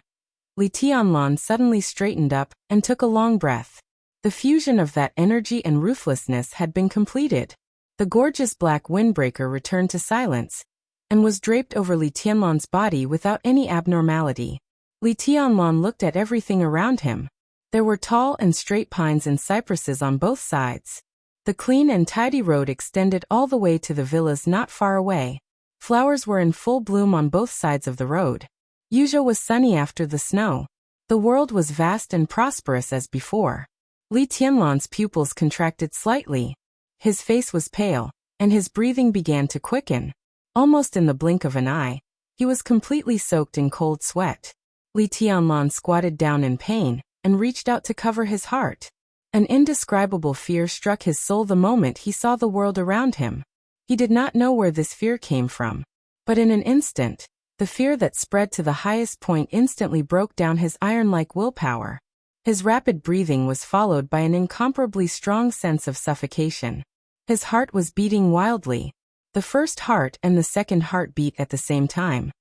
Li Tianlan suddenly straightened up and took a long breath. The fusion of that energy and ruthlessness had been completed. The gorgeous black windbreaker returned to silence and was draped over Li Tianlan's body without any abnormality. Li Tianlan looked at everything around him. There were tall and straight pines and cypresses on both sides. The clean and tidy road extended all the way to the villas not far away. Flowers were in full bloom on both sides of the road. Yuzhou was sunny after the snow. The world was vast and prosperous as before. Li Tianlan's pupils contracted slightly. His face was pale, and his breathing began to quicken. Almost in the blink of an eye, he was completely soaked in cold sweat. Li Tianlan squatted down in pain and reached out to cover his heart. An indescribable fear struck his soul the moment he saw the world around him. He did not know where this fear came from, but in an instant, the fear that spread to the highest point instantly broke down his iron-like willpower. His rapid breathing was followed by an incomparably strong sense of suffocation. His heart was beating wildly. The first heart and the second heart beat at the same time.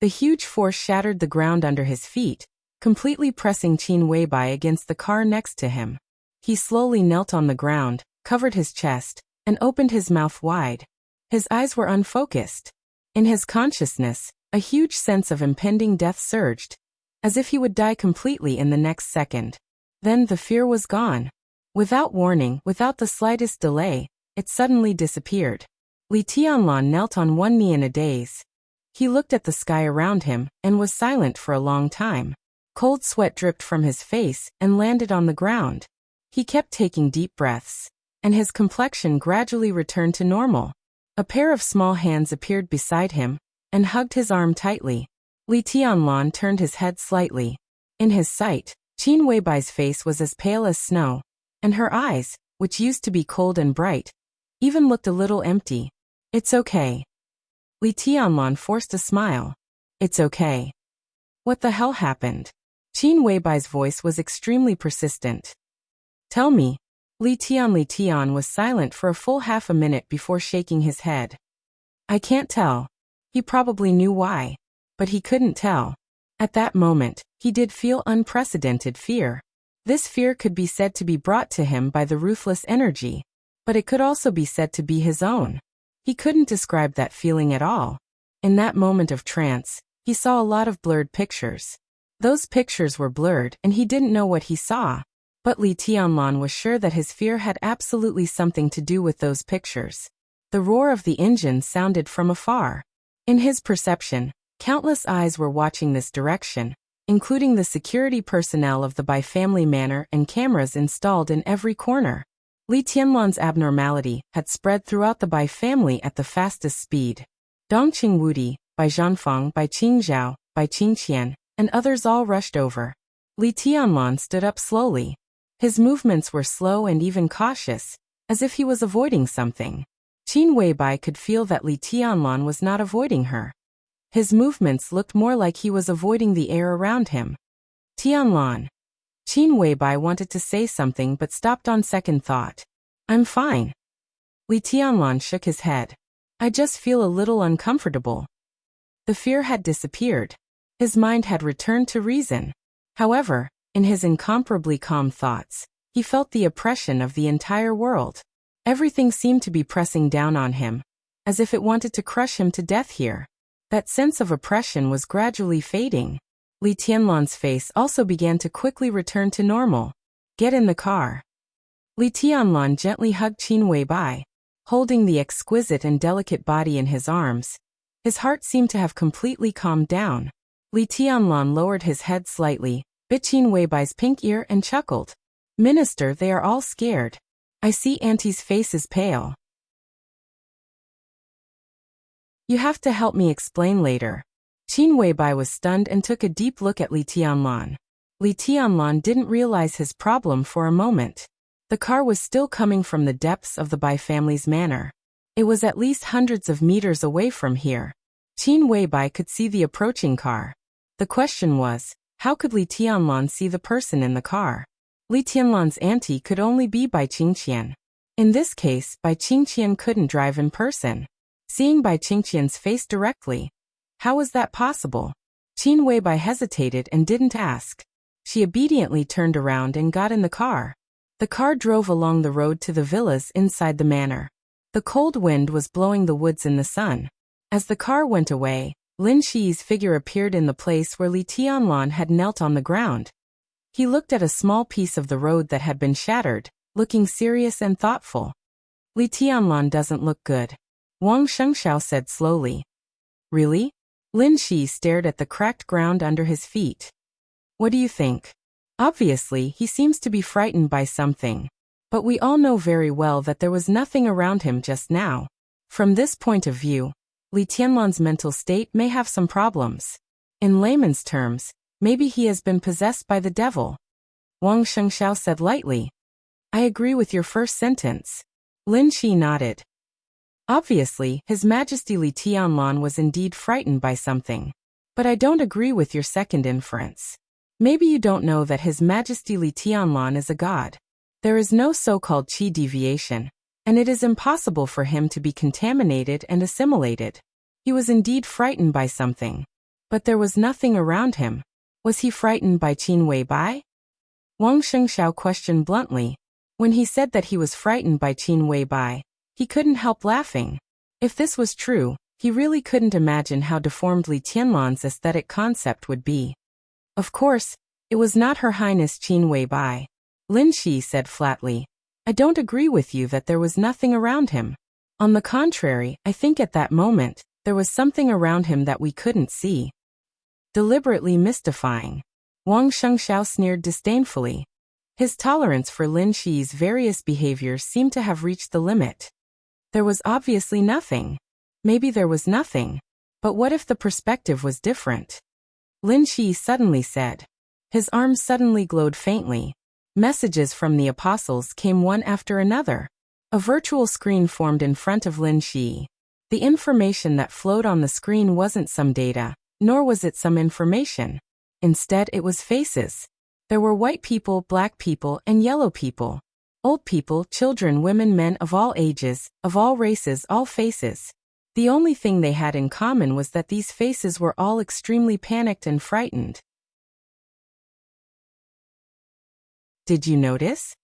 The huge force shattered the ground under his feet, completely pressing Qin Weibai against the car next to him. He slowly knelt on the ground, covered his chest, and opened his mouth wide. His eyes were unfocused. In his consciousness, a huge sense of impending death surged, as if he would die completely in the next second. Then the fear was gone. Without warning, without the slightest delay, it suddenly disappeared. Li Tianlan knelt on one knee in a daze. He looked at the sky around him and was silent for a long time. Cold sweat dripped from his face and landed on the ground. He kept taking deep breaths, and his complexion gradually returned to normal. A pair of small hands appeared beside him and hugged his arm tightly. Li Tianlan turned his head slightly. In his sight, Qin Weibai's face was as pale as snow, and her eyes, which used to be cold and bright, even looked a little empty. "It's okay." Li Tianlan forced a smile. "It's okay." What the hell happened? Qin Weibai's voice was extremely persistent. "Tell me." Li Tian was silent for a full half a minute before shaking his head. "I can't tell." He probably knew why, but he couldn't tell. At that moment, he did feel unprecedented fear. This fear could be said to be brought to him by the ruthless energy, but it could also be said to be his own. He couldn't describe that feeling at all. In that moment of trance, he saw a lot of blurred pictures. Those pictures were blurred and he didn't know what he saw. But Li Tianlan was sure that his fear had absolutely something to do with those pictures. The roar of the engine sounded from afar. In his perception, countless eyes were watching this direction, including the security personnel of the Bai family manor and cameras installed in every corner. Li Tianlan's abnormality had spread throughout the Bai family at the fastest speed. Dongqing Wudi, Bai Zhanfeng, Bai Qingzhao, by Qingqian, and others all rushed over. Li Tianlan stood up slowly. His movements were slow and even cautious, as if he was avoiding something. Qin Weibai could feel that Li Tianlan was not avoiding her. His movements looked more like he was avoiding the air around him. Tianlan. Qin Weibai wanted to say something but stopped on second thought. I'm fine. Li Tianlan shook his head. I just feel a little uncomfortable. The fear had disappeared. His mind had returned to reason. However, in his incomparably calm thoughts, he felt the oppression of the entire world. Everything seemed to be pressing down on him, as if it wanted to crush him to death here. That sense of oppression was gradually fading. Li Tianlan's face also began to quickly return to normal. Get in the car. Li Tianlan gently hugged Qin Weibai, holding the exquisite and delicate body in his arms. His heart seemed to have completely calmed down. Li Tianlan lowered his head slightly, bit Qin Weibai's pink ear and chuckled. Minister, they are all scared. I see Auntie's face is pale. You have to help me explain later. Qin Weibai was stunned and took a deep look at Li Tianlan. Li Tianlan didn't realize his problem for a moment. The car was still coming from the depths of the Bai family's manor. It was at least hundreds of meters away from here. Qin Weibai could see the approaching car. The question was, how could Li Tianlan see the person in the car? Li Tianlan's auntie could only be Bai Qingqian. In this case, Bai Qingqian couldn't drive in person. Seeing Bai Qingqian's face directly, how was that possible? Qin Weibai hesitated and didn't ask. She obediently turned around and got in the car. The car drove along the road to the villas inside the manor. The cold wind was blowing the woods in the sun. As the car went away, Lin Shi's figure appeared in the place where Li Tianlan had knelt on the ground. He looked at a small piece of the road that had been shattered, looking serious and thoughtful. Li Tianlan doesn't look good, Wang Shengxiao said slowly. Really? Lin Shi stared at the cracked ground under his feet. What do you think? Obviously, he seems to be frightened by something. But we all know very well that there was nothing around him just now. From this point of view, Li Tianlan's mental state may have some problems. In layman's terms, maybe he has been possessed by the devil. Wang Shengxiao said lightly. I agree with your first sentence. Lin Shi nodded. Obviously, His Majesty Li Tianlan was indeed frightened by something. But I don't agree with your second inference. Maybe you don't know that His Majesty Li Tianlan is a god. There is no so-called qi deviation, and it is impossible for him to be contaminated and assimilated. He was indeed frightened by something. But there was nothing around him. Was he frightened by Qin Weibai? Wang Shengxiao questioned bluntly. When he said that he was frightened by Qin Weibai, he couldn't help laughing. If this was true, he really couldn't imagine how deformed Li Tianlan's aesthetic concept would be. Of course, it was not Her Highness Qin Weibai. Lin Shi said flatly. I don't agree with you that there was nothing around him. On the contrary, I think at that moment, there was something around him that we couldn't see. Deliberately mystifying. Wang Shengxiao sneered disdainfully. His tolerance for Lin Shi's various behaviors seemed to have reached the limit. There was obviously nothing. Maybe there was nothing. But what if the perspective was different? Lin Shi suddenly said. His arms suddenly glowed faintly. Messages from the apostles came one after another. A virtual screen formed in front of Lin Shi. The information that flowed on the screen wasn't some data, nor was it some information. Instead, it was faces. There were white people, black people, and yellow people. Old people, children, women, men of all ages, of all races, all faces. The only thing they had in common was that these faces were all extremely panicked and frightened. Did you notice?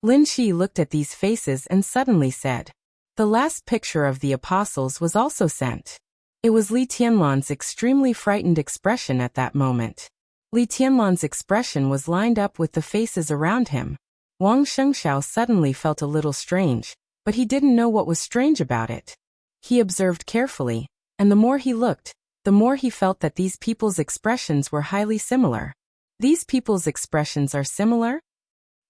Lin Shi looked at these faces and suddenly said. The last picture of the apostles was also sent. It was Li Tianlan's extremely frightened expression at that moment. Li Tianlan's expression was lined up with the faces around him. Wang Shengxiao suddenly felt a little strange, but he didn't know what was strange about it. He observed carefully, and the more he looked, the more he felt that these people's expressions were highly similar. These people's expressions are similar?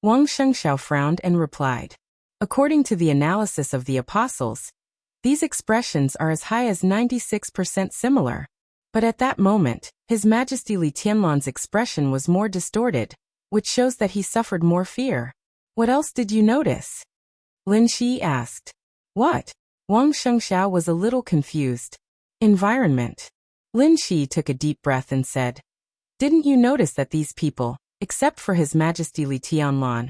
Wang Shengxiao frowned and replied. According to the analysis of the apostles, these expressions are as high as 96% similar. But at that moment, His Majesty Li Tianlan's expression was more distorted, which shows that he suffered more fear. What else did you notice? Lin Shi asked. What? Wang Shengxiao was a little confused. Environment. Lin Shi took a deep breath and said, Didn't you notice that these people, except for His Majesty Li Tianlan,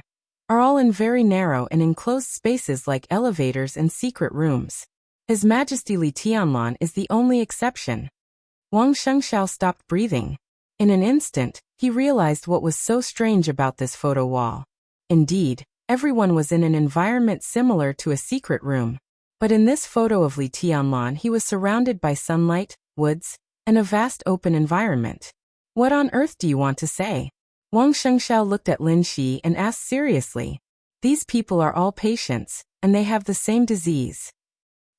are all in very narrow and enclosed spaces like elevators and secret rooms? His Majesty Li Tianlan is the only exception. Wang Shengxiao stopped breathing. In an instant, he realized what was so strange about this photo wall. Indeed, everyone was in an environment similar to a secret room. But in this photo of Li Tianlan, he was surrounded by sunlight, woods, and a vast open environment. What on earth do you want to say? Wang Shengxiao looked at Lin Shi and asked seriously. These people are all patients, and they have the same disease.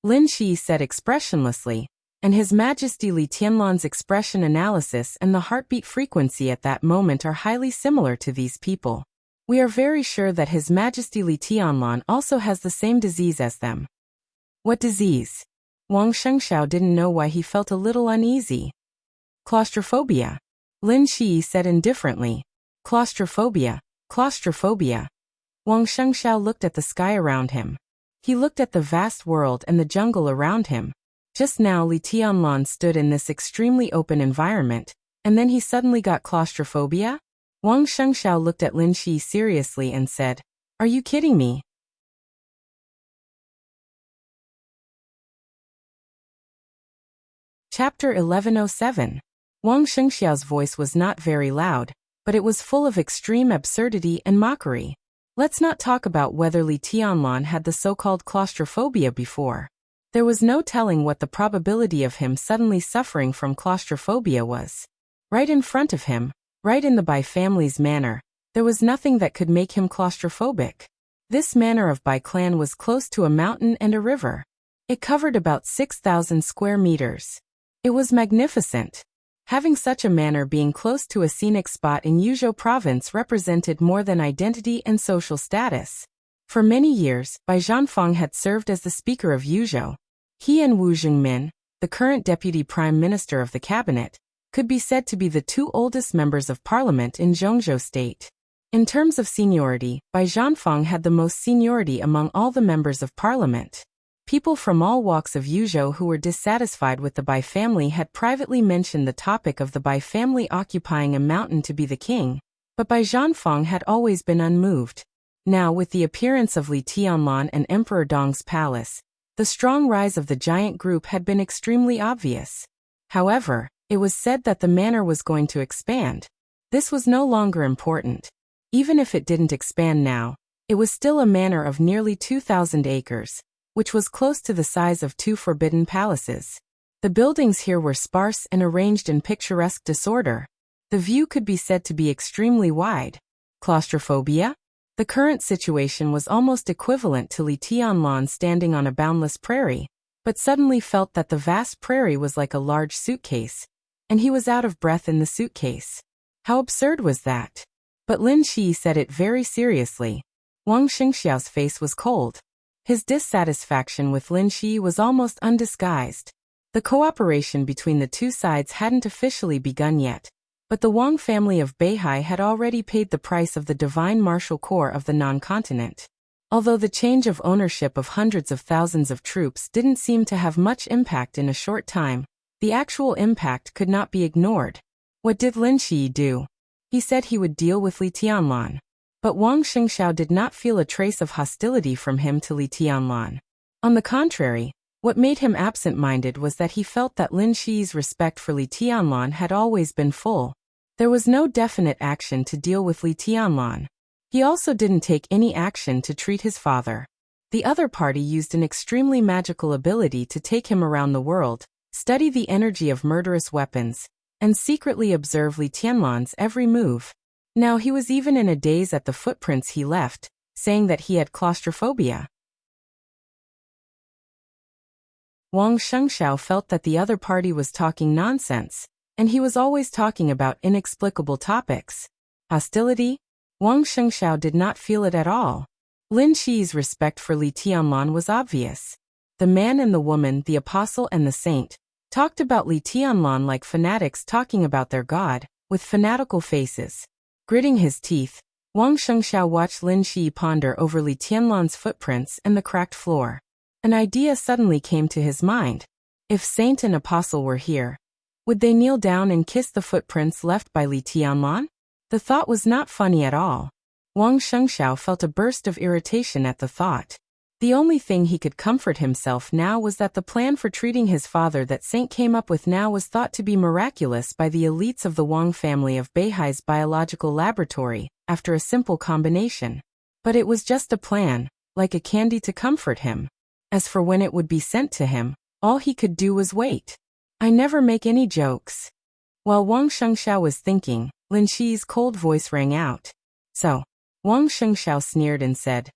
Lin Shi said expressionlessly, and His Majesty Li Tianlan's expression analysis and the heartbeat frequency at that moment are highly similar to these people. We are very sure that His Majesty Li Tianlan also has the same disease as them. What disease? Wang Shengxiao didn't know why he felt a little uneasy. Claustrophobia. Lin Shi said indifferently. Claustrophobia, claustrophobia. Wang Shengxiao looked at the sky around him. He looked at the vast world and the jungle around him. Just now Li Tianlan stood in this extremely open environment, and then he suddenly got claustrophobia? Wang Shengxiao looked at Lin Shi seriously and said, Are you kidding me? Chapter 1107. Wang Shengxiao's voice was not very loud, but it was full of extreme absurdity and mockery. Let's not talk about whether Li Tianlan had the so-called claustrophobia before. There was no telling what the probability of him suddenly suffering from claustrophobia was. Right in front of him, right in the Bai family's manor, there was nothing that could make him claustrophobic. This manor of Bai clan was close to a mountain and a river. It covered about 6,000 square meters. It was magnificent. Having such a manor being close to a scenic spot in Yuzhou province represented more than identity and social status. For many years, Bai Zhanfang had served as the speaker of Yuzhou. He and Wu Zhengmin, the current deputy prime minister of the cabinet, could be said to be the two oldest members of parliament in Zhengzhou state. In terms of seniority, Bai Zhanfang had the most seniority among all the members of parliament. People from all walks of Yuzhou who were dissatisfied with the Bai family had privately mentioned the topic of the Bai family occupying a mountain to be the king, but Bai Zhanfang had always been unmoved. Now, with the appearance of Li Tianlan and Emperor Dong's palace, the strong rise of the giant group had been extremely obvious. However, it was said that the manor was going to expand. This was no longer important. Even if it didn't expand now, it was still a manor of nearly 2,000 acres, which was close to the size of 2 forbidden palaces. The buildings here were sparse and arranged in picturesque disorder. The view could be said to be extremely wide. Claustrophobia? The current situation was almost equivalent to Li Tianlan standing on a boundless prairie, but suddenly felt that the vast prairie was like a large suitcase, and he was out of breath in the suitcase. How absurd was that? But Lin Shi said it very seriously. Wang Shengxiao's face was cold. His dissatisfaction with Lin Shi was almost undisguised. The cooperation between the two sides hadn't officially begun yet, but the Wang family of Beihai had already paid the price of the divine martial corps of the non-continent. Although the change of ownership of hundreds of thousands of troops didn't seem to have much impact in a short time, the actual impact could not be ignored. What did Lin Shi do? He said he would deal with Li Tianlan. But Wang Shengxiao did not feel a trace of hostility from him to Li Tianlan. On the contrary, what made him absent-minded was that he felt that Lin Shi's respect for Li Tianlan had always been full. There was no definite action to deal with Li Tianlan. He also didn't take any action to treat his father. The other party used an extremely magical ability to take him around the world, study the energy of murderous weapons, and secretly observe Li Tianlan's every move. Now he was even in a daze at the footprints he left, saying that he had claustrophobia. Wang Shengxiao felt that the other party was talking nonsense, and he was always talking about inexplicable topics. Hostility? Wang Shengxiao did not feel it at all. Lin Shi's respect for Li Tianlan was obvious. The man and the woman, the apostle and the saint, talked about Li Tianlan like fanatics talking about their god, with fanatical faces. Gritting his teeth, Wang Shengxiao watched Lin Shi ponder over Li Tianlan's footprints and the cracked floor. An idea suddenly came to his mind. If Saint and Apostle were here, would they kneel down and kiss the footprints left by Li Tianlan? The thought was not funny at all. Wang Shengxiao felt a burst of irritation at the thought. The only thing he could comfort himself now was that the plan for treating his father that Saint came up with now was thought to be miraculous by the elites of the Wang family of Beihai's biological laboratory, after a simple combination. But it was just a plan, like a candy to comfort him. As for when it would be sent to him, all he could do was wait. I never make any jokes. While Wang Shengxiao was thinking, Lin Shi's cold voice rang out. So, Wang Shengxiao sneered and said,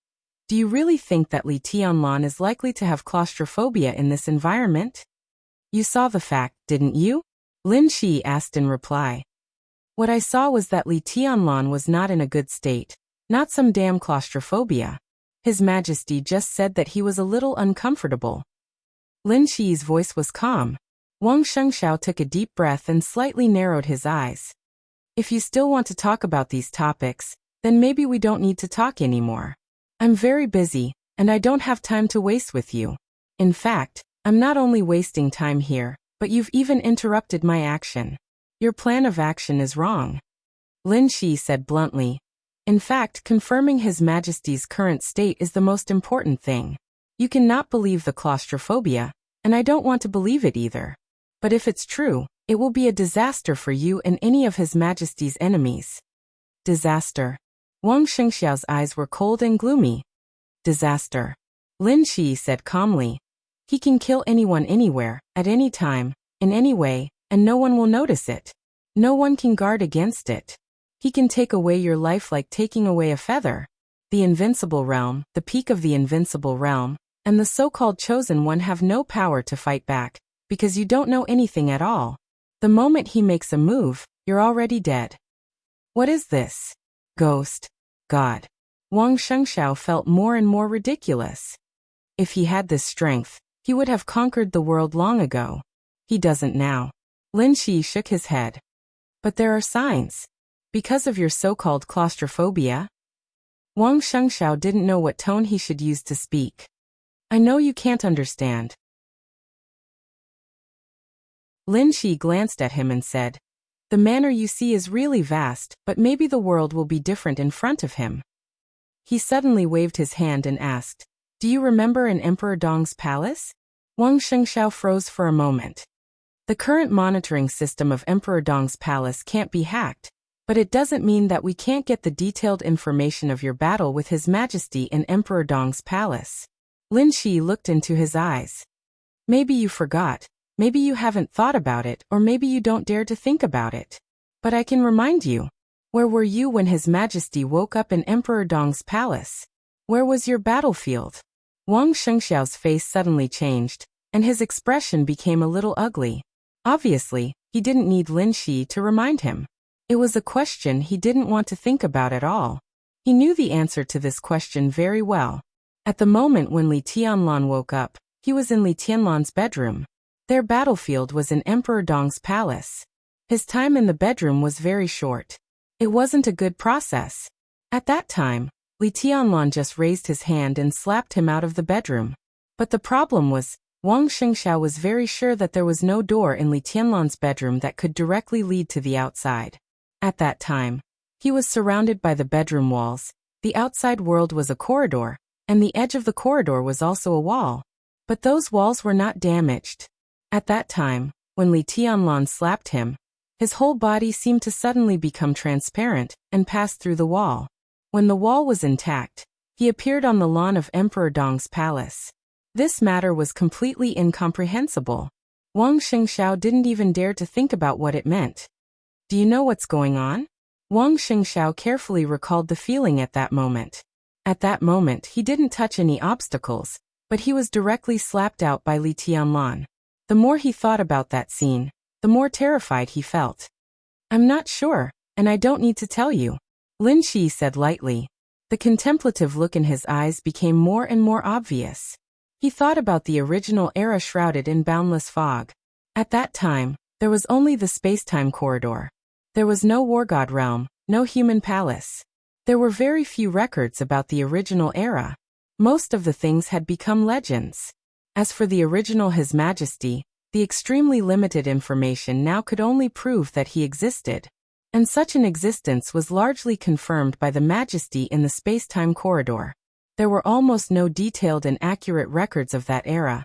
"Do you really think that Li Tianlan is likely to have claustrophobia in this environment?" "You saw the fact, didn't you?" Lin Shi asked in reply. "What I saw was that Li Tianlan was not in a good state, not some damn claustrophobia. His Majesty just said that he was a little uncomfortable." Lin Shi's voice was calm. Wang Shengxiao took a deep breath and slightly narrowed his eyes. "If you still want to talk about these topics, then maybe we don't need to talk anymore. I'm very busy, and I don't have time to waste with you. In fact, I'm not only wasting time here, but you've even interrupted my action. Your plan of action is wrong," Lin Shi said bluntly. "In fact, confirming His Majesty's current state is the most important thing. You cannot believe the claustrophobia, and I don't want to believe it either. But if it's true, it will be a disaster for you and any of His Majesty's enemies." "Disaster?" Wang Shengxiao's eyes were cold and gloomy. "Disaster," Lin Shi said calmly. "He can kill anyone anywhere, at any time, in any way, and no one will notice it. No one can guard against it. He can take away your life like taking away a feather. The invincible realm, the peak of the invincible realm, and the so-called chosen one have no power to fight back, because you don't know anything at all. The moment he makes a move, you're already dead." "What is this? Ghost? God?" Wang Shengxiao felt more and more ridiculous. If he had this strength, he would have conquered the world long ago. He doesn't now. Lin Shi shook his head. "But there are signs. Because of your so-called claustrophobia?" Wang Shengxiao didn't know what tone he should use to speak. "I know you can't understand." Lin Shi glanced at him and said, "The manner you see is really vast, but maybe the world will be different in front of him." He suddenly waved his hand and asked, "Do you remember in Emperor Dong's palace?" Wang Shengxiao froze for a moment. The current monitoring system of Emperor Dong's palace can't be hacked, but it doesn't mean that we can't get the detailed information of your battle with His Majesty in Emperor Dong's palace. Lin Shi looked into his eyes. "Maybe you forgot. Maybe you haven't thought about it, or maybe you don't dare to think about it. But I can remind you. Where were you when His Majesty woke up in Emperor Dong's palace? Where was your battlefield?" Wang Shengxiao's face suddenly changed, and his expression became a little ugly. Obviously, he didn't need Lin Shi to remind him. It was a question he didn't want to think about at all. He knew the answer to this question very well. At the moment when Li Tianlan woke up, he was in Li Tianlan's bedroom. Their battlefield was in Emperor Dong's palace. His time in the bedroom was very short. It wasn't a good process. At that time, Li Tianlan just raised his hand and slapped him out of the bedroom. But the problem was, Wang Shengxiao was very sure that there was no door in Li Tianlan's bedroom that could directly lead to the outside. At that time, he was surrounded by the bedroom walls, the outside world was a corridor, and the edge of the corridor was also a wall. But those walls were not damaged. At that time, when Li Tianlan slapped him, his whole body seemed to suddenly become transparent and pass through the wall. When the wall was intact, he appeared on the lawn of Emperor Dong's palace. This matter was completely incomprehensible. Wang Shengxiao didn't even dare to think about what it meant. "Do you know what's going on?" Wang Shengxiao carefully recalled the feeling at that moment. At that moment he didn't touch any obstacles, but he was directly slapped out by Li Tianlan. The more he thought about that scene, the more terrified he felt. "I'm not sure, and I don't need to tell you," Lin Shi said lightly. The contemplative look in his eyes became more and more obvious. He thought about the original era shrouded in boundless fog. At that time, there was only the space-time corridor. There was no war god realm, no human palace. There were very few records about the original era. Most of the things had become legends. As for the original His Majesty, the extremely limited information now could only prove that he existed. And such an existence was largely confirmed by the Majesty in the space-time corridor. There were almost no detailed and accurate records of that era,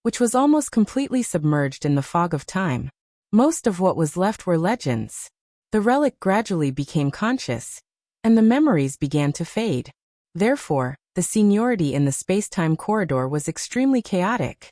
which was almost completely submerged in the fog of time. Most of what was left were legends. The relic gradually became conscious, and the memories began to fade. Therefore, the seniority in the space-time corridor was extremely chaotic.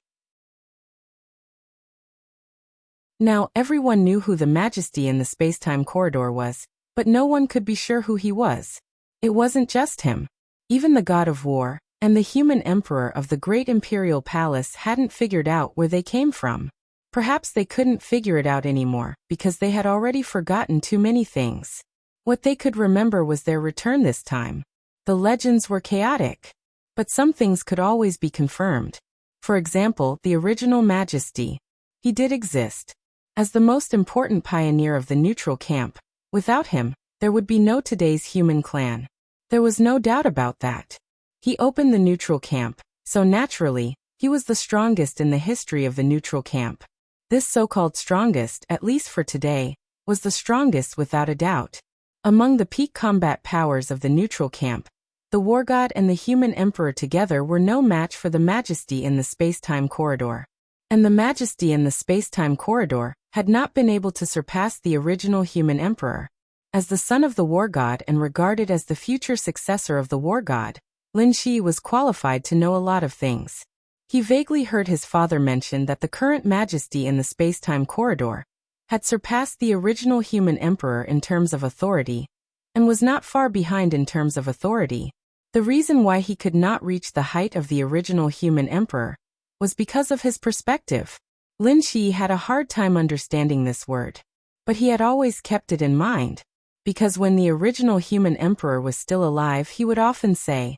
Now, everyone knew who the Majesty in the space-time corridor was, but no one could be sure who he was. It wasn't just him. Even the god of war, and the human emperor of the great imperial palace hadn't figured out where they came from. Perhaps they couldn't figure it out anymore, because they had already forgotten too many things. What they could remember was their return this time. The legends were chaotic. But some things could always be confirmed. For example, the original Majesty. He did exist. As the most important pioneer of the neutral camp, without him, there would be no today's human clan. There was no doubt about that. He opened the neutral camp, so naturally, he was the strongest in the history of the neutral camp. This so-called strongest, at least for today, was the strongest without a doubt. Among the peak combat powers of the neutral camp, the war god and the human emperor together were no match for the Majesty in the space-time corridor. And the Majesty in the space-time corridor had not been able to surpass the original human emperor. As the son of the war god and regarded as the future successor of the war god, Lin Shi was qualified to know a lot of things. He vaguely heard his father mention that the current Majesty in the space-time corridor had surpassed the original human emperor in terms of authority, and was not far behind in terms of authority. The reason why he could not reach the height of the original human emperor was because of his perspective. Lin Shi had a hard time understanding this word, but he had always kept it in mind, because when the original human emperor was still alive he would often say,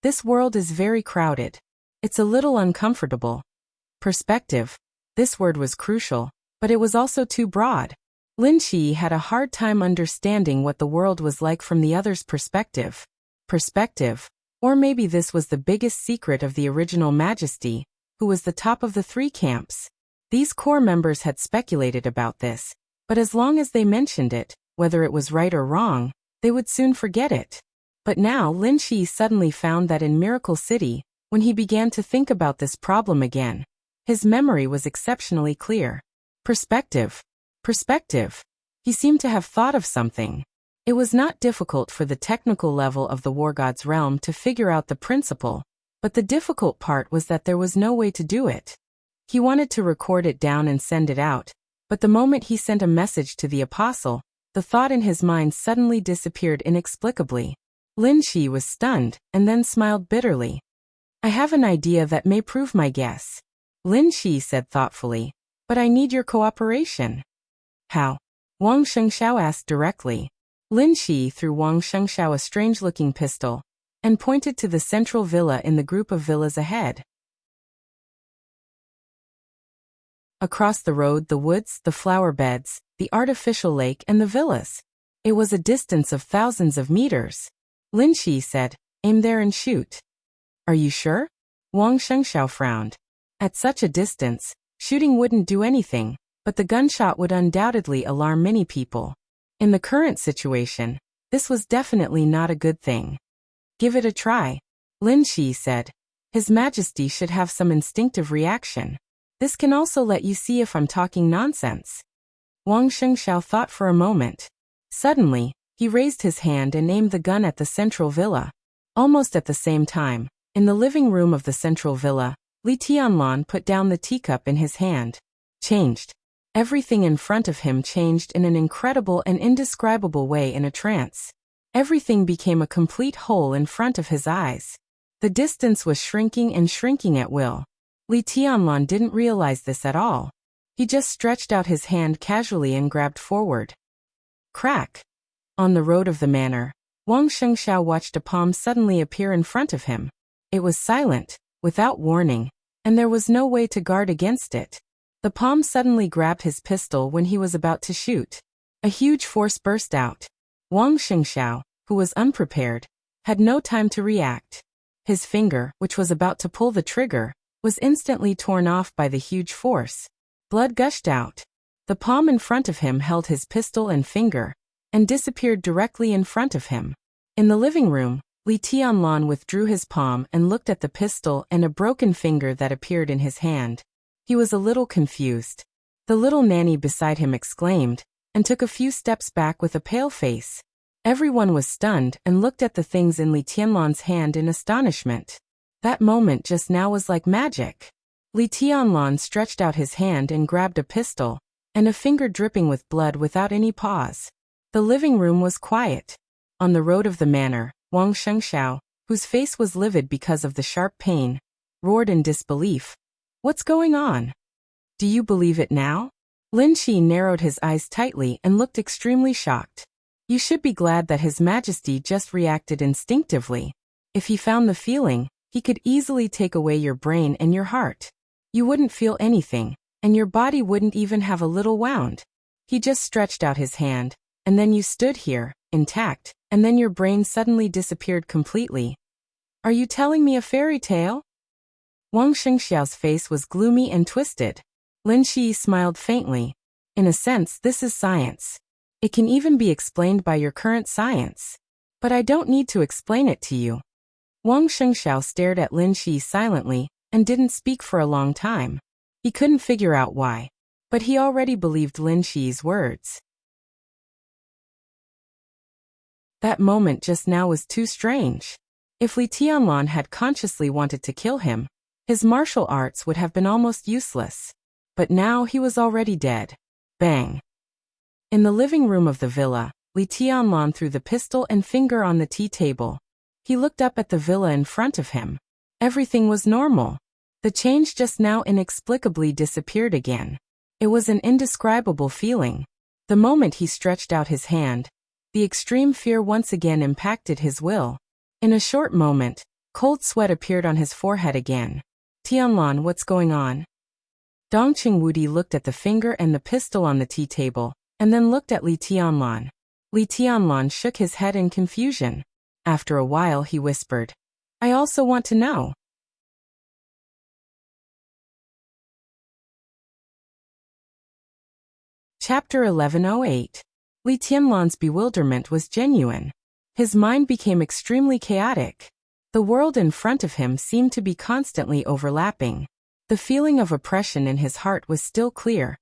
"This world is very crowded. It's a little uncomfortable." Perspective. This word was crucial, but it was also too broad. Lin Shi had a hard time understanding what the world was like from the other's perspective. Perspective. Or maybe this was the biggest secret of the original Majesty, who was the top of the three camps. These core members had speculated about this, but as long as they mentioned it, whether it was right or wrong, they would soon forget it. But now Lin Shi suddenly found that in Miracle City, when he began to think about this problem again, his memory was exceptionally clear. Perspective. Perspective. He seemed to have thought of something. It was not difficult for the technical level of the war god's realm to figure out the principle, but the difficult part was that there was no way to do it. He wanted to record it down and send it out, but the moment he sent a message to the apostle, the thought in his mind suddenly disappeared inexplicably. Lin Shi was stunned, and then smiled bitterly. "I have an idea that may prove my guess," Lin Shi said thoughtfully, "but I need your cooperation." "How?" Wang Shengxiao asked directly. Lin Shi threw Wang Shengxiao a strange-looking pistol, and pointed to the central villa in the group of villas ahead. Across the road, the woods, the flower beds, the artificial lake, and the villas. It was a distance of thousands of meters. Lin Shi said, "Aim there and shoot." "Are you sure?" Wang Shengxiao frowned. At such a distance, shooting wouldn't do anything, but the gunshot would undoubtedly alarm many people. In the current situation, this was definitely not a good thing. "Give it a try," Lin Shi said. "His Majesty should have some instinctive reaction. This can also let you see if I'm talking nonsense." Wang Shengxiao thought for a moment. Suddenly, he raised his hand and aimed the gun at the central villa. Almost at the same time, in the living room of the central villa, Li Tianlan put down the teacup in his hand. Changed. Everything in front of him changed in an incredible and indescribable way in a trance. Everything became a complete hole in front of his eyes. The distance was shrinking and shrinking at will. Li Tianlan didn't realize this at all. He just stretched out his hand casually and grabbed forward. Crack! On the road of the manor, Wang Shengxiao watched a palm suddenly appear in front of him. It was silent, without warning, and there was no way to guard against it. The palm suddenly grabbed his pistol when he was about to shoot. A huge force burst out. Wang Xingxiao, who was unprepared, had no time to react. His finger, which was about to pull the trigger, was instantly torn off by the huge force. Blood gushed out. The palm in front of him held his pistol and finger, and disappeared directly in front of him. In the living room, Li Tianlan withdrew his palm and looked at the pistol and a broken finger that appeared in his hand. He was a little confused. The little nanny beside him exclaimed, and took a few steps back with a pale face. Everyone was stunned and looked at the things in Li Tianlan's hand in astonishment. That moment just now was like magic. Li Tianlan stretched out his hand and grabbed a pistol, and a finger dripping with blood without any pause. The living room was quiet. On the road of the manor, Wang Shengxiao, whose face was livid because of the sharp pain, roared in disbelief. "What's going on? Do you believe it now?" Lin Shi narrowed his eyes tightly and looked extremely shocked. You should be glad that His Majesty just reacted instinctively. If he found the feeling, he could easily take away your brain and your heart. You wouldn't feel anything, and your body wouldn't even have a little wound. He just stretched out his hand, and then you stood here, intact, and then your brain suddenly disappeared completely. Are you telling me a fairy tale? Wang Xingxiao's face was gloomy and twisted. Lin Shi smiled faintly. In a sense, this is science. It can even be explained by your current science. But I don't need to explain it to you. Wang Shengxiao stared at Lin Shi silently, and didn't speak for a long time. He couldn't figure out why. But he already believed Lin Shi's words. That moment just now was too strange. If Li Tianlan had consciously wanted to kill him, his martial arts would have been almost useless. But now he was already dead. Bang! In the living room of the villa, Li Tianlan threw the pistol and finger on the tea table. He looked up at the villa in front of him. Everything was normal. The change just now inexplicably disappeared again. It was an indescribable feeling. The moment he stretched out his hand, the extreme fear once again impacted his will. In a short moment, cold sweat appeared on his forehead again. Tianlan, what's going on? Dongqing Wudi looked at the finger and the pistol on the tea table, and then looked at Li Tianlan. Li Tianlan shook his head in confusion. After a while he whispered, I also want to know. Chapter 1108. Li Tianlan's bewilderment was genuine. His mind became extremely chaotic. The world in front of him seemed to be constantly overlapping. The feeling of oppression in his heart was still clear,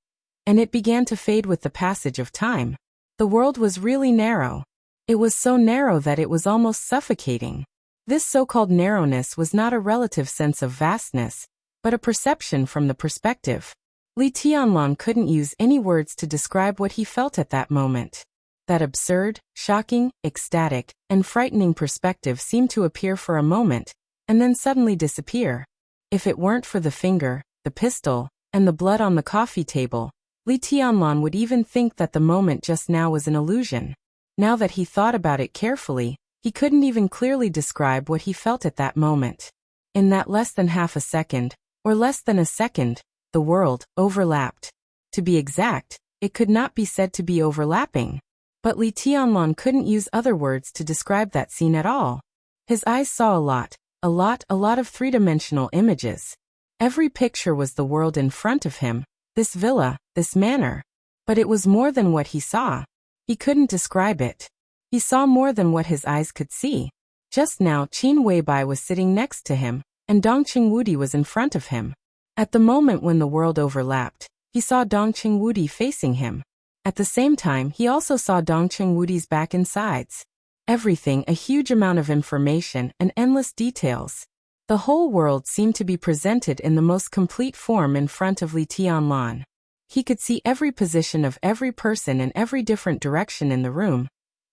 and it began to fade with the passage of time. The world was really narrow. It was so narrow that it was almost suffocating. This so-called narrowness was not a relative sense of vastness, but a perception from the perspective. Li Tianlan couldn't use any words to describe what he felt at that moment. That absurd, shocking, ecstatic, and frightening perspective seemed to appear for a moment, and then suddenly disappear. If it weren't for the finger, the pistol, and the blood on the coffee table, Li Tianlan would even think that the moment just now was an illusion. Now that he thought about it carefully, he couldn't even clearly describe what he felt at that moment. In that less than half a second, or less than a second, the world overlapped. To be exact, it could not be said to be overlapping. But Li Tianlan couldn't use other words to describe that scene at all. His eyes saw a lot of three-dimensional images. Every picture was the world in front of him, this villa, this manor. But it was more than what he saw. He couldn't describe it. He saw more than what his eyes could see. Just now Qin Weibai was sitting next to him, and Dongqing Wudi was in front of him. At the moment when the world overlapped, he saw Dongqing Wudi facing him. At the same time, he also saw Dongqing Wudi's back and sides. Everything, a huge amount of information and endless details. The whole world seemed to be presented in the most complete form in front of Li Tianlan. He could see every position of every person in every different direction in the room,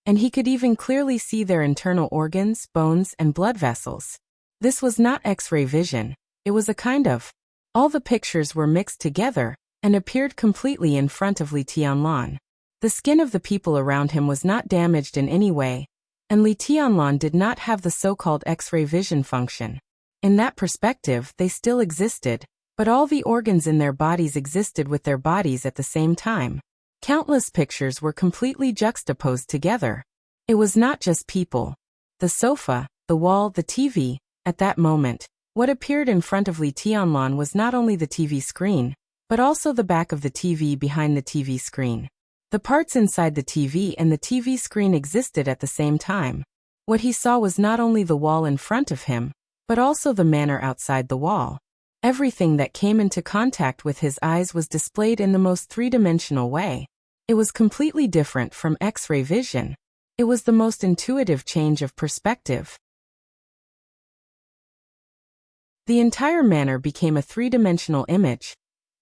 and he could even clearly see their internal organs, bones, and blood vessels. This was not X-ray vision, it was a kind of. All the pictures were mixed together, and appeared completely in front of Li Tianlan. The skin of the people around him was not damaged in any way, and Li Tianlan did not have the so-called X-ray vision function. In that perspective, they still existed, but all the organs in their bodies existed with their bodies at the same time. Countless pictures were completely juxtaposed together. It was not just people. The sofa, the wall, the TV. At that moment, what appeared in front of Li Tianlan was not only the TV screen, but also the back of the TV behind the TV screen. The parts inside the TV and the TV screen existed at the same time. What he saw was not only the wall in front of him, but also the manner outside the wall. Everything that came into contact with his eyes was displayed in the most three-dimensional way. It was completely different from X-ray vision. It was the most intuitive change of perspective. The entire manner became a three-dimensional image,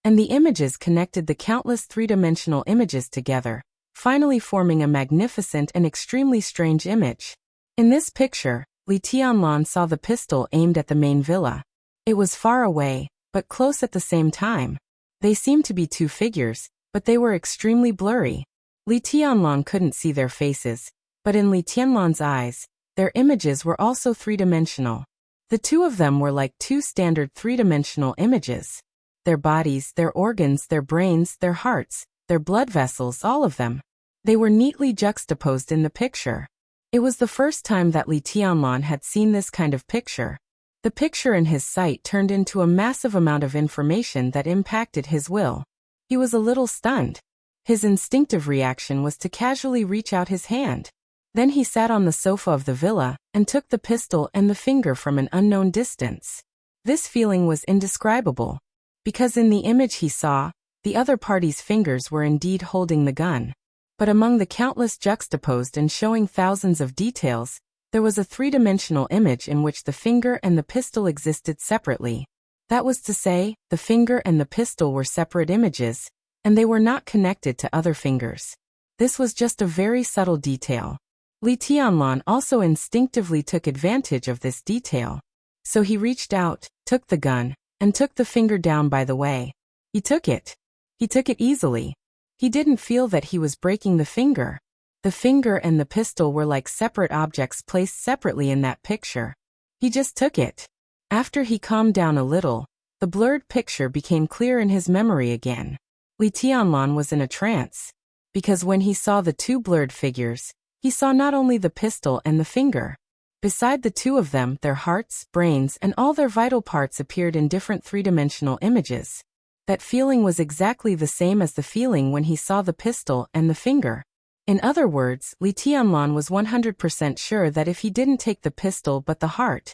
and the images connected the countless three-dimensional images together, finally forming a magnificent and extremely strange image. In this picture, Li Tianlan saw the pistol aimed at the main villa. It was far away, but close at the same time. They seemed to be two figures, but they were extremely blurry. Li Tianlan couldn't see their faces, but in Li Tianlan's eyes, their images were also three-dimensional. The two of them were like two standard three-dimensional images. Their bodies, their organs, their brains, their hearts, their blood vessels, all of them. They were neatly juxtaposed in the picture. It was the first time that Li Tianlan had seen this kind of picture. The picture in his sight turned into a massive amount of information that impacted his will. He was a little stunned. His instinctive reaction was to casually reach out his hand. Then he sat on the sofa of the villa and took the pistol and the finger from an unknown distance. This feeling was indescribable, because in the image he saw, the other party's fingers were indeed holding the gun. But among the countless juxtaposed and showing thousands of details, there was a three-dimensional image in which the finger and the pistol existed separately. That was to say, the finger and the pistol were separate images, and they were not connected to other fingers. This was just a very subtle detail. Li Tianlan also instinctively took advantage of this detail. So he reached out, took the gun, and took the finger down by the way. He took it. He took it easily. He didn't feel that he was breaking the finger. The finger and the pistol were like separate objects placed separately in that picture. He just took it. After he calmed down a little, the blurred picture became clear in his memory again. Li Tianlan was in a trance, because when he saw the two blurred figures, he saw not only the pistol and the finger. Beside the two of them, their hearts, brains, and all their vital parts appeared in different three-dimensional images. That feeling was exactly the same as the feeling when he saw the pistol and the finger. In other words, Li Tianlan was 100% sure that if he didn't take the pistol but the heart,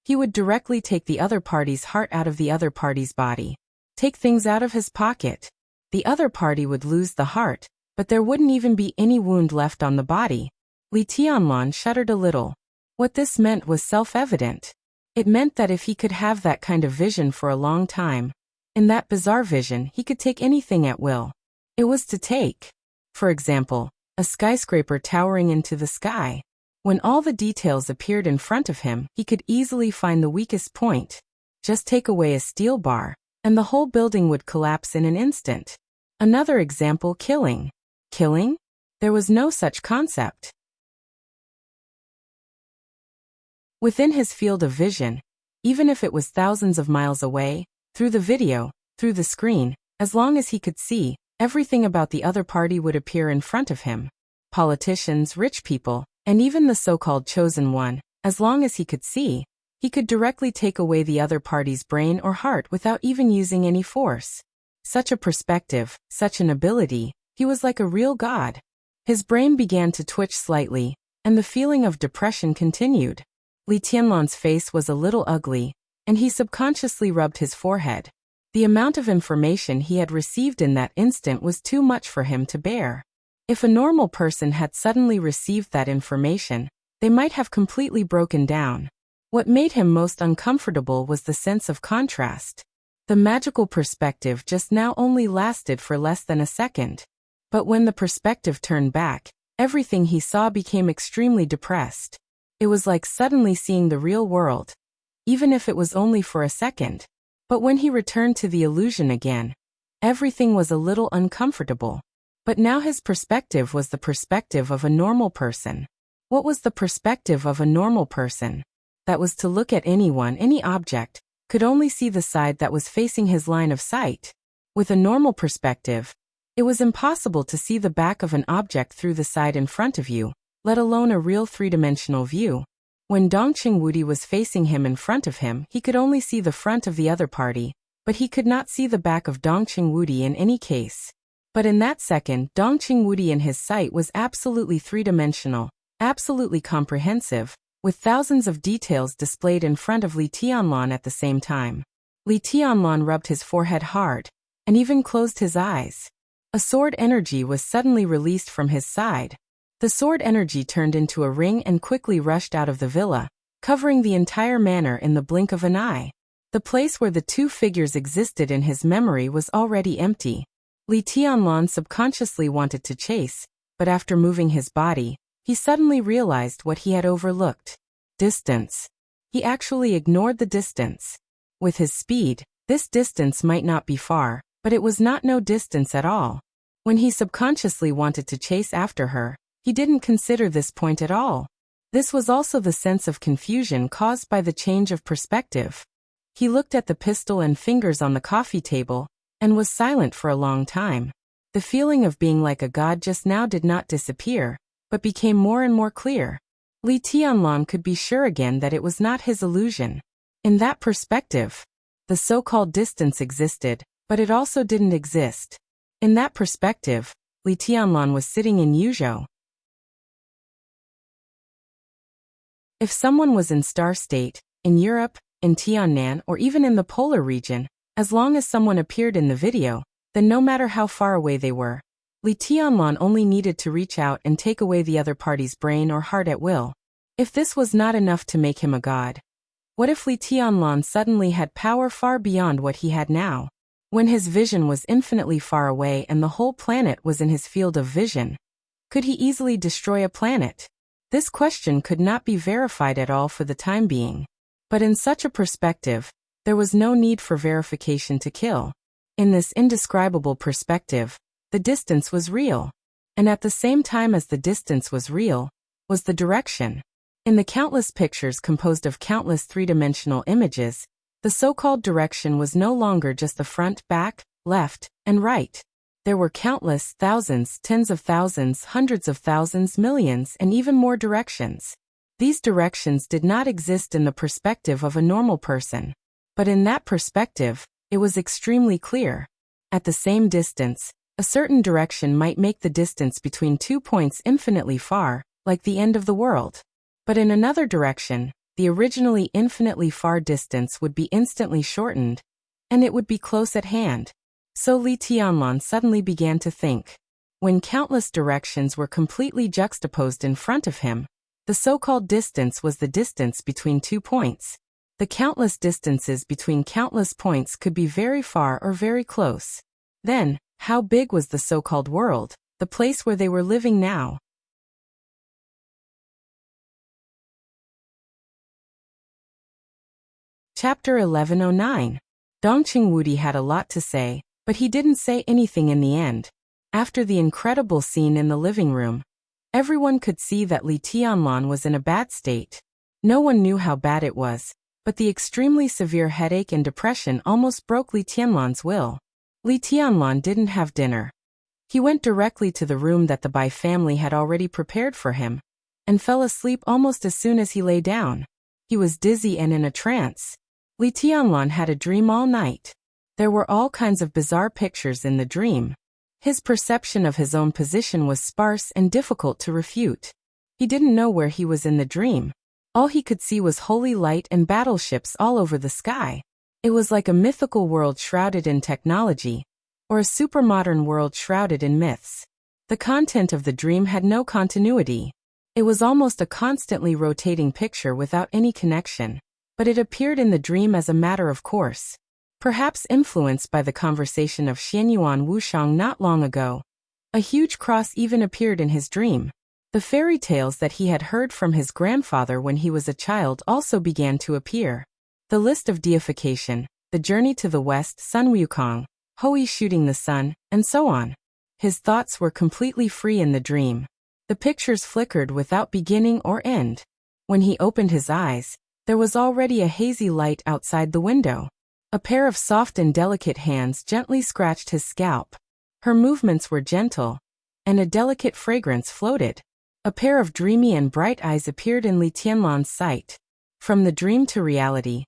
he would directly take the other party's heart out of the other party's body. Take things out of his pocket. The other party would lose the heart, but there wouldn't even be any wound left on the body. Li Tianlan shuddered a little. What this meant was self-evident. It meant that if he could have that kind of vision for a long time, in that bizarre vision he could take anything at will. It was to take, for example, a skyscraper towering into the sky. When all the details appeared in front of him, he could easily find the weakest point. Just take away a steel bar, and the whole building would collapse in an instant. Another example, killing. Killing? There was no such concept. Within his field of vision, even if it was thousands of miles away, through the video, through the screen, as long as he could see, everything about the other party would appear in front of him. Politicians, rich people, and even the so-called chosen one, as long as he could see, he could directly take away the other party's brain or heart without even using any force. Such a perspective, such an ability, he was like a real god. His brain began to twitch slightly, and the feeling of depression continued. Li Tianlan's face was a little ugly, and he subconsciously rubbed his forehead. The amount of information he had received in that instant was too much for him to bear. If a normal person had suddenly received that information, they might have completely broken down. What made him most uncomfortable was the sense of contrast. The magical perspective just now only lasted for less than a second. But when the perspective turned back, everything he saw became extremely depressed. It was like suddenly seeing the real world, even if it was only for a second. But when he returned to the illusion again, everything was a little uncomfortable. But now his perspective was the perspective of a normal person. What was the perspective of a normal person? That was to look at anyone, any object, could only see the side that was facing his line of sight. With a normal perspective, it was impossible to see the back of an object through the side in front of you, let alone a real three-dimensional view. When Dongqing Wudi was facing him in front of him, he could only see the front of the other party, but he could not see the back of Dongqing Wudi in any case. But in that second, Dongqing Wudi in his sight was absolutely three-dimensional, absolutely comprehensive, with thousands of details displayed in front of Li Tianlan at the same time. Li Tianlan rubbed his forehead hard, and even closed his eyes. A sword energy was suddenly released from his side. The sword energy turned into a ring and quickly rushed out of the villa, covering the entire manor in the blink of an eye. The place where the two figures existed in his memory was already empty. Li Tianlan subconsciously wanted to chase, but after moving his body, he suddenly realized what he had overlooked. Distance. He actually ignored the distance. With his speed, this distance might not be far, but it was not no distance at all. When he subconsciously wanted to chase after her, he didn't consider this point at all. This was also the sense of confusion caused by the change of perspective. He looked at the pistol and fingers on the coffee table, and was silent for a long time. The feeling of being like a god just now did not disappear, but became more and more clear. Li Tianlan could be sure again that it was not his illusion. In that perspective, the so-called distance existed, but it also didn't exist. In that perspective, Li Tianlan was sitting in Yuzhou. If someone was in Star State, in Europe, in Tiannan, or even in the polar region, as long as someone appeared in the video, then no matter how far away they were, Li Tianlan only needed to reach out and take away the other party's brain or heart at will. If this was not enough to make him a god, what if Li Tianlan suddenly had power far beyond what he had now? When his vision was infinitely far away and the whole planet was in his field of vision, could he easily destroy a planet? This question could not be verified at all for the time being. But in such a perspective, there was no need for verification to kill. In this indescribable perspective, the distance was real. And at the same time as the distance was real, was the direction. In the countless pictures composed of countless three-dimensional images, the so-called direction was no longer just the front, back, left, and right. There were countless, thousands, tens of thousands, hundreds of thousands, millions, and even more directions. These directions did not exist in the perspective of a normal person. But in that perspective, it was extremely clear. At the same distance, a certain direction might make the distance between 2 points infinitely far, like the end of the world. But in another direction, the originally infinitely far distance would be instantly shortened, and it would be close at hand. So Li Tianlan suddenly began to think. When countless directions were completely juxtaposed in front of him, the so-called distance was the distance between 2 points. The countless distances between countless points could be very far or very close. Then, how big was the so-called world, the place where they were living now? Chapter 1109. Dongqing Wudi had a lot to say, but he didn't say anything in the end. After the incredible scene in the living room, everyone could see that Li Tianlan was in a bad state. No one knew how bad it was, but the extremely severe headache and depression almost broke Li Tianlan's will. Li Tianlan didn't have dinner. He went directly to the room that the Bai family had already prepared for him, and fell asleep almost as soon as he lay down. He was dizzy and in a trance. Li Tianlan had a dream all night. There were all kinds of bizarre pictures in the dream. His perception of his own position was sparse and difficult to refute. He didn't know where he was in the dream. All he could see was holy light and battleships all over the sky. It was like a mythical world shrouded in technology, or a supermodern world shrouded in myths. The content of the dream had no continuity. It was almost a constantly rotating picture without any connection, but it appeared in the dream as a matter of course. Perhaps influenced by the conversation of Xianyuan Wushang not long ago, a huge cross even appeared in his dream. The fairy tales that he had heard from his grandfather when he was a child also began to appear. The list of deification, the journey to the west, Sun Wukong, Hoi shooting the sun, and so on. His thoughts were completely free in the dream. The pictures flickered without beginning or end. When he opened his eyes, There was already a hazy light outside the window. A pair of soft and delicate hands gently scratched his scalp. Her movements were gentle, and a delicate fragrance floated. A pair of dreamy and bright eyes appeared in Li Tianlan's sight. From the dream to reality,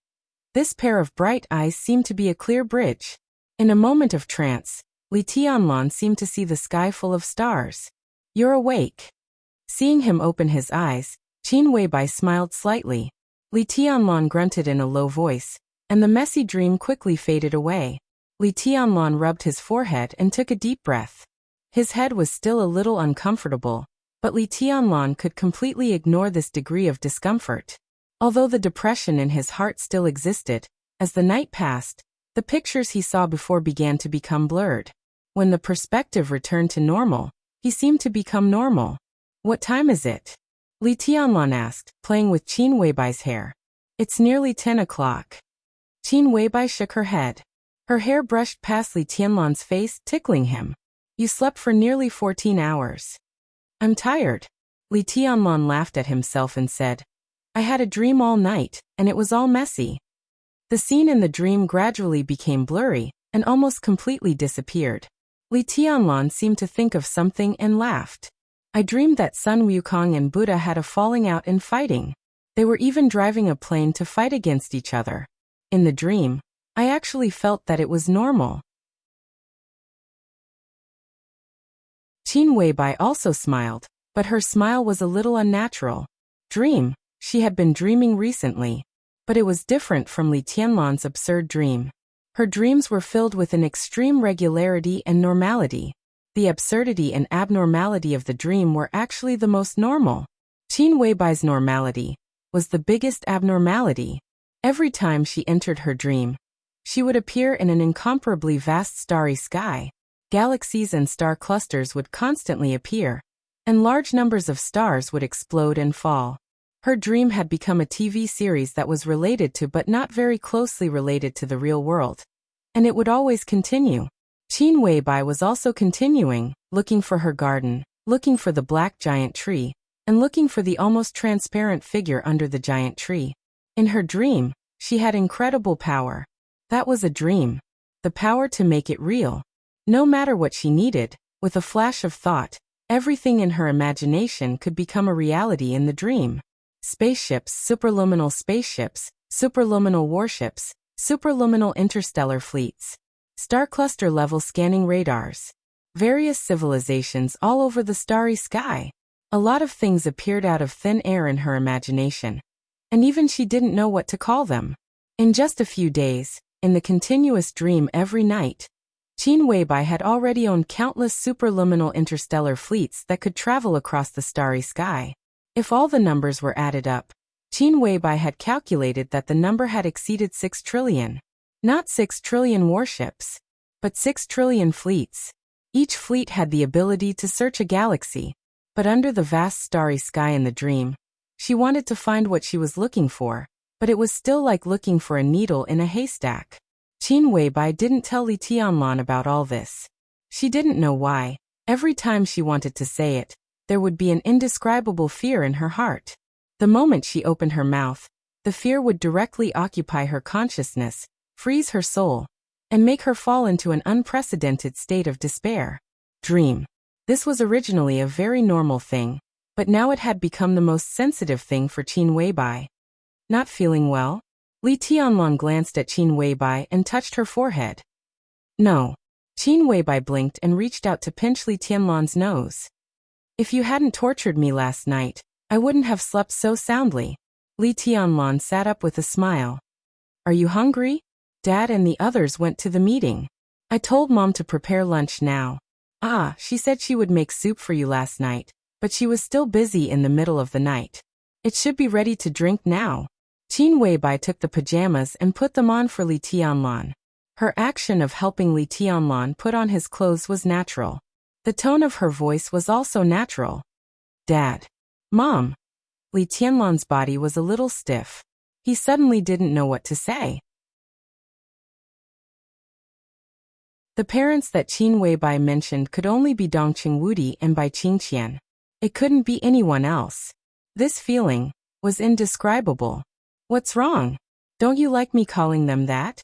this pair of bright eyes seemed to be a clear bridge. In a moment of trance, Li Tianlan seemed to see the sky full of stars. "You're awake." Seeing him open his eyes, Qin Weibai smiled slightly. Li Tianlan grunted in a low voice, and the messy dream quickly faded away. Li Tianlan rubbed his forehead and took a deep breath. His head was still a little uncomfortable, but Li Tianlan could completely ignore this degree of discomfort. Although the depression in his heart still existed, as the night passed, the pictures he saw before began to become blurred. When the perspective returned to normal, he seemed to become normal. "What time is it?" Li Tianlan asked, playing with Qin Weibai's hair. "It's nearly 10 o'clock. Qin Weibai shook her head. Her hair brushed past Li Tianlan's face, tickling him. "You slept for nearly 14 hours. I'm tired." Li Tianlan laughed at himself and said, "I had a dream all night, and it was all messy." The scene in the dream gradually became blurry, and almost completely disappeared. Li Tianlan seemed to think of something and laughed. "I dreamed that Sun Wukong and Buddha had a falling out and fighting. They were even driving a plane to fight against each other. In the dream, I actually felt that it was normal." Qin Weibai also smiled, but her smile was a little unnatural. Dream, she had been dreaming recently. But it was different from Li Tianlan's absurd dream. Her dreams were filled with an extreme regularity and normality. The absurdity and abnormality of the dream were actually the most normal. Qin Weibai's normality was the biggest abnormality. Every time she entered her dream, she would appear in an incomparably vast starry sky. Galaxies and star clusters would constantly appear, and large numbers of stars would explode and fall. Her dream had become a TV series that was related to but not very closely related to the real world. And it would always continue. Qin Weibai was also continuing, looking for her garden, looking for the black giant tree, and looking for the almost transparent figure under the giant tree. In her dream, she had incredible power. That was a dream. The power to make it real. No matter what she needed, with a flash of thought, everything in her imagination could become a reality in the dream. Spaceships, superluminal warships, superluminal interstellar fleets, star cluster level scanning radars, various civilizations all over the starry sky. A lot of things appeared out of thin air in her imagination, and even she didn't know what to call them. In just a few days, in the continuous dream every night, Qin Weibai had already owned countless superluminal interstellar fleets that could travel across the starry sky. If all the numbers were added up, Qin Weibai had calculated that the number had exceeded 6 trillion. Not 6 trillion warships, but 6 trillion fleets. Each fleet had the ability to search a galaxy, but under the vast starry sky in the dream, she wanted to find what she was looking for, but it was still like looking for a needle in a haystack. Qin Weibai didn't tell Li Tianlan about all this. She didn't know why. Every time she wanted to say it, there would be an indescribable fear in her heart. The moment she opened her mouth, the fear would directly occupy her consciousness, freeze her soul, and make her fall into an unprecedented state of despair. Dream. This was originally a very normal thing, but now it had become the most sensitive thing for Qin Weibai. Not feeling well? Li Tianlan glanced at Qin Weibai and touched her forehead. No. Qin Weibai blinked and reached out to pinch Li Tianlan's nose. "If you hadn't tortured me last night, I wouldn't have slept so soundly." Li Tianlan sat up with a smile. "Are you hungry?" "Dad and the others went to the meeting. I told Mom to prepare lunch now." "Ah, she said she would make soup for you last night, but she was still busy in the middle of the night. It should be ready to drink now." Qin Weibai took the pajamas and put them on for Li Tianlan. Her action of helping Li Tianlan put on his clothes was natural. The tone of her voice was also natural. "Dad." "Mom." Li Tianlan's body was a little stiff. He suddenly didn't know what to say. The parents that Qin Weibai mentioned could only be Dongqing Wudi and Bai Qingqian. It couldn't be anyone else. This feeling was indescribable. What's wrong? Don't you like me calling them that?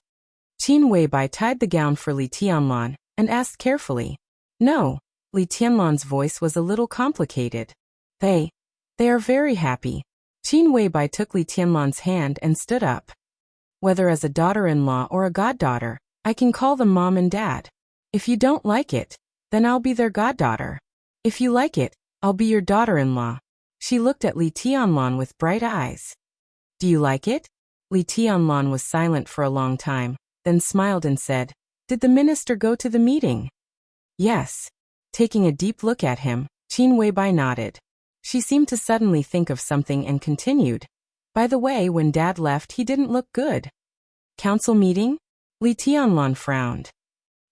Qin Weibai tied the gown for Li Tianlan and asked carefully. No, Li Tianlan's voice was a little complicated. They are very happy. Qin Weibai took Li Tianlan's hand and stood up. Whether as a daughter-in-law or a goddaughter, I can call them mom and dad. If you don't like it, then I'll be their goddaughter. If you like it, I'll be your daughter-in-law. She looked at Li Tianlan with bright eyes. Do you like it? Li Tianlan was silent for a long time, then smiled and said, Did the minister go to the meeting? Yes. Taking a deep look at him, Qin Weibai nodded. She seemed to suddenly think of something and continued. By the way, when Dad left, he didn't look good. Council meeting? Li Tianlan frowned.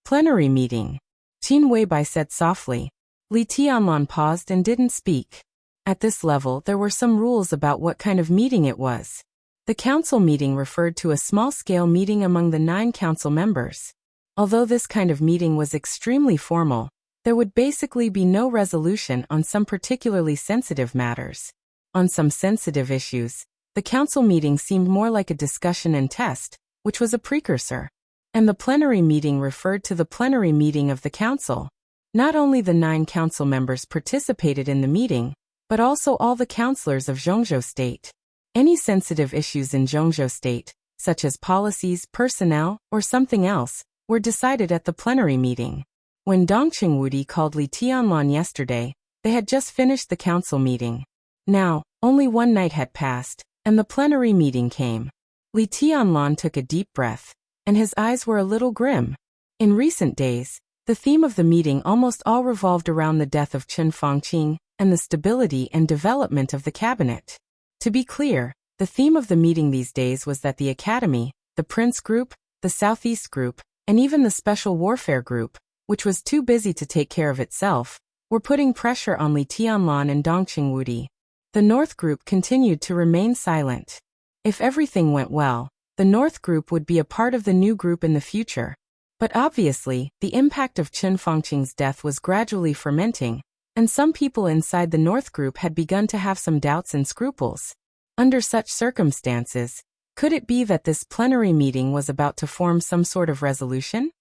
Plenary meeting. Qin Weibai said softly. Li Tianlan paused and didn't speak. At this level, there were some rules about what kind of meeting it was. The council meeting referred to a small-scale meeting among the 9 council members. Although this kind of meeting was extremely formal, there would basically be no resolution on some particularly sensitive matters. On some sensitive issues, the council meeting seemed more like a discussion and test, which was a precursor. And the plenary meeting referred to the plenary meeting of the council. Not only the 9 council members participated in the meeting, but also all the councillors of Zhongzhou State. Any sensitive issues in Zhongzhou State, such as policies, personnel, or something else, were decided at the plenary meeting. When Dongqing Wudi called Li Tianlan yesterday, they had just finished the council meeting. Now, only one night had passed, and the plenary meeting came. Li Tianlan took a deep breath, and his eyes were a little grim. In recent days, the theme of the meeting almost all revolved around the death of Chen Fangqing and the stability and development of the cabinet. To be clear, the theme of the meeting these days was that the Academy, the Prince Group, the Southeast Group, and even the Special Warfare Group, which was too busy to take care of itself, were putting pressure on Li Tianlan and Dongqing Wudi. The North Group continued to remain silent. If everything went well, the North Group would be a part of the new group in the future. But obviously, the impact of Chen Fangqing's death was gradually fermenting, and some people inside the North Group had begun to have some doubts and scruples. Under such circumstances, could it be that this plenary meeting was about to form some sort of resolution?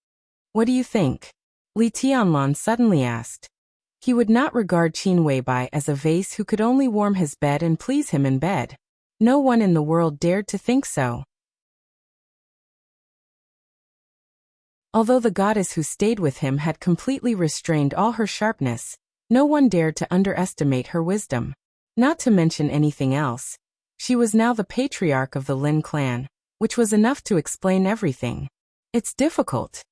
What do you think? Li Tianlan suddenly asked. He would not regard Qin Weibai as a vase who could only warm his bed and please him in bed. No one in the world dared to think so. Although the goddess who stayed with him had completely restrained all her sharpness, no one dared to underestimate her wisdom. Not to mention anything else, she was now the patriarch of the Lin clan, which was enough to explain everything. It's difficult.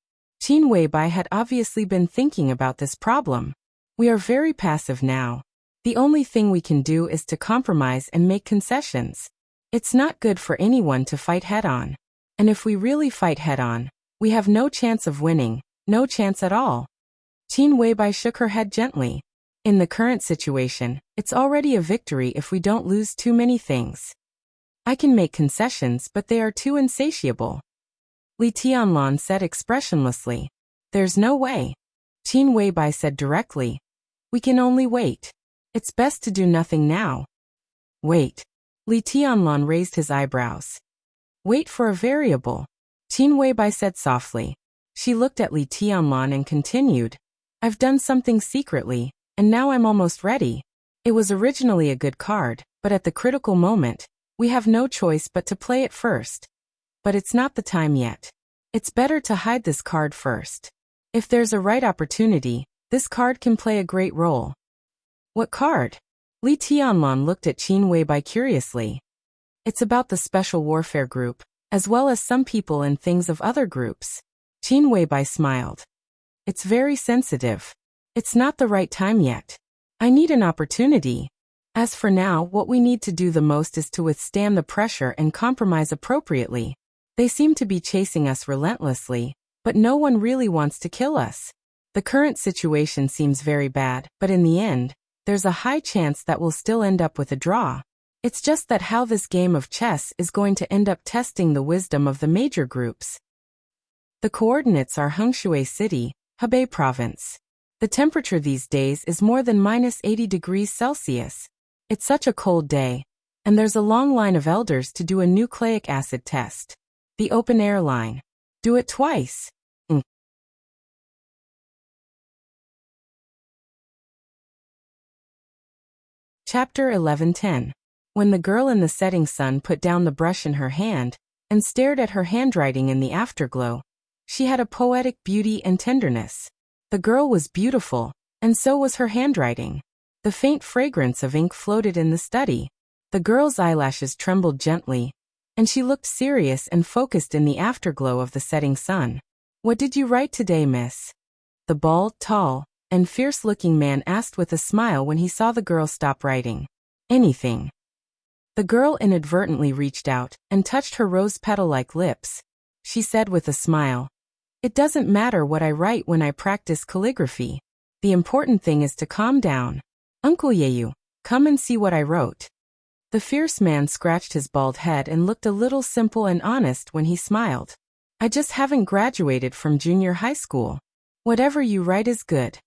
Qin Weibai had obviously been thinking about this problem. We are very passive now. The only thing we can do is to compromise and make concessions. It's not good for anyone to fight head-on. And if we really fight head-on, we have no chance of winning, no chance at all. Qin Weibai shook her head gently. In the current situation, it's already a victory if we don't lose too many things. I can make concessions, but they are too insatiable. Li Tianlan said expressionlessly. There's no way. Qin Weibai said directly. We can only wait. It's best to do nothing now. Wait. Li Tianlan raised his eyebrows. Wait for a variable. Qin Weibai said softly. She looked at Li Tianlan and continued. I've done something secretly, and now I'm almost ready. It was originally a good card, but at the critical moment, we have no choice but to play it first. But it's not the time yet. It's better to hide this card first. If there's a right opportunity, this card can play a great role. What card? Li Tianlan looked at Qin Weibai curiously. It's about the Special Warfare Group, as well as some people and things of other groups. Qin Weibai smiled. It's very sensitive. It's not the right time yet. I need an opportunity. As for now, what we need to do the most is to withstand the pressure and compromise appropriately. They seem to be chasing us relentlessly, but no one really wants to kill us. The current situation seems very bad, but in the end, there's a high chance that we'll still end up with a draw. It's just that how this game of chess is going to end up testing the wisdom of the major groups. The coordinates are Hengshui City, Hebei Province. The temperature these days is more than -80 degrees Celsius. It's such a cold day, And there's a long line of elders to do a nucleic acid test. The open-air line. Do it twice. Chapter 11:10. When the girl in the setting sun put down the brush in her hand and stared at her handwriting in the afterglow, she had a poetic beauty and tenderness. The girl was beautiful, and so was her handwriting. The faint fragrance of ink floated in the study. The girl's eyelashes trembled gently, and she looked serious and focused in the afterglow of the setting sun. "What did you write today, miss?" The bald, tall, and fierce-looking man asked with a smile when he saw the girl stop writing. "Anything." The girl inadvertently reached out and touched her rose petal-like lips. She said with a smile, "It doesn't matter what I write when I practice calligraphy. The important thing is to calm down. Uncle Yeyu, come and see what I wrote." The fierce man scratched his bald head and looked a little simple and honest when he smiled. "I just haven't graduated from junior high school. Whatever you write is good."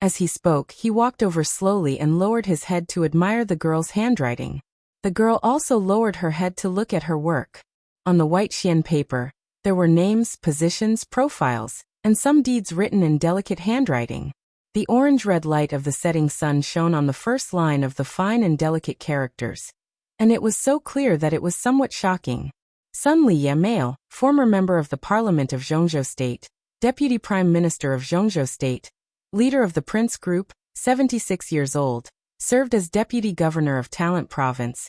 As he spoke, he walked over slowly and lowered his head to admire the girl's handwriting. The girl also lowered her head to look at her work. On the white Xian paper, there were names, positions, profiles, and some deeds written in delicate handwriting. The orange-red light of the setting sun shone on the first line of the fine and delicate characters, and it was so clear that it was somewhat shocking. Sun Liye, male, former member of the Parliament of Zhongzhou State, Deputy Prime Minister of Zhongzhou State, leader of the Prince Group, 76 years old, served as Deputy Governor of Talent Province,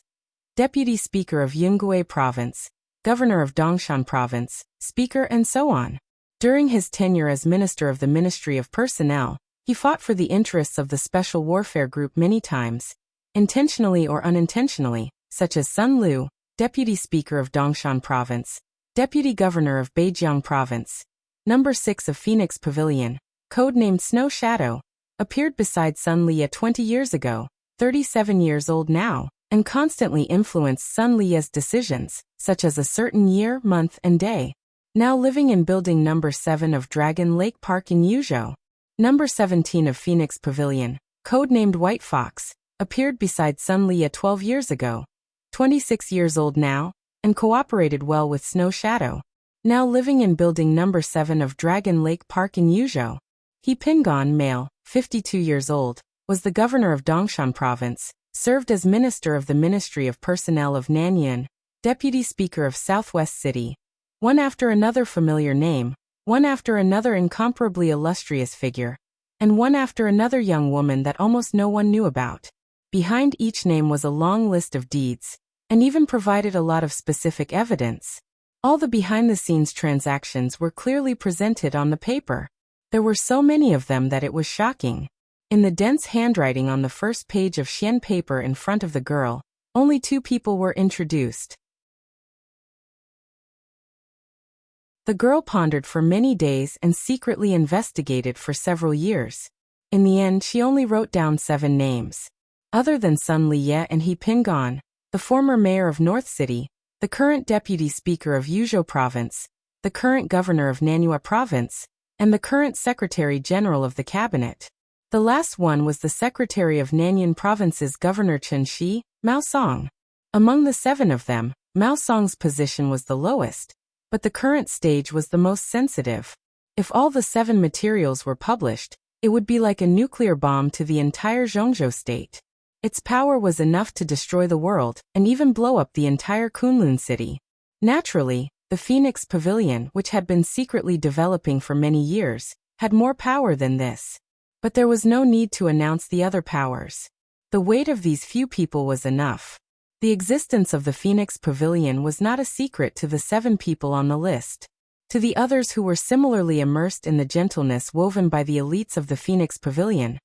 Deputy Speaker of Yungue Province, Governor of Dongshan Province, Speaker, and so on. During his tenure as Minister of the Ministry of Personnel, he fought for the interests of the Special Warfare Group many times, intentionally or unintentionally, such as Sun Lu, Deputy Speaker of Dongshan Province, Deputy Governor of Beijiang Province. Number 6 of Phoenix Pavilion, codenamed Snow Shadow, appeared beside Sun Liye 20 years ago, 37 years old now, and constantly influenced Sun Liye's decisions, such as a certain year, month, and day. Now living in building number 7 of Dragon Lake Park in Yuzhou. Number 17 of Phoenix Pavilion, codenamed White Fox, appeared beside Sun Liye 12 years ago, 26 years old now, and cooperated well with Snow Shadow. Now living in building number 7 of Dragon Lake Park in Yuzhou. He Pingon, male, 52 years old, was the governor of Dongshan Province, served as Minister of the Ministry of Personnel of Nanyuan, Deputy Speaker of Southwest City. One after another familiar name, one after another incomparably illustrious figure, and one after another young woman that almost no one knew about. Behind each name was a long list of deeds, and even provided a lot of specific evidence. All the behind-the-scenes transactions were clearly presented on the paper. There were so many of them that it was shocking. In the dense handwriting on the first page of Xian paper in front of the girl, only 2 people were introduced. The girl pondered for many days and secretly investigated for several years. In the end, she only wrote down 7 names. Other than Sun Liye and He Pingon, the former mayor of North City, the current deputy speaker of Yuzhou Province, the current governor of Nanyue Province, and the current Secretary General of the Cabinet. The last one was the Secretary of Nanyuan Province's Governor Chen Shi, Mao Song. Among the 7 of them, Mao Song's position was the lowest, but the current stage was the most sensitive. If all the 7 materials were published, it would be like a nuclear bomb to the entire Zhongzhou state. Its power was enough to destroy the world and even blow up the entire Kunlun city. Naturally, the Phoenix Pavilion, which had been secretly developing for many years, had more power than this. But there was no need to announce the other powers. The weight of these few people was enough. The existence of the Phoenix Pavilion was not a secret to the 7 people on the list. To the others who were similarly immersed in the gentleness woven by the elites of the Phoenix Pavilion,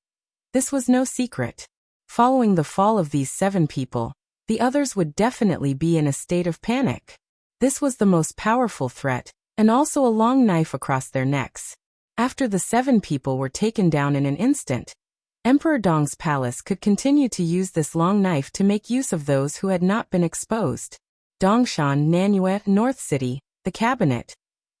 this was no secret. Following the fall of these 7 people, the others would definitely be in a state of panic. This was the most powerful threat, and also a long knife across their necks. After the 7 people were taken down in an instant, Emperor Dong's palace could continue to use this long knife to make use of those who had not been exposed. Dongshan, Nanyue, North City, the cabinet.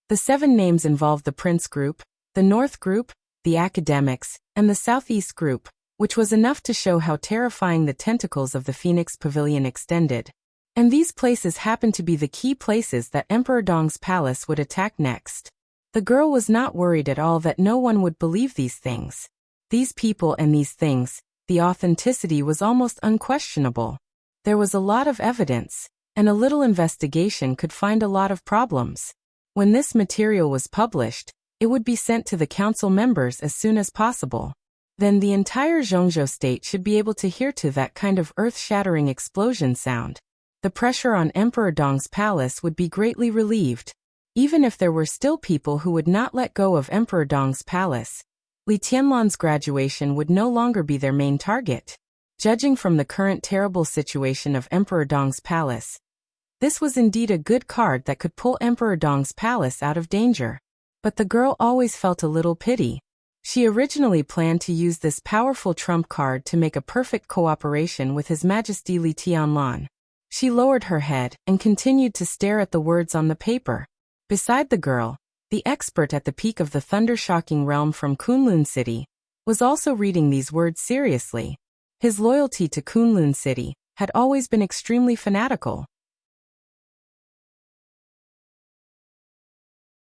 The 7 names involved the Prince Group, the North Group, the Academics, and the Southeast Group, which was enough to show how terrifying the tentacles of the Phoenix Pavilion extended. And these places happened to be the key places that Emperor Dong's palace would attack next. The girl was not worried at all that no one would believe these things. These people and these things, the authenticity was almost unquestionable. There was a lot of evidence, and a little investigation could find a lot of problems. When this material was published, it would be sent to the council members as soon as possible. Then the entire Zhongzhou state should be able to hear to that kind of earth-shattering explosion sound. The pressure on Emperor Dong's palace would be greatly relieved. Even if there were still people who would not let go of Emperor Dong's palace, Li Tianlan's graduation would no longer be their main target. Judging from the current terrible situation of Emperor Dong's palace, this was indeed a good card that could pull Emperor Dong's palace out of danger. But the girl always felt a little pity. She originally planned to use this powerful trump card to make a perfect cooperation with His Majesty Li Tianlan. She lowered her head and continued to stare at the words on the paper. Beside the girl, the expert at the peak of the thunder-shocking realm from Kunlun City, was also reading these words seriously. His loyalty to Kunlun City had always been extremely fanatical.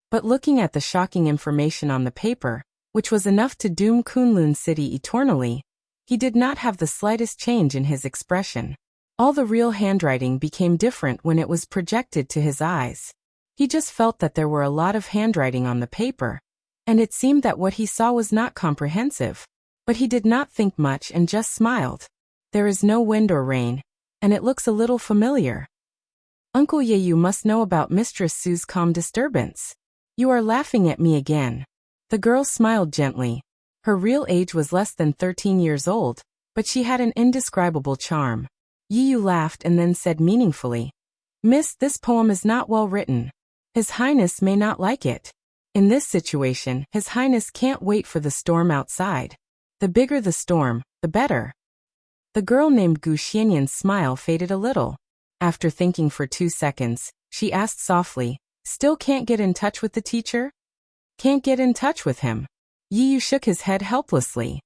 But looking at the shocking information on the paper, which was enough to doom Kunlun City eternally, he did not have the slightest change in his expression. All the real handwriting became different when it was projected to his eyes. He just felt that there were a lot of handwriting on the paper, and it seemed that what he saw was not comprehensive. But he did not think much and just smiled. There is no wind or rain, and it looks a little familiar. Uncle Ye, you must know about Mistress Su's calm disturbance. You are laughing at me again. The girl smiled gently. Her real age was less than 13 years old, but she had an indescribable charm. Yi Yu laughed and then said meaningfully, "Miss, this poem is not well written. His Highness may not like it. In this situation, His Highness can't wait for the storm outside. The bigger the storm, the better." The girl named Gu Xianyan's smile faded a little. After thinking for 2 seconds, she asked softly, "Still can't get in touch with the teacher?" "Can't get in touch with him?" Yi Yu shook his head helplessly.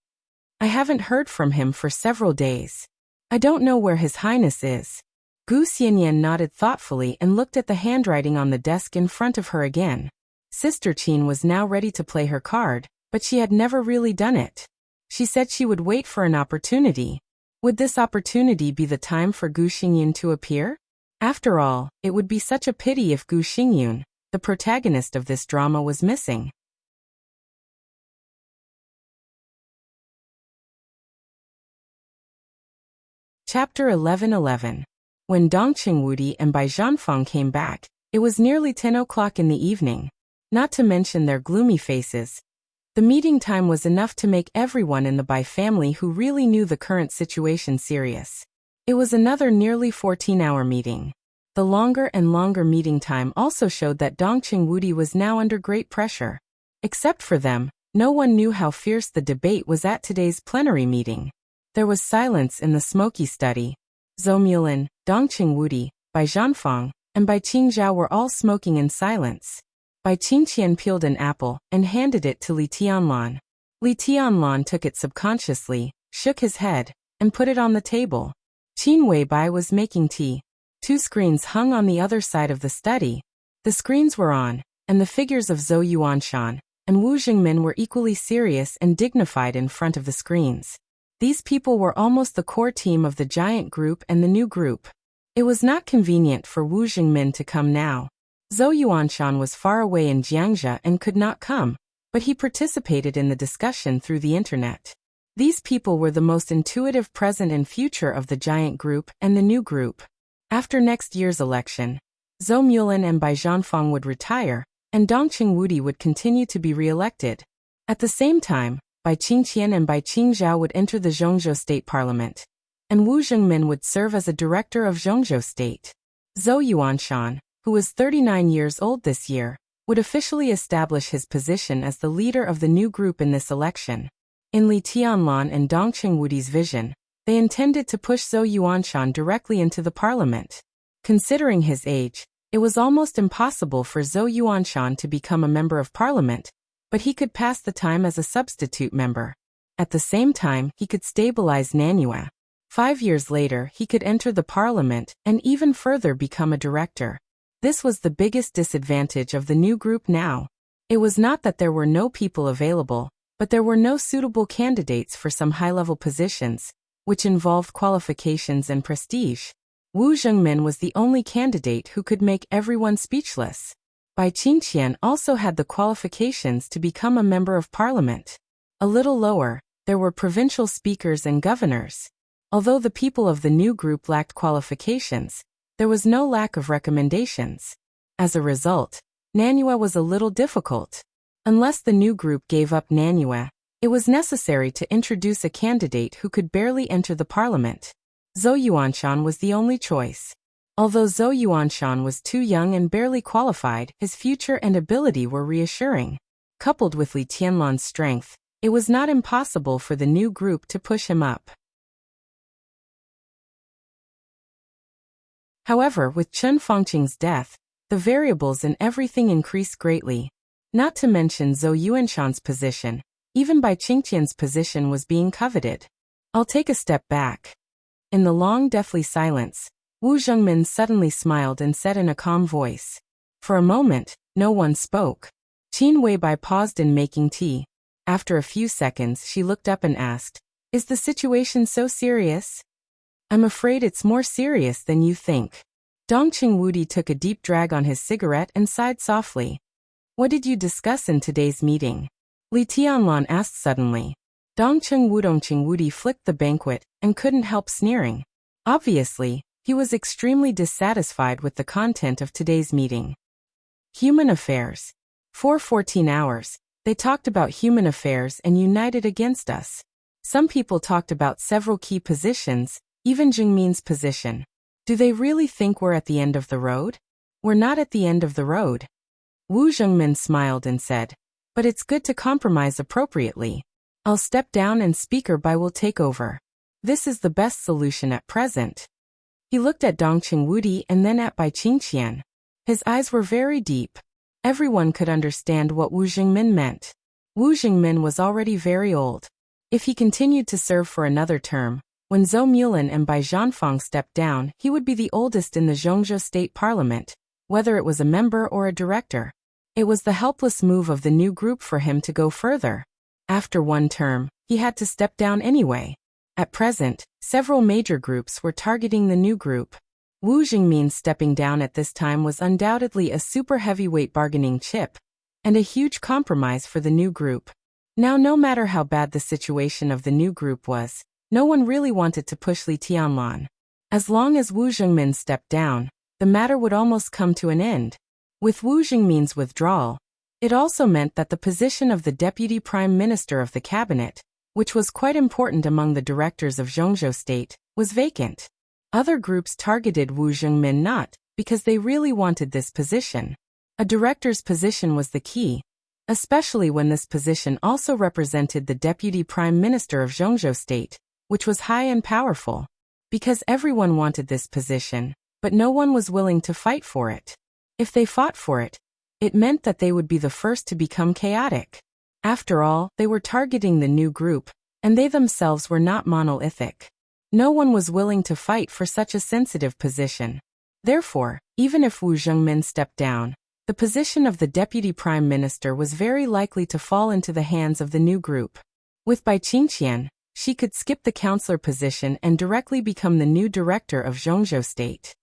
"I haven't heard from him for several days. I don't know where His Highness is." Gu Xianyan nodded thoughtfully and looked at the handwriting on the desk in front of her again. Sister Qin was now ready to play her card, but she had never really done it. She said she would wait for an opportunity. Would this opportunity be the time for Gu Xingyun to appear? After all, it would be such a pity if Gu Xingyun, the protagonist of this drama, was missing. Chapter 11:11. When Dong Qingwudi and Bai Zhanfang came back, it was nearly 10 o'clock in the evening. Not to mention their gloomy faces, the meeting time was enough to make everyone in the Bai family who really knew the current situation serious. It was another nearly 14-hour meeting. The longer and longer meeting time also showed that Dong Qingwudi was now under great pressure. Except for them, no one knew how fierce the debate was at today's plenary meeting. There was silence in the smoky study. Zhou Mulin, Dong Qingwudi, Bai Zhanfang, and Bai Qingzhao were all smoking in silence. Bai Qingqian peeled an apple and handed it to Li Tianlan. Li Tianlan took it subconsciously, shook his head, and put it on the table. Qin Weibai was making tea. 2 screens hung on the other side of the study. The screens were on, and the figures of Zhou Yuanshan and Wu Jingmin were equally serious and dignified in front of the screens. These people were almost the core team of the giant group and the new group. It was not convenient for Wu Jingmin to come now. Zhou Yuanshan was far away in Jiangxia and could not come, but he participated in the discussion through the internet. These people were the most intuitive present and future of the giant group and the new group. After next year's election, Zhou Mulin and Bai Zhanfang would retire, and Dong Qingwudi would continue to be re-elected. At the same time, Bai Qingqian and Bai Qingzhao would enter the Zhongzhou State Parliament, and Wu Jingmin would serve as a director of Zhongzhou State. Zhou Yuanshan, who was 39 years old this year, would officially establish his position as the leader of the new group in this election. In Li Tianlan and Dong Qingwudi's vision, they intended to push Zhou Yuanshan directly into the parliament. Considering his age, it was almost impossible for Zhou Yuanshan to become a member of parliament, but he could pass the time as a substitute member. At the same time, he could stabilize Nanyue. 5 years later, he could enter the parliament and even further become a director. This was the biggest disadvantage of the new group now. It was not that there were no people available, but there were no suitable candidates for some high-level positions, which involved qualifications and prestige. Wu Zhengmin was the only candidate who could make everyone speechless. Bai Qingqian also had the qualifications to become a member of parliament. A little lower, there were provincial speakers and governors. Although the people of the new group lacked qualifications, there was no lack of recommendations. As a result, Nanyue was a little difficult. Unless the new group gave up Nanyue, it was necessary to introduce a candidate who could barely enter the parliament. Zhou Yuanshan was the only choice. Although Zhou Yuanshan was too young and barely qualified, his future and ability were reassuring. Coupled with Li Tianlan's strength, it was not impossible for the new group to push him up. However, with Chen Fangqing's death, the variables in everything increased greatly. Not to mention Zhou Yuanshan's position, even Bai Qingqian's position was being coveted. I'll take a step back. In the long deathly silence, Wu Zhengmin suddenly smiled and said in a calm voice. For a moment, no one spoke. Qin Weibai paused in making tea. After a few seconds, she looked up and asked, "Is the situation so serious?" "I'm afraid it's more serious than you think." Dongqing Wudi took a deep drag on his cigarette and sighed softly. "What did you discuss in today's meeting?" Li Tianlan asked suddenly. Dongqing Wudi flicked the banquet and couldn't help sneering. Obviously, he was extremely dissatisfied with the content of today's meeting. Human affairs. For 14 hours, they talked about human affairs and united against us. Some people talked about several key positions, even Jingmin's position. Do they really think we're at the end of the road? We're not at the end of the road. Wu Zhengmin smiled and said, "But it's good to compromise appropriately. I'll step down and Speaker Bai will take over. This is the best solution at present." He looked at Dongqing Wudi and then at Bai Qingqian. His eyes were very deep. Everyone could understand what Wu Zhengmin meant. Wu Zhengmin was already very old. If he continued to serve for another term, when Zhou Mulin and Bai Zhanfang stepped down, he would be the oldest in the Zhongzhou State Parliament, whether it was a member or a director. It was the helpless move of the new group for him to go further. After one term, he had to step down anyway. At present, several major groups were targeting the new group. Wu Zhengmin stepping down at this time was undoubtedly a super heavyweight bargaining chip, and a huge compromise for the new group. Now, no matter how bad the situation of the new group was, no one really wanted to push Li Tianlan. As long as Wu Zhengmin stepped down, the matter would almost come to an end. With Wu Zhengmin's withdrawal, it also meant that the position of the Deputy Prime Minister of the Cabinet, which was quite important among the directors of Zhongzhou State, was vacant. Other groups targeted Wu Zhengmin not because they really wanted this position. A director's position was the key, especially when this position also represented the Deputy Prime Minister of Zhongzhou State, which was high and powerful. Because everyone wanted this position, but no one was willing to fight for it. If they fought for it, it meant that they would be the first to become chaotic. After all, they were targeting the new group, and they themselves were not monolithic. No one was willing to fight for such a sensitive position. Therefore, even if Wu Zhengmin stepped down, the position of the Deputy Prime Minister was very likely to fall into the hands of the new group. With Bai Qingqian, she could skip the counselor position and directly become the new director of Zhongzhou State.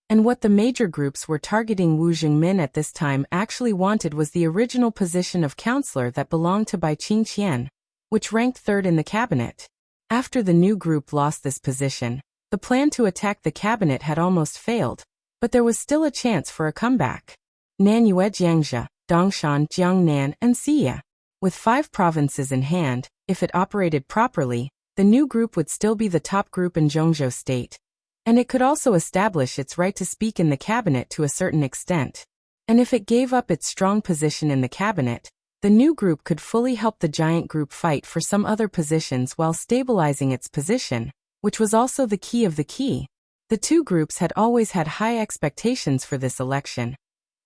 And what the major groups were targeting Wu Zhengmin at this time actually wanted was the original position of counselor that belonged to Bai Qingqian, which ranked third in the cabinet. After the new group lost this position, the plan to attack the cabinet had almost failed, but there was still a chance for a comeback. Nanyue, Jiangxia, Dongshan, Jiangnan, and Xia. With 5 provinces in hand, if it operated properly, the new group would still be the top group in Zhongzhou State. And it could also establish its right to speak in the cabinet to a certain extent. And if it gave up its strong position in the cabinet, the new group could fully help the giant group fight for some other positions while stabilizing its position, which was also the key of the key. The two groups had always had high expectations for this election.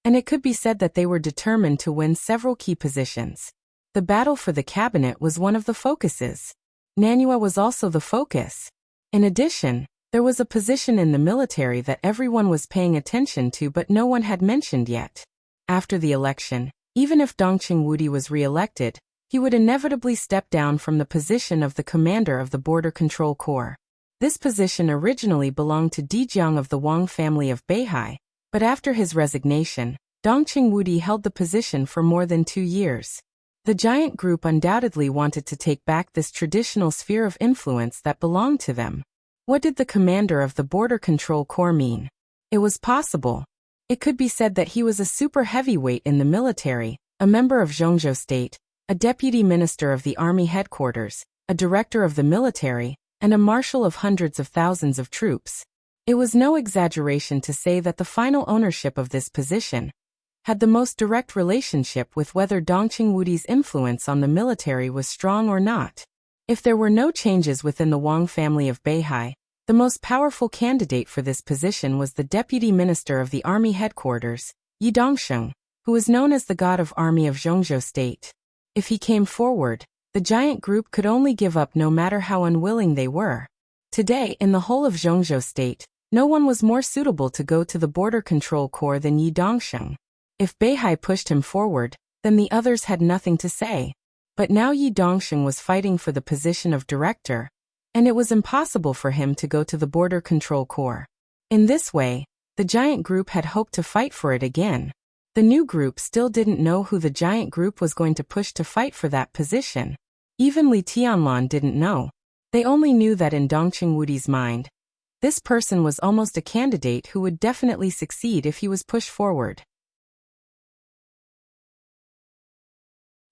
and it could be said that they were determined to win several key positions. The battle for the cabinet was one of the focuses. Nanyue was also the focus. In addition, there was a position in the military that everyone was paying attention to but no one had mentioned yet. After the election, even if Dongqing Wudi was re-elected, he would inevitably step down from the position of the commander of the Border Control Corps. This position originally belonged to Di Jiang of the Wang family of Beihai, but after his resignation, Dongqing Wudi held the position for more than 2 years. The giant group undoubtedly wanted to take back this traditional sphere of influence that belonged to them. What did the commander of the Border Control Corps mean? It was possible. It could be said that he was a super heavyweight in the military, a member of Zhongzhou State, a deputy minister of the army headquarters, a director of the military, and a marshal of hundreds of thousands of troops. It was no exaggeration to say that the final ownership of this position had the most direct relationship with whether Dongqing Wudi's influence on the military was strong or not. If there were no changes within the Wang family of Beihai, the most powerful candidate for this position was the deputy minister of the army headquarters, Yi Dongsheng, who was known as the god of army of Zhongzhou State. If he came forward, the giant group could only give up no matter how unwilling they were. Today, in the whole of Zhongzhou State, no one was more suitable to go to the Border Control Corps than Yi Dongsheng. If Beihai pushed him forward, then the others had nothing to say. But now Yi Dongsheng was fighting for the position of director, and it was impossible for him to go to the Border Control Corps. In this way, the giant group had hoped to fight for it again. The new group still didn't know who the giant group was going to push to fight for that position. Even Li Tianlan didn't know. They only knew that in Dongqing Wudi's mind, this person was almost a candidate who would definitely succeed if he was pushed forward.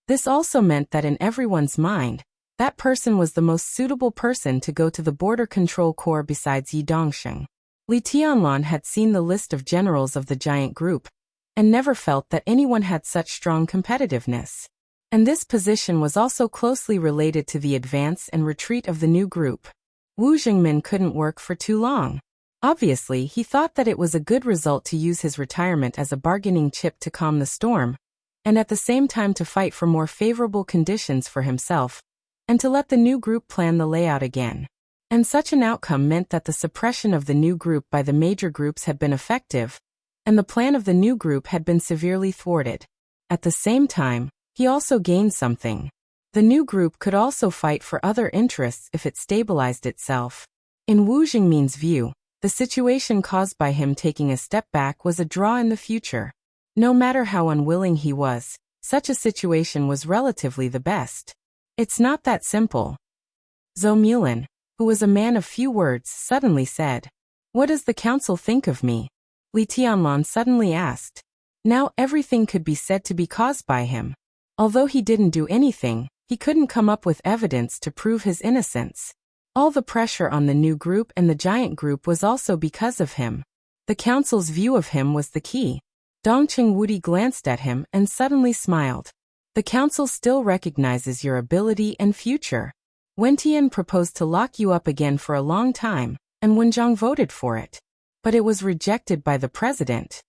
This also meant that in everyone's mind, that person was the most suitable person to go to the Border Control Corps besides Yi Dongsheng. Li Tianlan had seen the list of generals of the giant group, and never felt that anyone had such strong competitiveness. And this position was also closely related to the advance and retreat of the new group. Wu Jingmin couldn't work for too long. Obviously, he thought that it was a good result to use his retirement as a bargaining chip to calm the storm, and at the same time to fight for more favorable conditions for himself, and to let the new group plan the layout again. And such an outcome meant that the suppression of the new group by the major groups had been effective, and the plan of the new group had been severely thwarted. At the same time, he also gained something. The new group could also fight for other interests if it stabilized itself. In Wu Jingmin's view, the situation caused by him taking a step back was a draw in the future. No matter how unwilling he was, such a situation was relatively the best. It's not that simple. Zhou Mulin, who was a man of few words, suddenly said, "What does the council think of me?" Li Tianlan suddenly asked. Now everything could be said to be caused by him. Although he didn't do anything, he couldn't come up with evidence to prove his innocence. All the pressure on the new group and the giant group was also because of him. The council's view of him was the key. Dongqing Wudi glanced at him and suddenly smiled. The council still recognizes your ability and future. Wentian proposed to lock you up again for a long time, and Wenjiang voted for it. But it was rejected by the president.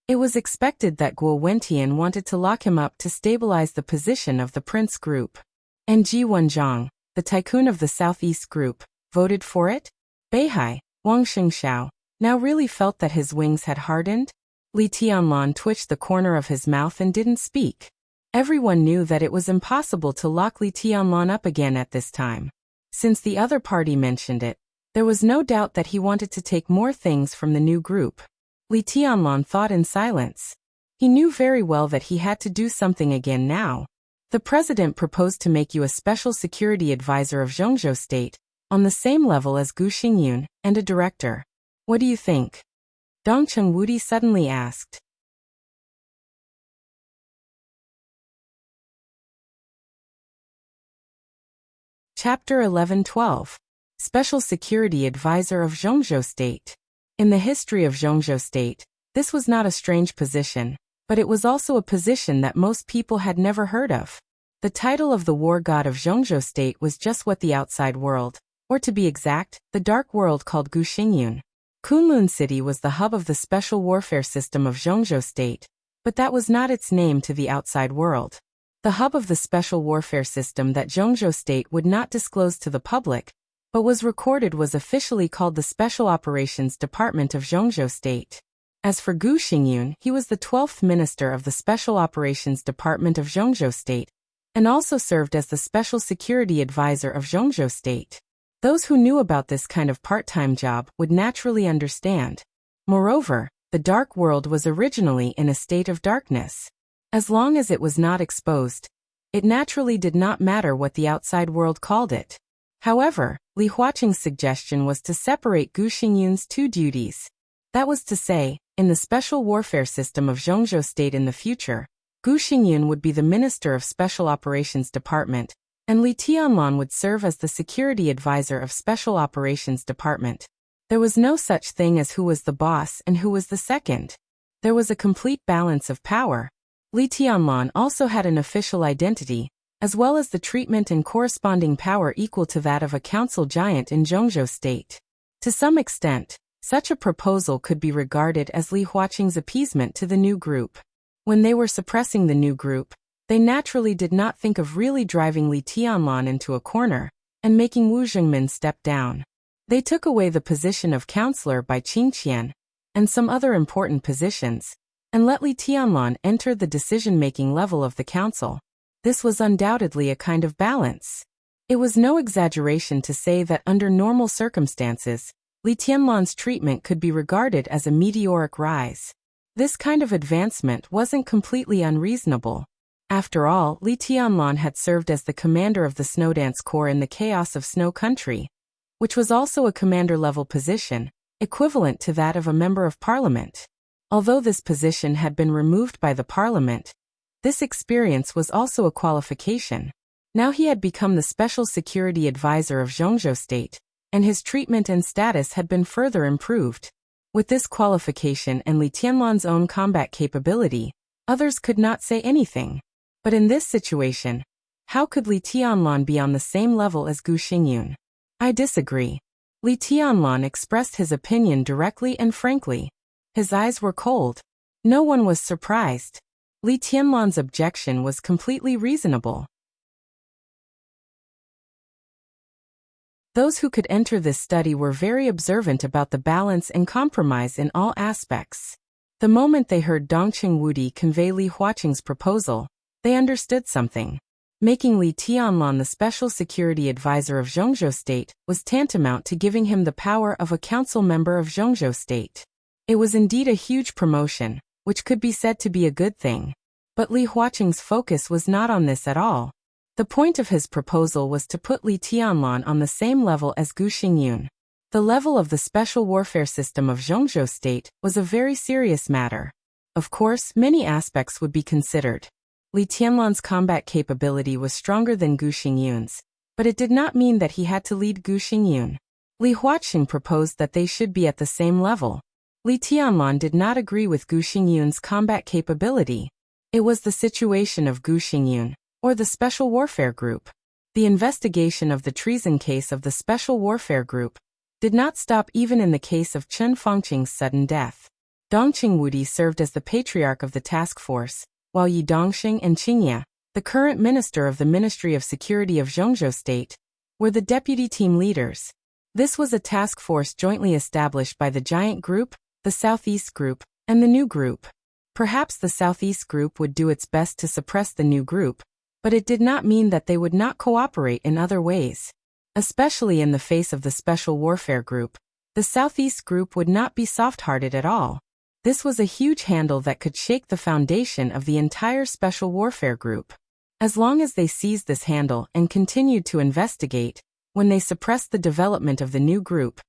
It was expected that Guo Wentian wanted to lock him up to stabilize the position of the Prince Group. And Ji Wenjiang, the tycoon of the Southeast Group, voted for it? Beihai, Wang Xingxiao, now really felt that his wings had hardened? Li Tianlan twitched the corner of his mouth and didn't speak. Everyone knew that it was impossible to lock Li Tianlan up again at this time. Since the other party mentioned it, there was no doubt that he wanted to take more things from the new group. Li Tianlan thought in silence. He knew very well that he had to do something again now. The president proposed to make you a special security advisor of Zhongzhou State, on the same level as Gu Xingyun, and a director. What do you think? Dongqing Wudi suddenly asked. Chapter 11-12. Special Security Advisor of Zhongzhou State. In the history of Zhongzhou State, this was not a strange position, but it was also a position that most people had never heard of. The title of the war god of Zhongzhou State was just what the outside world, or to be exact, the dark world called Gu Xingyun. Kunlun City was the hub of the special warfare system of Zhongzhou State, But that was not its name to the outside world. The hub of the special warfare system that Zhongzhou State would not disclose to the public, but was recorded was officially called the Special Operations Department of Zhongzhou State. As for Gu Xingyun, he was the 12th minister of the Special Operations Department of Zhongzhou State, and also served as the Special Security Advisor of Zhongzhou State. Those who knew about this kind of part-time job would naturally understand. Moreover, the dark world was originally in a state of darkness. As long as it was not exposed, it naturally did not matter what the outside world called it. However, Li Huaqing's suggestion was to separate Gu Xingyun's two duties. That was to say, in the special warfare system of Zhongzhou State in the future, Gu Xingyun would be the Minister of Special Operations Department, and Li Tianlan would serve as the Security Advisor of Special Operations Department. There was no such thing as who was the boss and who was the second. There was a complete balance of power. Li Tianlan also had an official identity, as well as the treatment and corresponding power equal to that of a council giant in Zhongzhou State. To some extent, such a proposal could be regarded as Li Huaqing's appeasement to the new group. When they were suppressing the new group, they naturally did not think of really driving Li Tianlan into a corner and making Wu Zhengmin step down. They took away the position of counselor by Qing Qian and some other important positions, and let Li Tianlan enter the decision-making level of the council. This was undoubtedly a kind of balance. It was no exaggeration to say that under normal circumstances, Li Tianlan's treatment could be regarded as a meteoric rise. This kind of advancement wasn't completely unreasonable. After all, Li Tianlan had served as the commander of the Snowdance Corps in the Chaos of Snow Country, which was also a commander-level position, equivalent to that of a member of parliament. Although this position had been removed by the parliament, this experience was also a qualification. Now he had become the Special Security Advisor of Zhongzhou State, and his treatment and status had been further improved. With this qualification and Li Tianlan's own combat capability, others could not say anything. But in this situation, how could Li Tianlan be on the same level as Gu Xingyun? I disagree. Li Tianlan expressed his opinion directly and frankly. His eyes were cold. No one was surprised. Li Tianlan's objection was completely reasonable. Those who could enter this study were very observant about the balance and compromise in all aspects. The moment they heard Dongqing Wudi convey Li Huaqing's proposal, they understood something. Making Li Tianlan the Special Security Advisor of Zhongzhou State was tantamount to giving him the power of a council member of Zhongzhou State. It was indeed a huge promotion, which could be said to be a good thing. But Li Huaqing's focus was not on this at all. The point of his proposal was to put Li Tianlan on the same level as Gu Xingyun. The level of the special warfare system of Zhongzhou State was a very serious matter. Of course, many aspects would be considered. Li Tianlan's combat capability was stronger than Gu Xingyun's, but it did not mean that he had to lead Gu Xingyun. Li Huaqing proposed that they should be at the same level. Li Tianlan did not agree with Gu Xingyun's combat capability. It was the situation of Gu Xingyun, or the Special Warfare Group. The investigation of the treason case of the Special Warfare Group did not stop even in the case of Chen Fengqing's sudden death. Dongqing Wudi served as the patriarch of the task force, while Yi Dongxing and Qingya, the current minister of the Ministry of Security of Zhongzhou State, were the deputy team leaders. This was a task force jointly established by the Giant Group, the Southeast Group, and the New Group. Perhaps the Southeast Group would do its best to suppress the New Group, but it did not mean that they would not cooperate in other ways. Especially in the face of the Special Warfare Group, the Southeast Group would not be soft-hearted at all. This was a huge handle that could shake the foundation of the entire Special Warfare Group. As long as they seized this handle and continued to investigate, when they suppressed the development of the new group,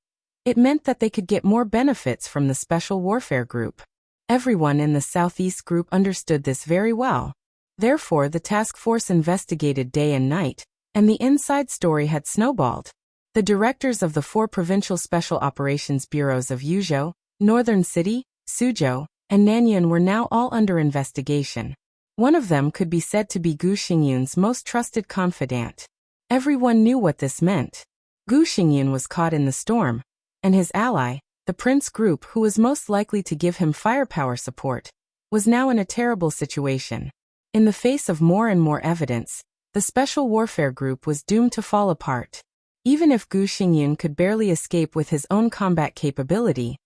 it meant that they could get more benefits from the Special Warfare Group. Everyone in the Southeast Group understood this very well. Therefore, the task force investigated day and night, and the inside story had snowballed. The directors of the 4 provincial special operations bureaus of Yuzhou, Northern City, Suzhou, and Nanyuan were now all under investigation. One of them could be said to be Gu Xingyun's most trusted confidant. Everyone knew what this meant. Gu Xingyun was caught in the storm, and his ally, the Prince Group, who was most likely to give him firepower support, was now in a terrible situation. In the face of more and more evidence, the Special Warfare Group was doomed to fall apart. Even if Gu Xingyun could barely escape with his own combat capability,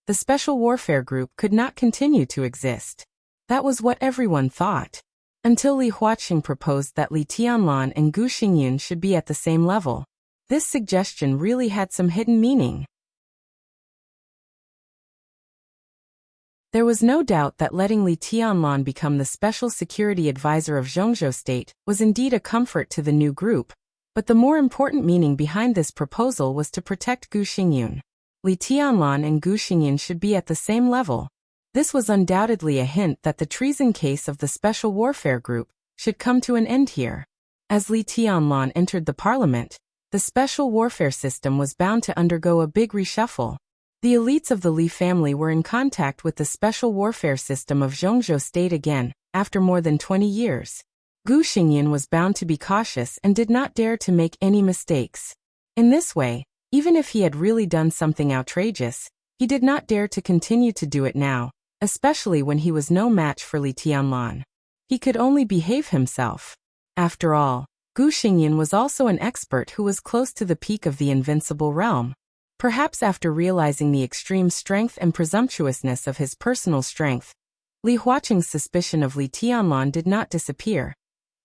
the Special Warfare Group could not continue to exist. That was what everyone thought. Until Li Huaqing proposed that Li Tianlan and Gu Xingyun should be at the same level. This suggestion really had some hidden meaning. There was no doubt that letting Li Tianlan become the special security advisor of Zhongzhou State was indeed a comfort to the new group, but the more important meaning behind this proposal was to protect Gu Xingyun. Li Tianlan and Gu Xingyun should be at the same level. This was undoubtedly a hint that the treason case of the Special Warfare Group should come to an end here. As Li Tianlan entered the parliament, the Special Warfare System was bound to undergo a big reshuffle. The elites of the Li family were in contact with the Special Warfare System of Zhongzhou State again, after more than 20 years. Gu Xingyun was bound to be cautious and did not dare to make any mistakes. In this way, even if he had really done something outrageous, he did not dare to continue to do it now, especially when he was no match for Li Tianlan. He could only behave himself. After all, Gu Xingyun was also an expert who was close to the peak of the invincible realm. Perhaps after realizing the extreme strength and presumptuousness of his personal strength, Li Huaqing's suspicion of Li Tianlan did not disappear.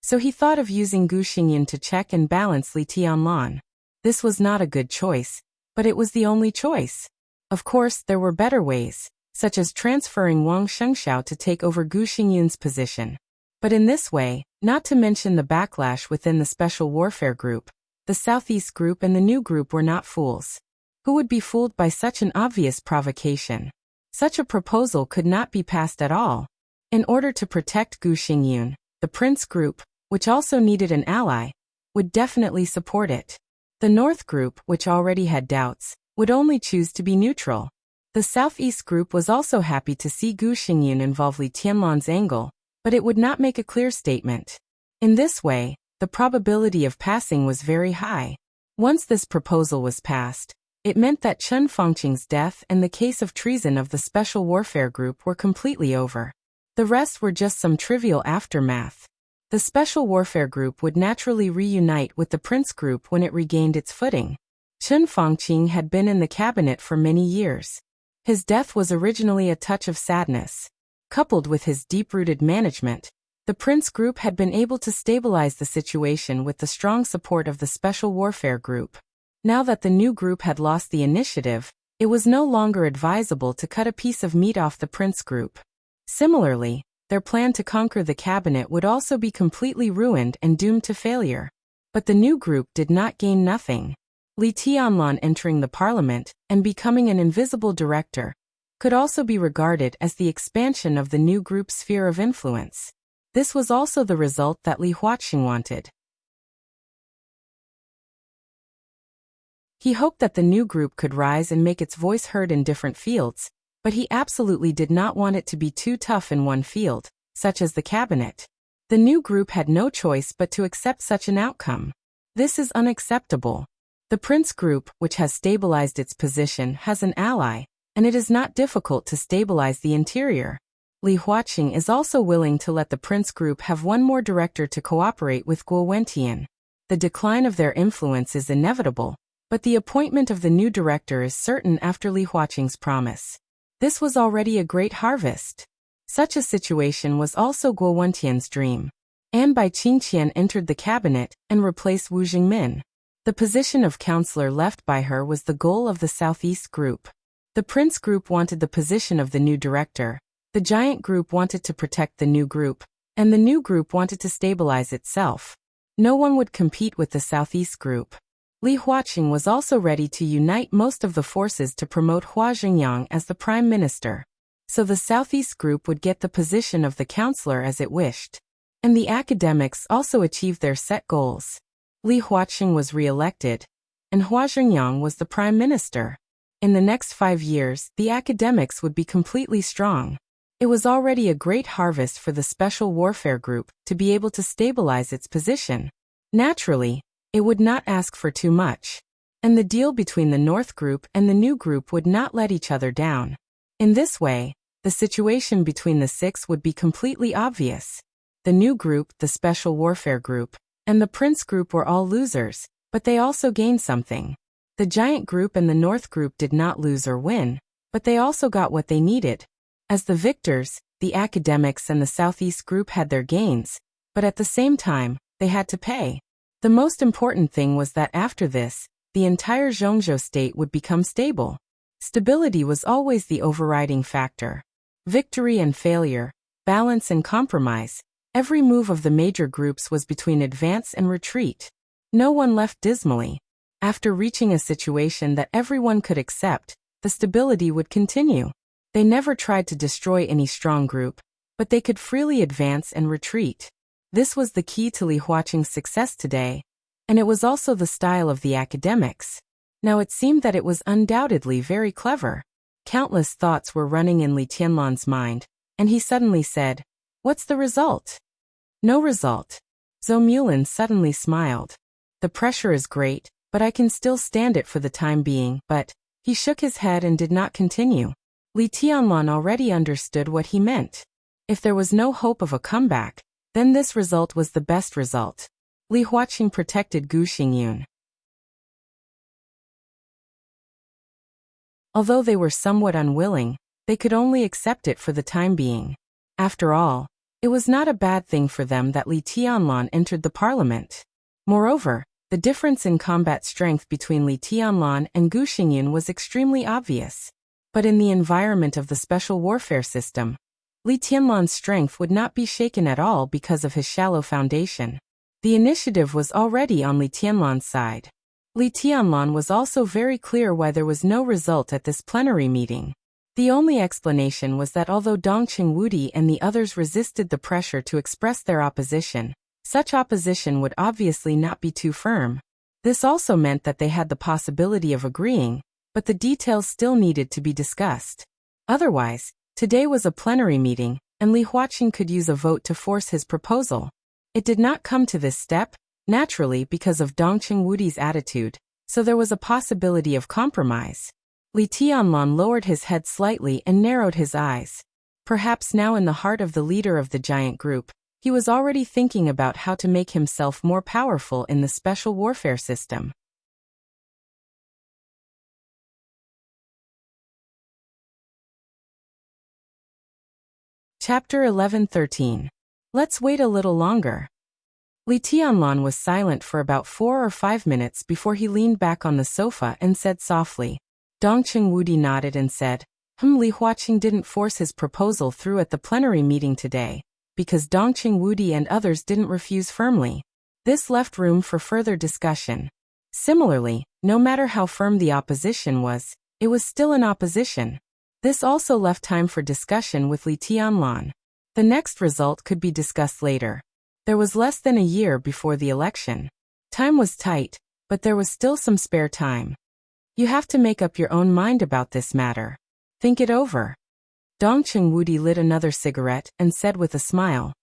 So he thought of using Gu Xingyun to check and balance Li Tianlan. This was not a good choice, but it was the only choice. Of course, there were better ways, such as transferring Wang Shengxiao to take over Gu Xingyun's position. But in this way, not to mention the backlash within the Special Warfare Group, the Southeast Group and the new group were not fools. Who would be fooled by such an obvious provocation? Such a proposal could not be passed at all. In order to protect Gu Xingyun, the Prince Group, which also needed an ally, would definitely support it. The North Group, which already had doubts, would only choose to be neutral. The Southeast Group was also happy to see Gu Xingyun involve Li Tianlan's angle, but it would not make a clear statement. In this way, the probability of passing was very high. Once this proposal was passed, it meant that Chen Fangqing's death and the case of treason of the Special Warfare Group were completely over. The rest were just some trivial aftermath. The Special Warfare Group would naturally reunite with the Prince Group when it regained its footing. Chen Fangqing had been in the cabinet for many years. His death was originally a touch of sadness. Coupled with his deep-rooted management, the Prince Group had been able to stabilize the situation with the strong support of the Special Warfare Group. Now that the new group had lost the initiative, it was no longer advisable to cut a piece of meat off the Prince Group. Similarly, their plan to conquer the cabinet would also be completely ruined and doomed to failure. But the new group did not gain nothing. Li Tianlan entering the parliament and becoming an invisible director could also be regarded as the expansion of the new group's sphere of influence. This was also the result that Li Huaqing wanted. He hoped that the new group could rise and make its voice heard in different fields, but he absolutely did not want it to be too tough in one field, such as the cabinet. The new group had no choice but to accept such an outcome. This is unacceptable. The Prince Group, which has stabilized its position, has an ally, and it is not difficult to stabilize the interior. Li Huaqing is also willing to let the Prince Group have one more director to cooperate with Guo Wentian. The decline of their influence is inevitable, but the appointment of the new director is certain after Li Huaqing's promise. This was already a great harvest. Such a situation was also Guo Wentian's dream. An Bai Qingqian entered the cabinet and replaced Wu Jingmin. The position of counselor left by her was the goal of the Southeast Group. The Prince Group wanted the position of the new director, the Giant Group wanted to protect the new group, and the new group wanted to stabilize itself. No one would compete with the Southeast Group. Li Huaqing was also ready to unite most of the forces to promote Hua Xingyang as the prime minister. So the Southeast Group would get the position of the counselor as it wished. And the academics also achieved their set goals. Li Huaqing was re-elected, and Hua Xingyang was the prime minister. In the next 5 years, the academics would be completely strong. It was already a great harvest for the Special Warfare Group to be able to stabilize its position. Naturally, it would not ask for too much. And the deal between the North Group and the new group would not let each other down. In this way, the situation between the six would be completely obvious. The new group, the Special Warfare Group, and the Prince Group were all losers, but they also gained something. The Giant Group and the North Group did not lose or win, but they also got what they needed. As the victors, the Academics and the Southeast Group had their gains, but at the same time, they had to pay. The most important thing was that after this, the entire Zhongzhou state would become stable. Stability was always the overriding factor. Victory and failure, balance and compromise, every move of the major groups was between advance and retreat. No one left dismally. After reaching a situation that everyone could accept, the stability would continue. They never tried to destroy any strong group, but they could freely advance and retreat. This was the key to Li Huaqing's success today, and it was also the style of the Academics. Now it seemed that it was undoubtedly very clever. Countless thoughts were running in Li Tianlan's mind, and he suddenly said, "What's the result?" "No result." Zhou Mulin suddenly smiled. "The pressure is great, but I can still stand it for the time being." But he shook his head and did not continue. Li Tianlan already understood what he meant. If there was no hope of a comeback, then this result was the best result. Li Huaqing protected Gu Xingyun. Although they were somewhat unwilling, they could only accept it for the time being. After all, it was not a bad thing for them that Li Tianlan entered the parliament. Moreover, the difference in combat strength between Li Tianlan and Gu Xingyun was extremely obvious. But in the environment of the special warfare system, Li Tianlan's strength would not be shaken at all because of his shallow foundation. The initiative was already on Li Tianlan's side. Li Tianlan was also very clear why there was no result at this plenary meeting. The only explanation was that although Dongqing Wudi and the others resisted the pressure to express their opposition, such opposition would obviously not be too firm. This also meant that they had the possibility of agreeing, but the details still needed to be discussed. Otherwise, today was a plenary meeting, and Li Huaqing could use a vote to force his proposal. It did not come to this step, naturally because of Dongqing Wudi's attitude, so there was a possibility of compromise. Li Tianlan lowered his head slightly and narrowed his eyes. Perhaps now in the heart of the leader of the giant group, he was already thinking about how to make himself more powerful in the special warfare system. Chapter 11-13. Let's wait a little longer. Li Tianlan was silent for about 4 or 5 minutes before he leaned back on the sofa and said softly. Dongqing Wudi nodded and said, Li Huaqing didn't force his proposal through at the plenary meeting today, because Dongqing Wudi and others didn't refuse firmly. This left room for further discussion. Similarly, no matter how firm the opposition was, it was still an opposition. This also left time for discussion with Li Tianlan. The next result could be discussed later. There was less than a year before the election. Time was tight, but there was still some spare time. You have to make up your own mind about this matter. Think it over. Dongqing Wudi lit another cigarette and said with a smile,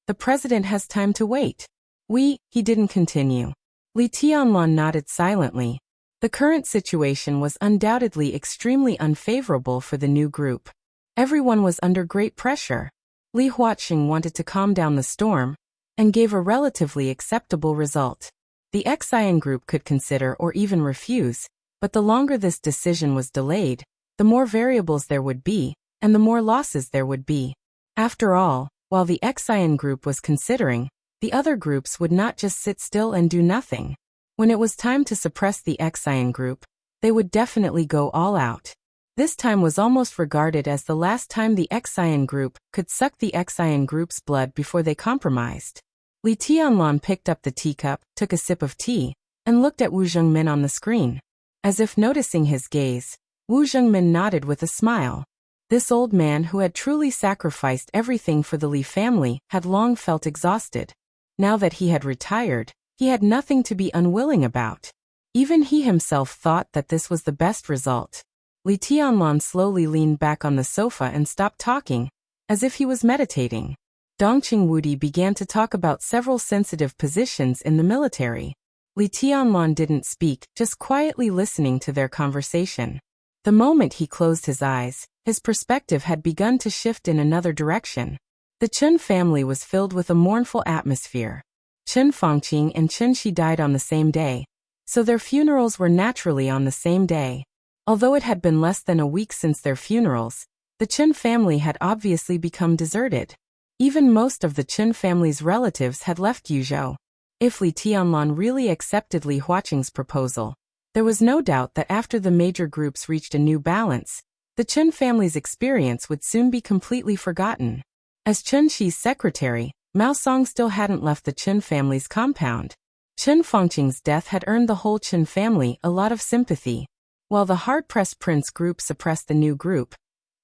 The president has time to wait. He didn't continue. Li Tianlan nodded silently. The current situation was undoubtedly extremely unfavorable for the new group. Everyone was under great pressure. Li Huaqing wanted to calm down the storm, and gave a relatively acceptable result. The Xian group could consider or even refuse, but the longer this decision was delayed, the more variables there would be, and the more losses there would be. After all, while the Xian group was considering, the other groups would not just sit still and do nothing. When it was time to suppress the Xian group, they would definitely go all out. This time was almost regarded as the last time the Xian group could suck the Xian group's blood before they compromised. Li Tianlan picked up the teacup, took a sip of tea, and looked at Wu Zhengmin on the screen. As if noticing his gaze, Wu Zhengmin nodded with a smile. This old man who had truly sacrificed everything for the Li family had long felt exhausted. Now that he had retired, he had nothing to be unwilling about. Even he himself thought that this was the best result. Li Tianlan slowly leaned back on the sofa and stopped talking, as if he was meditating. Dongqing Wudi began to talk about several sensitive positions in the military. Li Tianlan didn't speak, just quietly listening to their conversation. The moment he closed his eyes, his perspective had begun to shift in another direction. The Chen family was filled with a mournful atmosphere. Chen Fangqing and Chen Shi died on the same day, so their funerals were naturally on the same day. Although it had been less than a week since their funerals, the Chen family had obviously become deserted. Even most of the Chen family's relatives had left Yuzhou. If Li Tianlan really accepted Li Huaqing's proposal, there was no doubt that after the major groups reached a new balance, the Chen family's experience would soon be completely forgotten. As Chen Shi's secretary, Mao Song still hadn't left the Chen family's compound. Chen Fangqing's death had earned the whole Chen family a lot of sympathy. While the hard-pressed prince group suppressed the new group,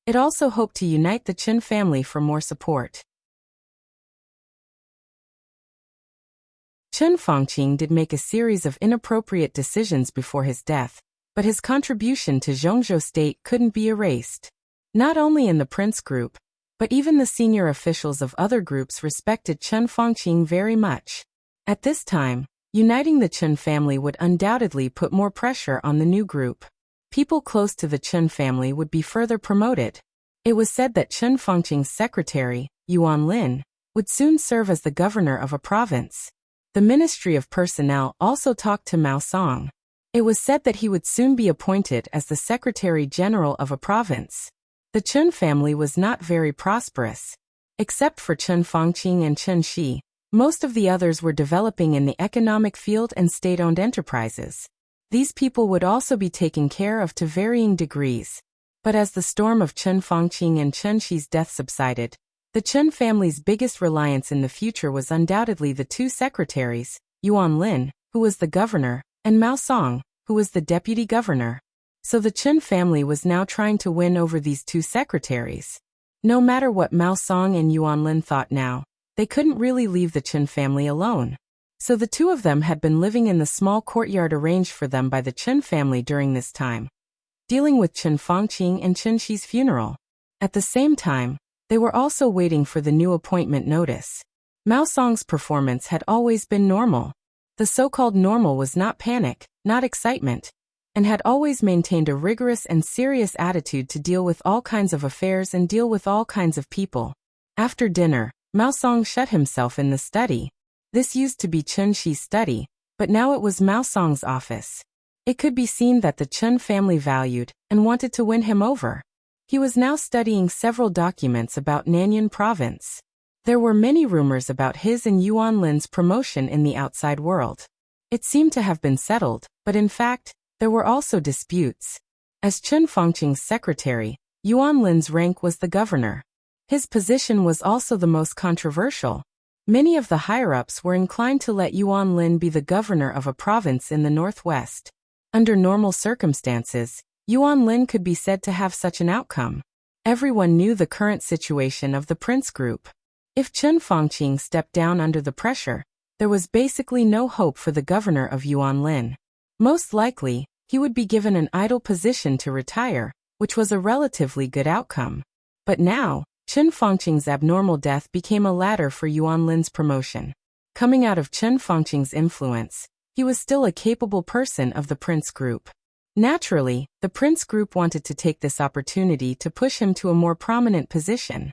it also hoped to unite the Chen family for more support. Chen Fangqing did make a series of inappropriate decisions before his death, but his contribution to Zhongzhou state couldn't be erased. Not only in the prince group, but even the senior officials of other groups respected Chen Fangqing very much. At this time, uniting the Chen family would undoubtedly put more pressure on the new group. People close to the Chen family would be further promoted. It was said that Chen Fangqing's secretary, Yuan Lin, would soon serve as the governor of a province. The Ministry of Personnel also talked to Mao Song. It was said that he would soon be appointed as the Secretary General of a province. The Chen family was not very prosperous. Except for Chen Fangqing and Chen Shi, most of the others were developing in the economic field and state-owned enterprises. These people would also be taken care of to varying degrees. But as the storm of Chen Fangqing and Chen Shi's death subsided, the Chen family's biggest reliance in the future was undoubtedly the two secretaries, Yuan Lin, who was the governor, and Mao Song, who was the deputy governor. So the Chen family was now trying to win over these two secretaries. No matter what Mao Song and Yuan Lin thought now, they couldn't really leave the Chen family alone. So the two of them had been living in the small courtyard arranged for them by the Chen family during this time, dealing with Chen Fangqing and Chen Shi's funeral. At the same time, they were also waiting for the new appointment notice. Mao Song's performance had always been normal. The so-called normal was not panic, not excitement, and had always maintained a rigorous and serious attitude to deal with all kinds of affairs and deal with all kinds of people. After dinner, Mao Song shut himself in the study. This used to be Chen Shi's study, but now it was Mao Song's office. It could be seen that the Chen family valued and wanted to win him over. He was now studying several documents about Nanyan province. There were many rumors about his and Yuan Lin's promotion in the outside world. It seemed to have been settled, but in fact, there were also disputes. As Chen Fangqing's secretary, Yuan Lin's rank was the governor. His position was also the most controversial. Many of the higher-ups were inclined to let Yuan Lin be the governor of a province in the northwest. Under normal circumstances, Yuan Lin could be said to have such an outcome. Everyone knew the current situation of the prince group. If Chen Fangqing stepped down under the pressure, there was basically no hope for the governor of Yuan Lin. Most likely, he would be given an idle position to retire, which was a relatively good outcome. But now, Chen Fangqing's abnormal death became a ladder for Yuan Lin's promotion. Coming out of Chen Fangqing's influence, he was still a capable person of the prince group. Naturally, the prince group wanted to take this opportunity to push him to a more prominent position.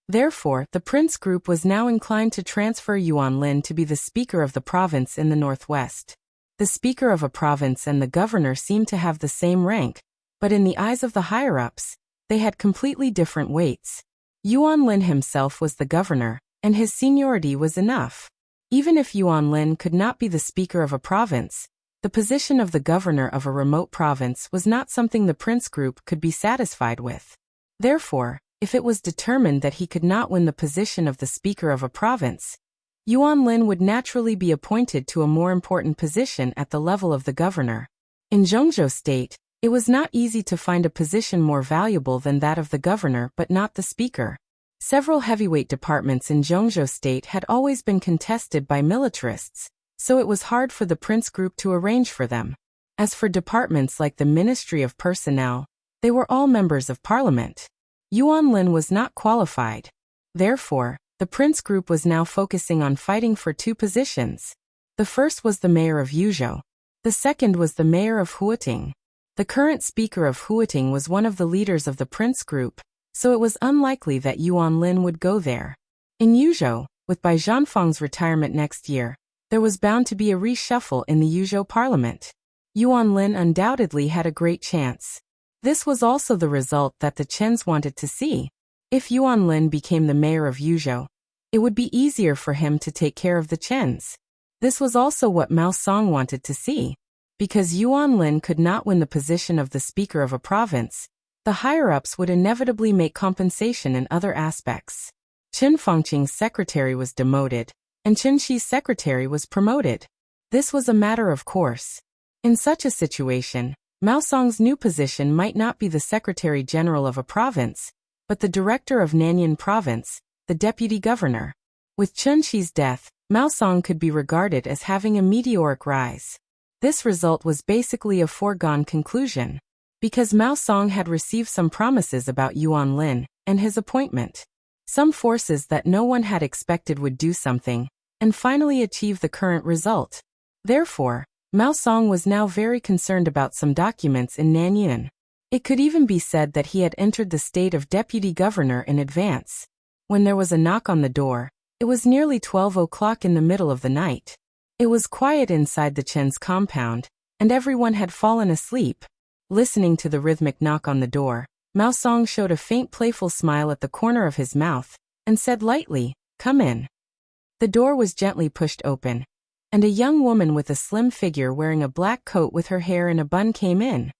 Therefore, the prince group was now inclined to transfer Yuan Lin to be the speaker of the province in the northwest. The speaker of a province and the governor seemed to have the same rank, but in the eyes of the higher-ups, they had completely different weights. Yuan Lin himself was the governor, and his seniority was enough. Even if Yuan Lin could not be the speaker of a province, the position of the governor of a remote province was not something the prince group could be satisfied with. Therefore, if it was determined that he could not win the position of the speaker of a province, Yuan Lin would naturally be appointed to a more important position at the level of the governor. In Zhongzhou state, it was not easy to find a position more valuable than that of the governor but not the speaker. Several heavyweight departments in Zhongzhou state had always been contested by militarists, so it was hard for the prince group to arrange for them. As for departments like the Ministry of Personnel, they were all members of parliament. Yuan Lin was not qualified. Therefore, the prince group was now focusing on fighting for two positions. The first was the mayor of Yuzhou. The second was the mayor of Huating. The current speaker of Huating was one of the leaders of the Prince Group, so it was unlikely that Yuan Lin would go there. In Yuzhou, with Bai Zhanfeng's retirement next year, there was bound to be a reshuffle in the Yuzhou parliament. Yuan Lin undoubtedly had a great chance. This was also the result that the Chens wanted to see. If Yuan Lin became the mayor of Yuzhou, it would be easier for him to take care of the Chens. This was also what Mao Song wanted to see. Because Yuan Lin could not win the position of the speaker of a province, the higher-ups would inevitably make compensation in other aspects. Qin Fangqing's secretary was demoted, and Qin Shi's secretary was promoted. This was a matter of course. In such a situation, Mao Song's new position might not be the secretary general of a province, but the director of Nanyan province, the deputy governor. With Qin Shi's death, Mao Song could be regarded as having a meteoric rise. This result was basically a foregone conclusion, because Mao Song had received some promises about Yuan Lin and his appointment. Some forces that no one had expected would do something, and finally achieve the current result. Therefore, Mao Song was now very concerned about some documents in Nanyan. It could even be said that he had entered the state of deputy governor in advance. When there was a knock on the door, it was nearly 12 o'clock in the middle of the night. It was quiet inside the Chen's compound, and everyone had fallen asleep. Listening to the rhythmic knock on the door, Mao Song showed a faint playful smile at the corner of his mouth, and said lightly, "Come in." The door was gently pushed open, and a young woman with a slim figure wearing a black coat with her hair in a bun came in.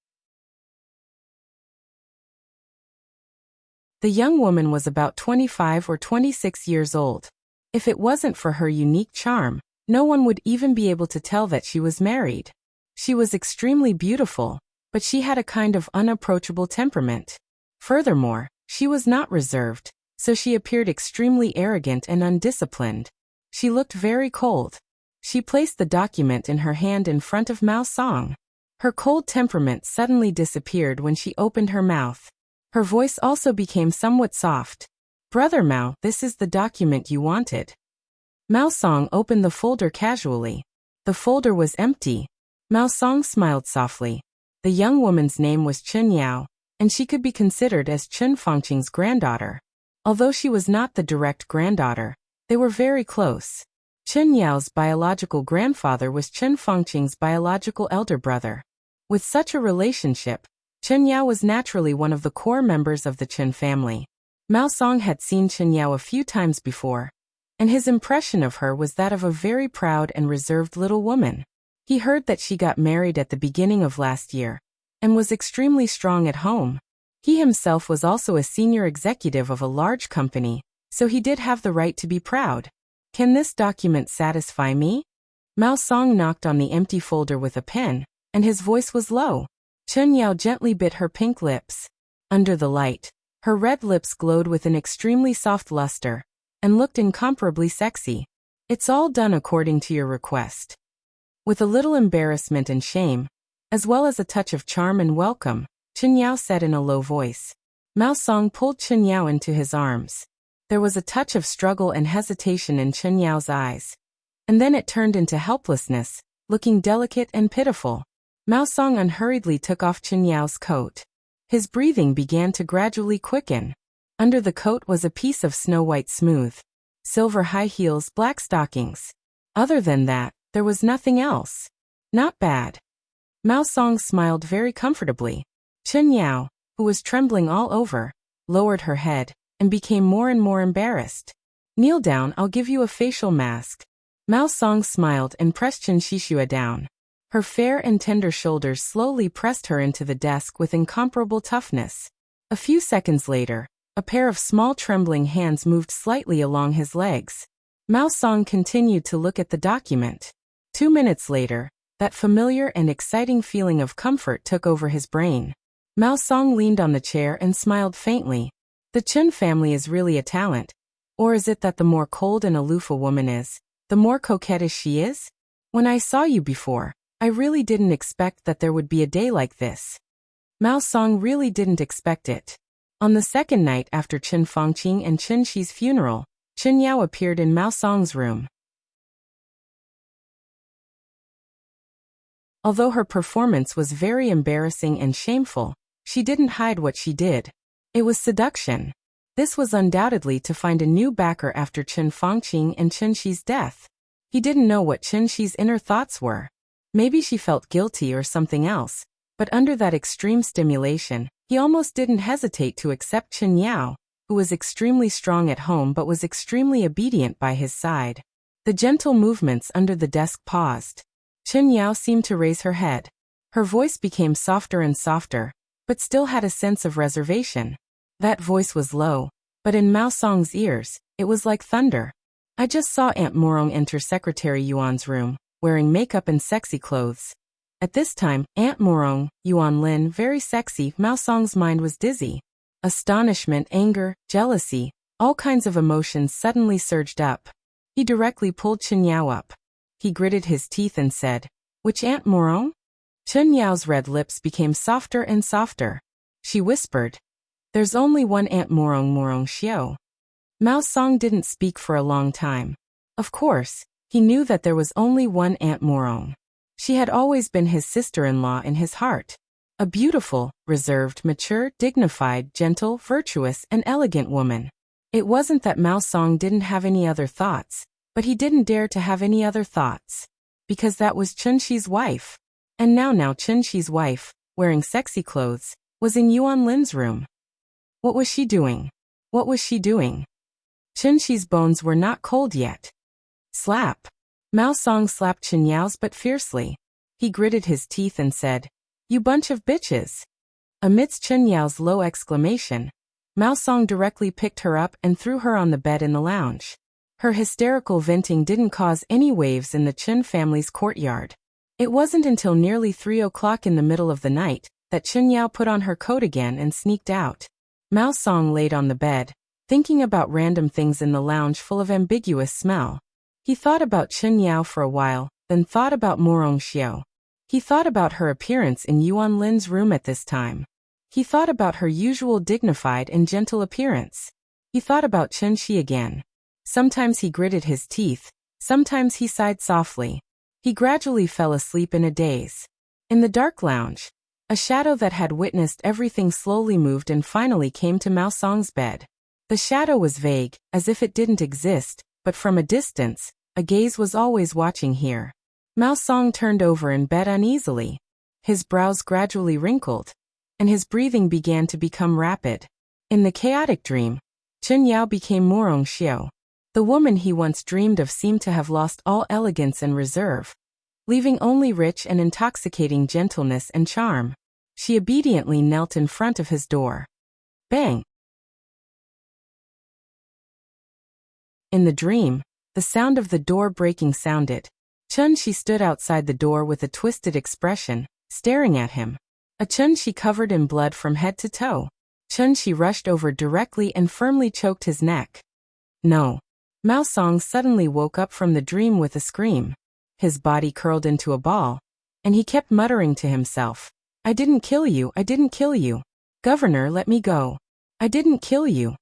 The young woman was about 25 or 26 years old. If it wasn't for her unique charm, no one would even be able to tell that she was married. She was extremely beautiful, but she had a kind of unapproachable temperament. Furthermore, she was not reserved, so she appeared extremely arrogant and undisciplined. She looked very cold. She placed the document in her hand in front of Mao Song. Her cold temperament suddenly disappeared when she opened her mouth. Her voice also became somewhat soft. "Brother Mao, this is the document you wanted." Mao Song opened the folder casually. The folder was empty. Mao Song smiled softly. The young woman's name was Chen Yao, and she could be considered as Qin Fangqing's granddaughter. Although she was not the direct granddaughter, they were very close. Chen Yao's biological grandfather was Qin Fangqing's biological elder brother. With such a relationship, Chen Yao was naturally one of the core members of the Qin family. Mao Song had seen Chen Yao a few times before, and his impression of her was that of a very proud and reserved little woman. He heard that she got married at the beginning of last year, and was extremely strong at home. He himself was also a senior executive of a large company, so he did have the right to be proud. "Can this document satisfy me?" Mao Song knocked on the empty folder with a pen, and his voice was low. Chen Yao gently bit her pink lips. Under the light, her red lips glowed with an extremely soft luster, and looked incomparably sexy. "It's all done according to your request." With a little embarrassment and shame, as well as a touch of charm and welcome, Chen Yao said in a low voice. Mao Song pulled Chen Yao into his arms. There was a touch of struggle and hesitation in Chen Yao's eyes, and then it turned into helplessness, looking delicate and pitiful. Mao Song unhurriedly took off Chen Yao's coat. His breathing began to gradually quicken. Under the coat was a piece of snow-white smooth, silver high heels, black stockings. Other than that, there was nothing else. Not bad. Mao Song smiled very comfortably. Chen Yao, who was trembling all over, lowered her head, and became more and more embarrassed. "Kneel down, I'll give you a facial mask." Mao Song smiled and pressed Chen Shishua down. Her fair and tender shoulders slowly pressed her into the desk with incomparable toughness. A few seconds later, a pair of small trembling hands moved slightly along his legs. Mao Song continued to look at the document. 2 minutes later, that familiar and exciting feeling of comfort took over his brain. Mao Song leaned on the chair and smiled faintly. The Qin family is really a talent. Or is it that the more cold and aloof a woman is, the more coquettish she is? When I saw you before, I really didn't expect that there would be a day like this. Mao Song really didn't expect it. On the second night after Qin Fangqing and Qin Shi's funeral, Chen Yao appeared in Mao Song's room. Although her performance was very embarrassing and shameful, she didn't hide what she did. It was seduction. This was undoubtedly to find a new backer after Chen Fangqing and Chen Shi's death. He didn't know what Chen Shi's inner thoughts were. Maybe she felt guilty or something else, but under that extreme stimulation, he almost didn't hesitate to accept Chen Yao, who was extremely strong at home but was extremely obedient by his side. The gentle movements under the desk paused. Chen Yao seemed to raise her head. Her voice became softer and softer, but still had a sense of reservation. That voice was low, but in Mao Song's ears, it was like thunder. I just saw Aunt Morong enter Secretary Yuan's room, wearing makeup and sexy clothes. At this time, Aunt Morong, Yuan Lin, very sexy. Mao Song's mind was dizzy. Astonishment, anger, jealousy, all kinds of emotions suddenly surged up. He directly pulled Chen Yao up. He gritted his teeth and said, "Which Aunt Morong?" Chen Yao's red lips became softer and softer. She whispered, "There's only one Aunt Morong, Morong Xiao." Mao Song didn't speak for a long time. Of course, he knew that there was only one Aunt Morong. She had always been his sister-in-law in his heart. A beautiful, reserved, mature, dignified, gentle, virtuous, and elegant woman. It wasn't that Mao Song didn't have any other thoughts, but he didn't dare to have any other thoughts. Because that was Chen Shi's wife. And now Chen Shi's wife, wearing sexy clothes, was in Yuan Lin's room. What was she doing? What was she doing? Chen Shi's bones were not cold yet. Slap. Mao Song slapped Chen Yao's butt fiercely. He gritted his teeth and said, "You bunch of bitches." Amidst Chen Yao's low exclamation, Mao Song directly picked her up and threw her on the bed in the lounge. Her hysterical venting didn't cause any waves in the Chen family's courtyard. It wasn't until nearly 3 o'clock in the middle of the night that Chen Yao put on her coat again and sneaked out. Mao Song laid on the bed, thinking about random things in the lounge full of ambiguous smell. He thought about Chen Yao for a while, then thought about Morong Xiao. He thought about her appearance in Yuan Lin's room at this time. He thought about her usual dignified and gentle appearance. He thought about Chen Shi again. Sometimes he gritted his teeth, sometimes he sighed softly. He gradually fell asleep in a daze. In the dark lounge, a shadow that had witnessed everything slowly moved and finally came to Mao Song's bed. The shadow was vague, as if it didn't exist, but from a distance, a gaze was always watching here. Mao Song turned over in bed uneasily. His brows gradually wrinkled, and his breathing began to become rapid. In the chaotic dream, Chen Yao became Morong Xiao. The woman he once dreamed of seemed to have lost all elegance and reserve, leaving only rich and intoxicating gentleness and charm. She obediently knelt in front of his door. Bang! In the dream, the sound of the door breaking sounded. Chen Shi stood outside the door with a twisted expression, staring at him. A Chen Shi covered in blood from head to toe. Chen Shi rushed over directly and firmly choked his neck. No. Mao Song suddenly woke up from the dream with a scream. His body curled into a ball, and he kept muttering to himself, "I didn't kill you, I didn't kill you. Governor, let me go. I didn't kill you."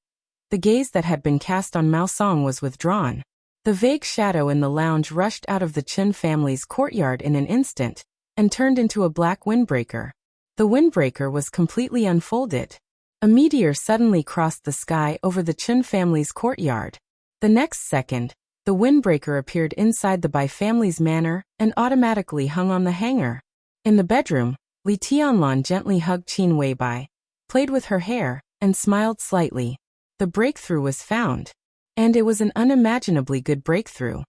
The gaze that had been cast on Mao Song was withdrawn. The vague shadow in the lounge rushed out of the Chen family's courtyard in an instant, and turned into a black windbreaker. The windbreaker was completely unfolded. A meteor suddenly crossed the sky over the Chen family's courtyard. The next second, the windbreaker appeared inside the Bai family's manor and automatically hung on the hanger. In the bedroom, Li Tianlan gently hugged Qin Weibai, played with her hair, and smiled slightly. The breakthrough was found. And it was an unimaginably good breakthrough.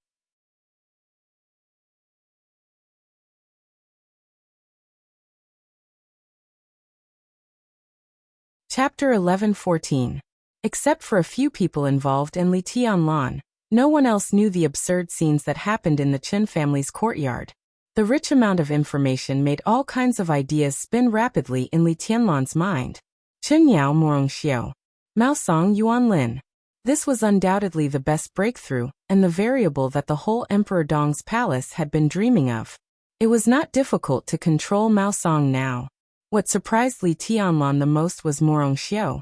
Chapter 11-14. Except for a few people involved and Li Tianlan, no one else knew the absurd scenes that happened in the Chen family's courtyard. The rich amount of information made all kinds of ideas spin rapidly in Li Tianlan's mind. Chen Yao, Morong Xiao. Mao Song, Yuan Lin. This was undoubtedly the best breakthrough, and the variable that the whole Emperor Dong's palace had been dreaming of. It was not difficult to control Mao Song now. What surprised Li Tianlan the most was Morong Xiao.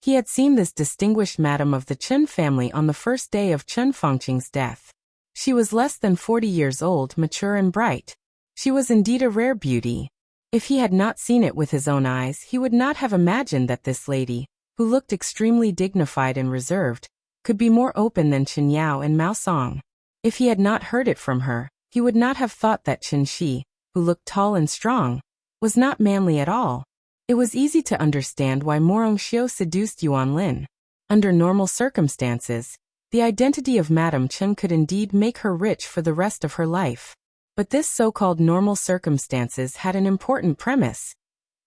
He had seen this distinguished madam of the Chen family on the first day of Chen Fangqing's death. She was less than 40 years old, mature and bright. She was indeed a rare beauty. If he had not seen it with his own eyes, he would not have imagined that this lady, who looked extremely dignified and reserved, could be more open than Chen Yao and Mao Song. If he had not heard it from her, he would not have thought that Chen Shi, who looked tall and strong, was not manly at all. It was easy to understand why Morong Xiu seduced Yuan Lin. Under normal circumstances, the identity of Madame Chen could indeed make her rich for the rest of her life. But this so-called normal circumstances had an important premise.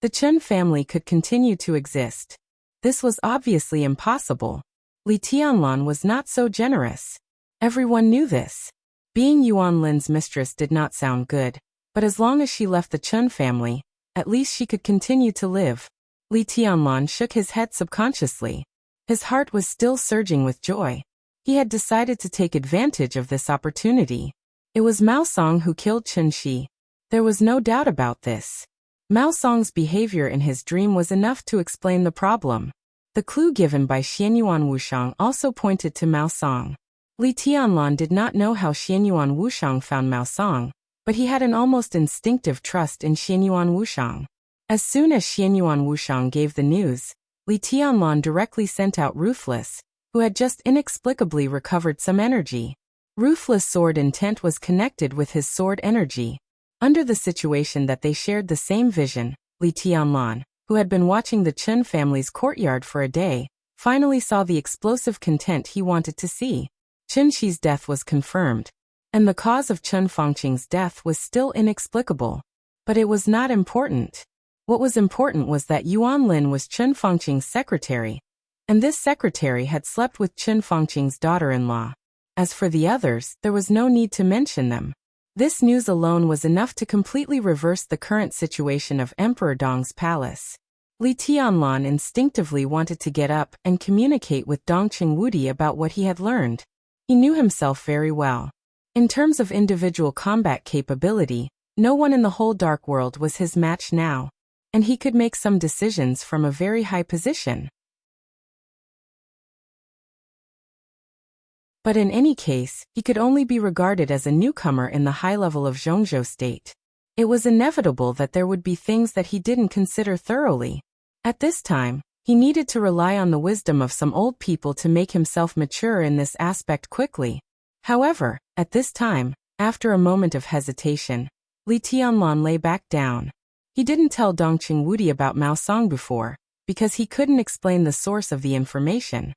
The Chen family could continue to exist. This was obviously impossible. Li Tianlan was not so generous. Everyone knew this. Being Yuan Lin's mistress did not sound good, but as long as she left the Chen family, at least she could continue to live. Li Tianlan shook his head subconsciously. His heart was still surging with joy. He had decided to take advantage of this opportunity. It was Mao Song who killed Chen Shi. There was no doubt about this. Mao Song's behavior in his dream was enough to explain the problem. The clue given by Xianyuan Wushang also pointed to Mao Song. Li Tianlan did not know how Xianyuan Wushang found Mao Song, but he had an almost instinctive trust in Xianyuan Wushang. As soon as Xianyuan Wushang gave the news, Li Tianlan directly sent out Ruthless, who had just inexplicably recovered some energy. Ruthless' sword intent was connected with his sword energy. Under the situation that they shared the same vision, Li Tianlan, who had been watching the Chen family's courtyard for a day, finally saw the explosive content he wanted to see. Chen Shi's death was confirmed, and the cause of Chen Fangqing's death was still inexplicable. But it was not important. What was important was that Yuan Lin was Chen Fangqing's secretary, and this secretary had slept with Chen Fangqing's daughter-in-law. As for the others, there was no need to mention them. This news alone was enough to completely reverse the current situation of Emperor Dong's palace. Li Tianlan instinctively wanted to get up and communicate with Dongqing Wudi about what he had learned. He knew himself very well. In terms of individual combat capability, no one in the whole dark world was his match now, and he could make some decisions from a very high position. But in any case, he could only be regarded as a newcomer in the high level of Zhongzhou state. It was inevitable that there would be things that he didn't consider thoroughly. At this time, he needed to rely on the wisdom of some old people to make himself mature in this aspect quickly. However, at this time, after a moment of hesitation, Li Tianlan lay back down. He didn't tell Dongqing Wudi about Mao Song before, because he couldn't explain the source of the information.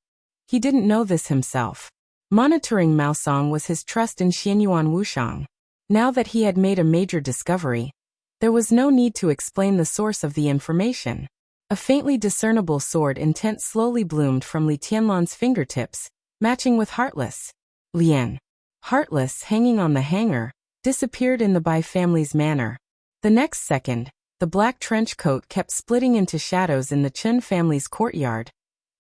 He didn't know this himself. Monitoring Mao Song was his trust in Xianyuan Wushang. Now that he had made a major discovery, there was no need to explain the source of the information. A faintly discernible sword intent slowly bloomed from Li Tianlan's fingertips, matching with Heartless. Lian. Heartless, hanging on the hanger, disappeared in the Bai family's manor. The next second, the black trench coat kept splitting into shadows in the Chen family's courtyard,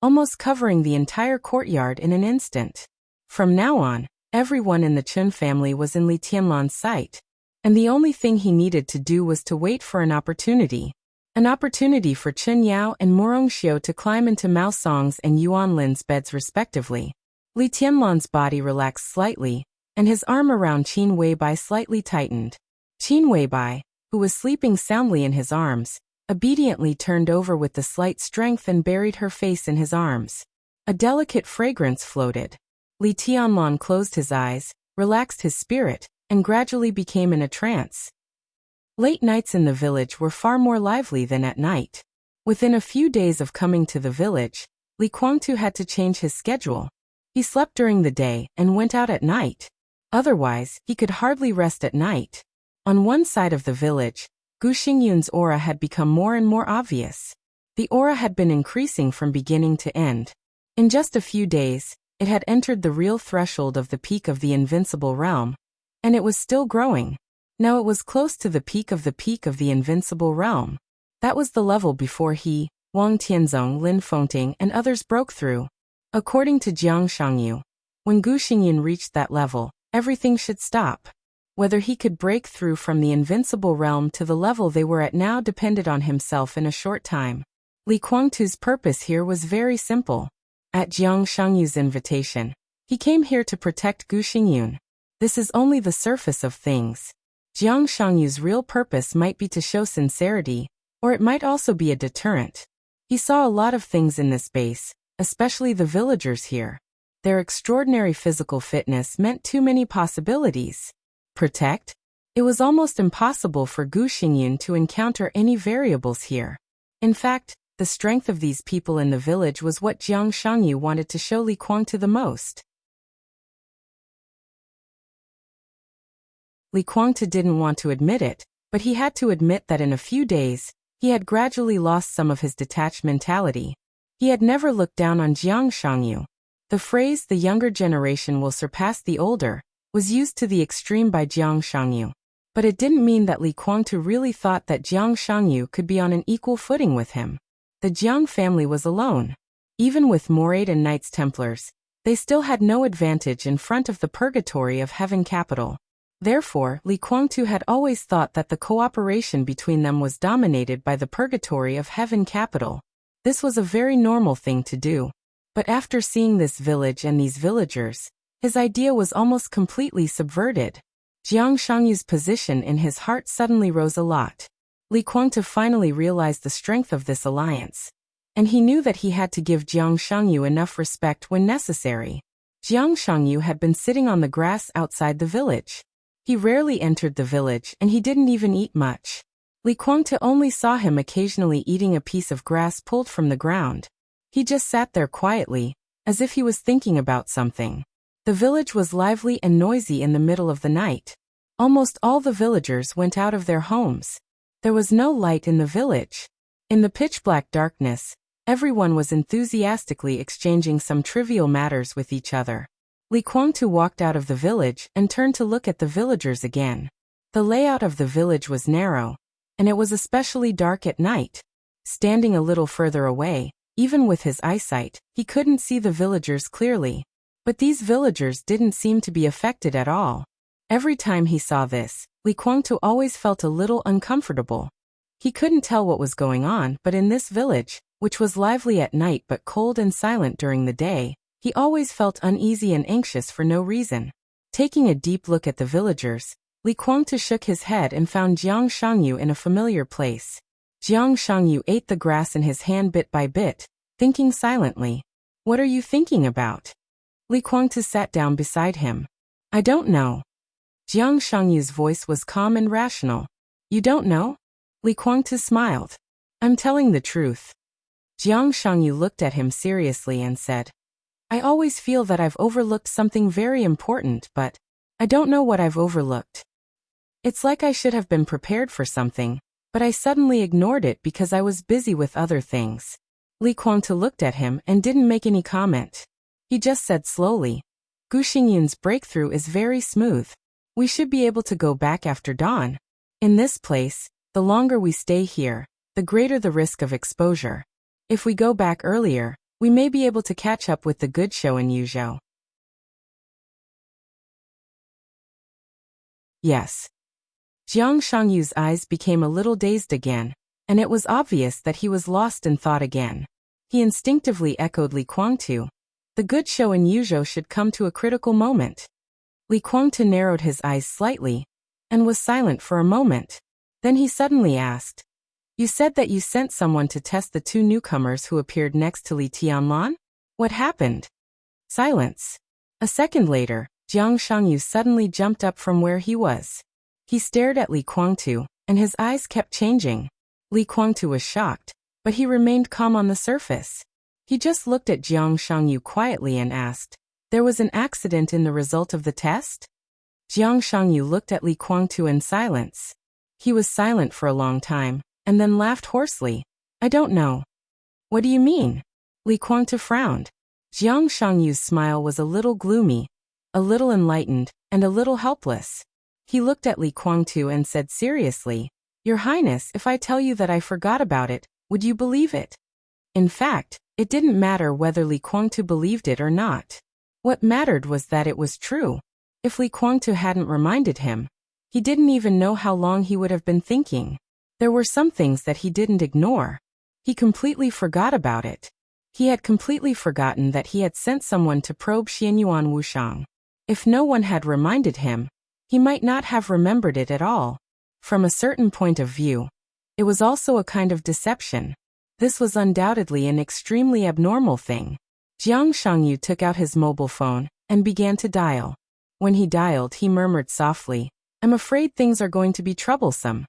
almost covering the entire courtyard in an instant. From now on, everyone in the Chen family was in Li Tianlan's sight, and the only thing he needed to do was to wait for an opportunity. An opportunity for Chen Yao and Morong Xiu to climb into Mao Song's and Yuan Lin's beds respectively. Li Tianlan's body relaxed slightly, and his arm around Qin Weibai slightly tightened. Qin Weibai, who was sleeping soundly in his arms, obediently turned over with the slight strength and buried her face in his arms. A delicate fragrance floated. Li Tianlan closed his eyes, relaxed his spirit, and gradually became in a trance. Late nights in the village were far more lively than at night. Within a few days of coming to the village, Li Guangtu had to change his schedule. He slept during the day and went out at night. Otherwise, he could hardly rest at night. On one side of the village, Gu Xingyun's aura had become more and more obvious. The aura had been increasing from beginning to end. In just a few days, it had entered the real threshold of the peak of the invincible realm, and it was still growing. Now it was close to the peak of the invincible realm. That was the level before he, Wang Tianzong, Lin Fengting, and others broke through. According to Jiang Shangyu, when Gu Xingyun reached that level, everything should stop. Whether he could break through from the invincible realm to the level they were at now depended on himself in a short time. Li Guangtu's purpose here was very simple. At Jiang Shangyu's invitation, he came here to protect Gu Xingyun. This is only the surface of things. Jiang Shangyu's real purpose might be to show sincerity, or it might also be a deterrent. He saw a lot of things in this base, especially the villagers here. Their extraordinary physical fitness meant too many possibilities. Protect? It was almost impossible for Gu Xingyun to encounter any variables here. In fact, the strength of these people in the village was what Jiang Shangyu wanted to show Li Kuangtu the most. Li Kuangtu didn't want to admit it, but he had to admit that in a few days, he had gradually lost some of his detached mentality. He had never looked down on Jiang Shangyu. The phrase "the younger generation will surpass the older" was used to the extreme by Jiang Shangyu. But it didn't mean that Li Kuangtu really thought that Jiang Shangyu could be on an equal footing with him. The Jiang family was alone. Even with Moraid and Knights Templars, they still had no advantage in front of the purgatory of Heaven Capital. Therefore, Li Kuangtu had always thought that the cooperation between them was dominated by the purgatory of Heaven Capital. This was a very normal thing to do. But after seeing this village and these villagers, his idea was almost completely subverted. Jiang Shangyu's position in his heart suddenly rose a lot. Li Kuangtu finally realized the strength of this alliance. And he knew that he had to give Jiang Shangyu enough respect when necessary. Jiang Shangyu had been sitting on the grass outside the village. He rarely entered the village and he didn't even eat much. Li Kuangtu only saw him occasionally eating a piece of grass pulled from the ground. He just sat there quietly, as if he was thinking about something. The village was lively and noisy in the middle of the night. Almost all the villagers went out of their homes. There was no light in the village. In the pitch-black darkness, everyone was enthusiastically exchanging some trivial matters with each other. Li Kuangtu walked out of the village and turned to look at the villagers again. The layout of the village was narrow, and it was especially dark at night. Standing a little further away, even with his eyesight, he couldn't see the villagers clearly. But these villagers didn't seem to be affected at all. Every time he saw this, Li Kuangtu always felt a little uncomfortable. He couldn't tell what was going on, but in this village, which was lively at night but cold and silent during the day, he always felt uneasy and anxious for no reason. Taking a deep look at the villagers, Li Kuangtu shook his head and found Jiang Shangyu in a familiar place. Jiang Shangyu ate the grass in his hand bit by bit, thinking silently. "What are you thinking about?" Li Kuangtu sat down beside him. "I don't know." Jiang Shangyu's voice was calm and rational. "You don't know?" Li Kuangtu smiled. "I'm telling the truth." Jiang Shangyu looked at him seriously and said, "I always feel that I've overlooked something very important, but I don't know what I've overlooked. It's like I should have been prepared for something, but I suddenly ignored it because I was busy with other things." Li Kuangtu looked at him and didn't make any comment. He just said slowly, "Gu Xingyun's breakthrough is very smooth. We should be able to go back after dawn. In this place, the longer we stay here, the greater the risk of exposure. If we go back earlier, we may be able to catch up with the good show in Yuzhou." Yes. Jiang Shangyu's eyes became a little dazed again, and it was obvious that he was lost in thought again. He instinctively echoed Li Kuangtu. The good show in Yuzhou should come to a critical moment. Li Kuangtu narrowed his eyes slightly, and was silent for a moment. Then he suddenly asked, "You said that you sent someone to test the two newcomers who appeared next to Li Tianlan? What happened?" Silence. A second later, Jiang Shangyu suddenly jumped up from where he was. He stared at Li Kuangtu, and his eyes kept changing. Li Kuangtu was shocked, but he remained calm on the surface. He just looked at Jiang Shangyu quietly and asked, "There was an accident in the result of the test?" Jiang Shangyu looked at Li Kuangtu in silence. He was silent for a long time, and then laughed hoarsely. "I don't know." "What do you mean?" Li Kuangtu frowned. Jiang Shangyu's smile was a little gloomy, a little enlightened, and a little helpless. He looked at Li Kuangtu and said seriously, "Your Highness, if I tell you that I forgot about it, would you believe it?" In fact, it didn't matter whether Li Kuangtu believed it or not. What mattered was that it was true. If Li Kuangtu hadn't reminded him, he didn't even know how long he would have been thinking. There were some things that he didn't ignore. He completely forgot about it. He had completely forgotten that he had sent someone to probe Xianyuan Wushang. If no one had reminded him, he might not have remembered it at all. From a certain point of view, it was also a kind of deception. This was undoubtedly an extremely abnormal thing. Jiang Shangyu took out his mobile phone and began to dial. When he dialed, he murmured softly, "I'm afraid things are going to be troublesome."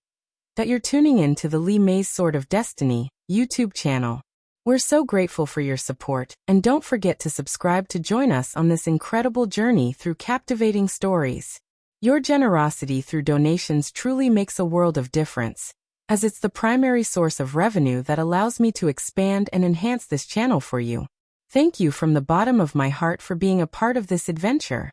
That you're tuning in to the Li Mei's Sword of Destiny YouTube channel. We're so grateful for your support, and don't forget to subscribe to join us on this incredible journey through captivating stories. Your generosity through donations truly makes a world of difference, as it's the primary source of revenue that allows me to expand and enhance this channel for you. Thank you from the bottom of my heart for being a part of this adventure.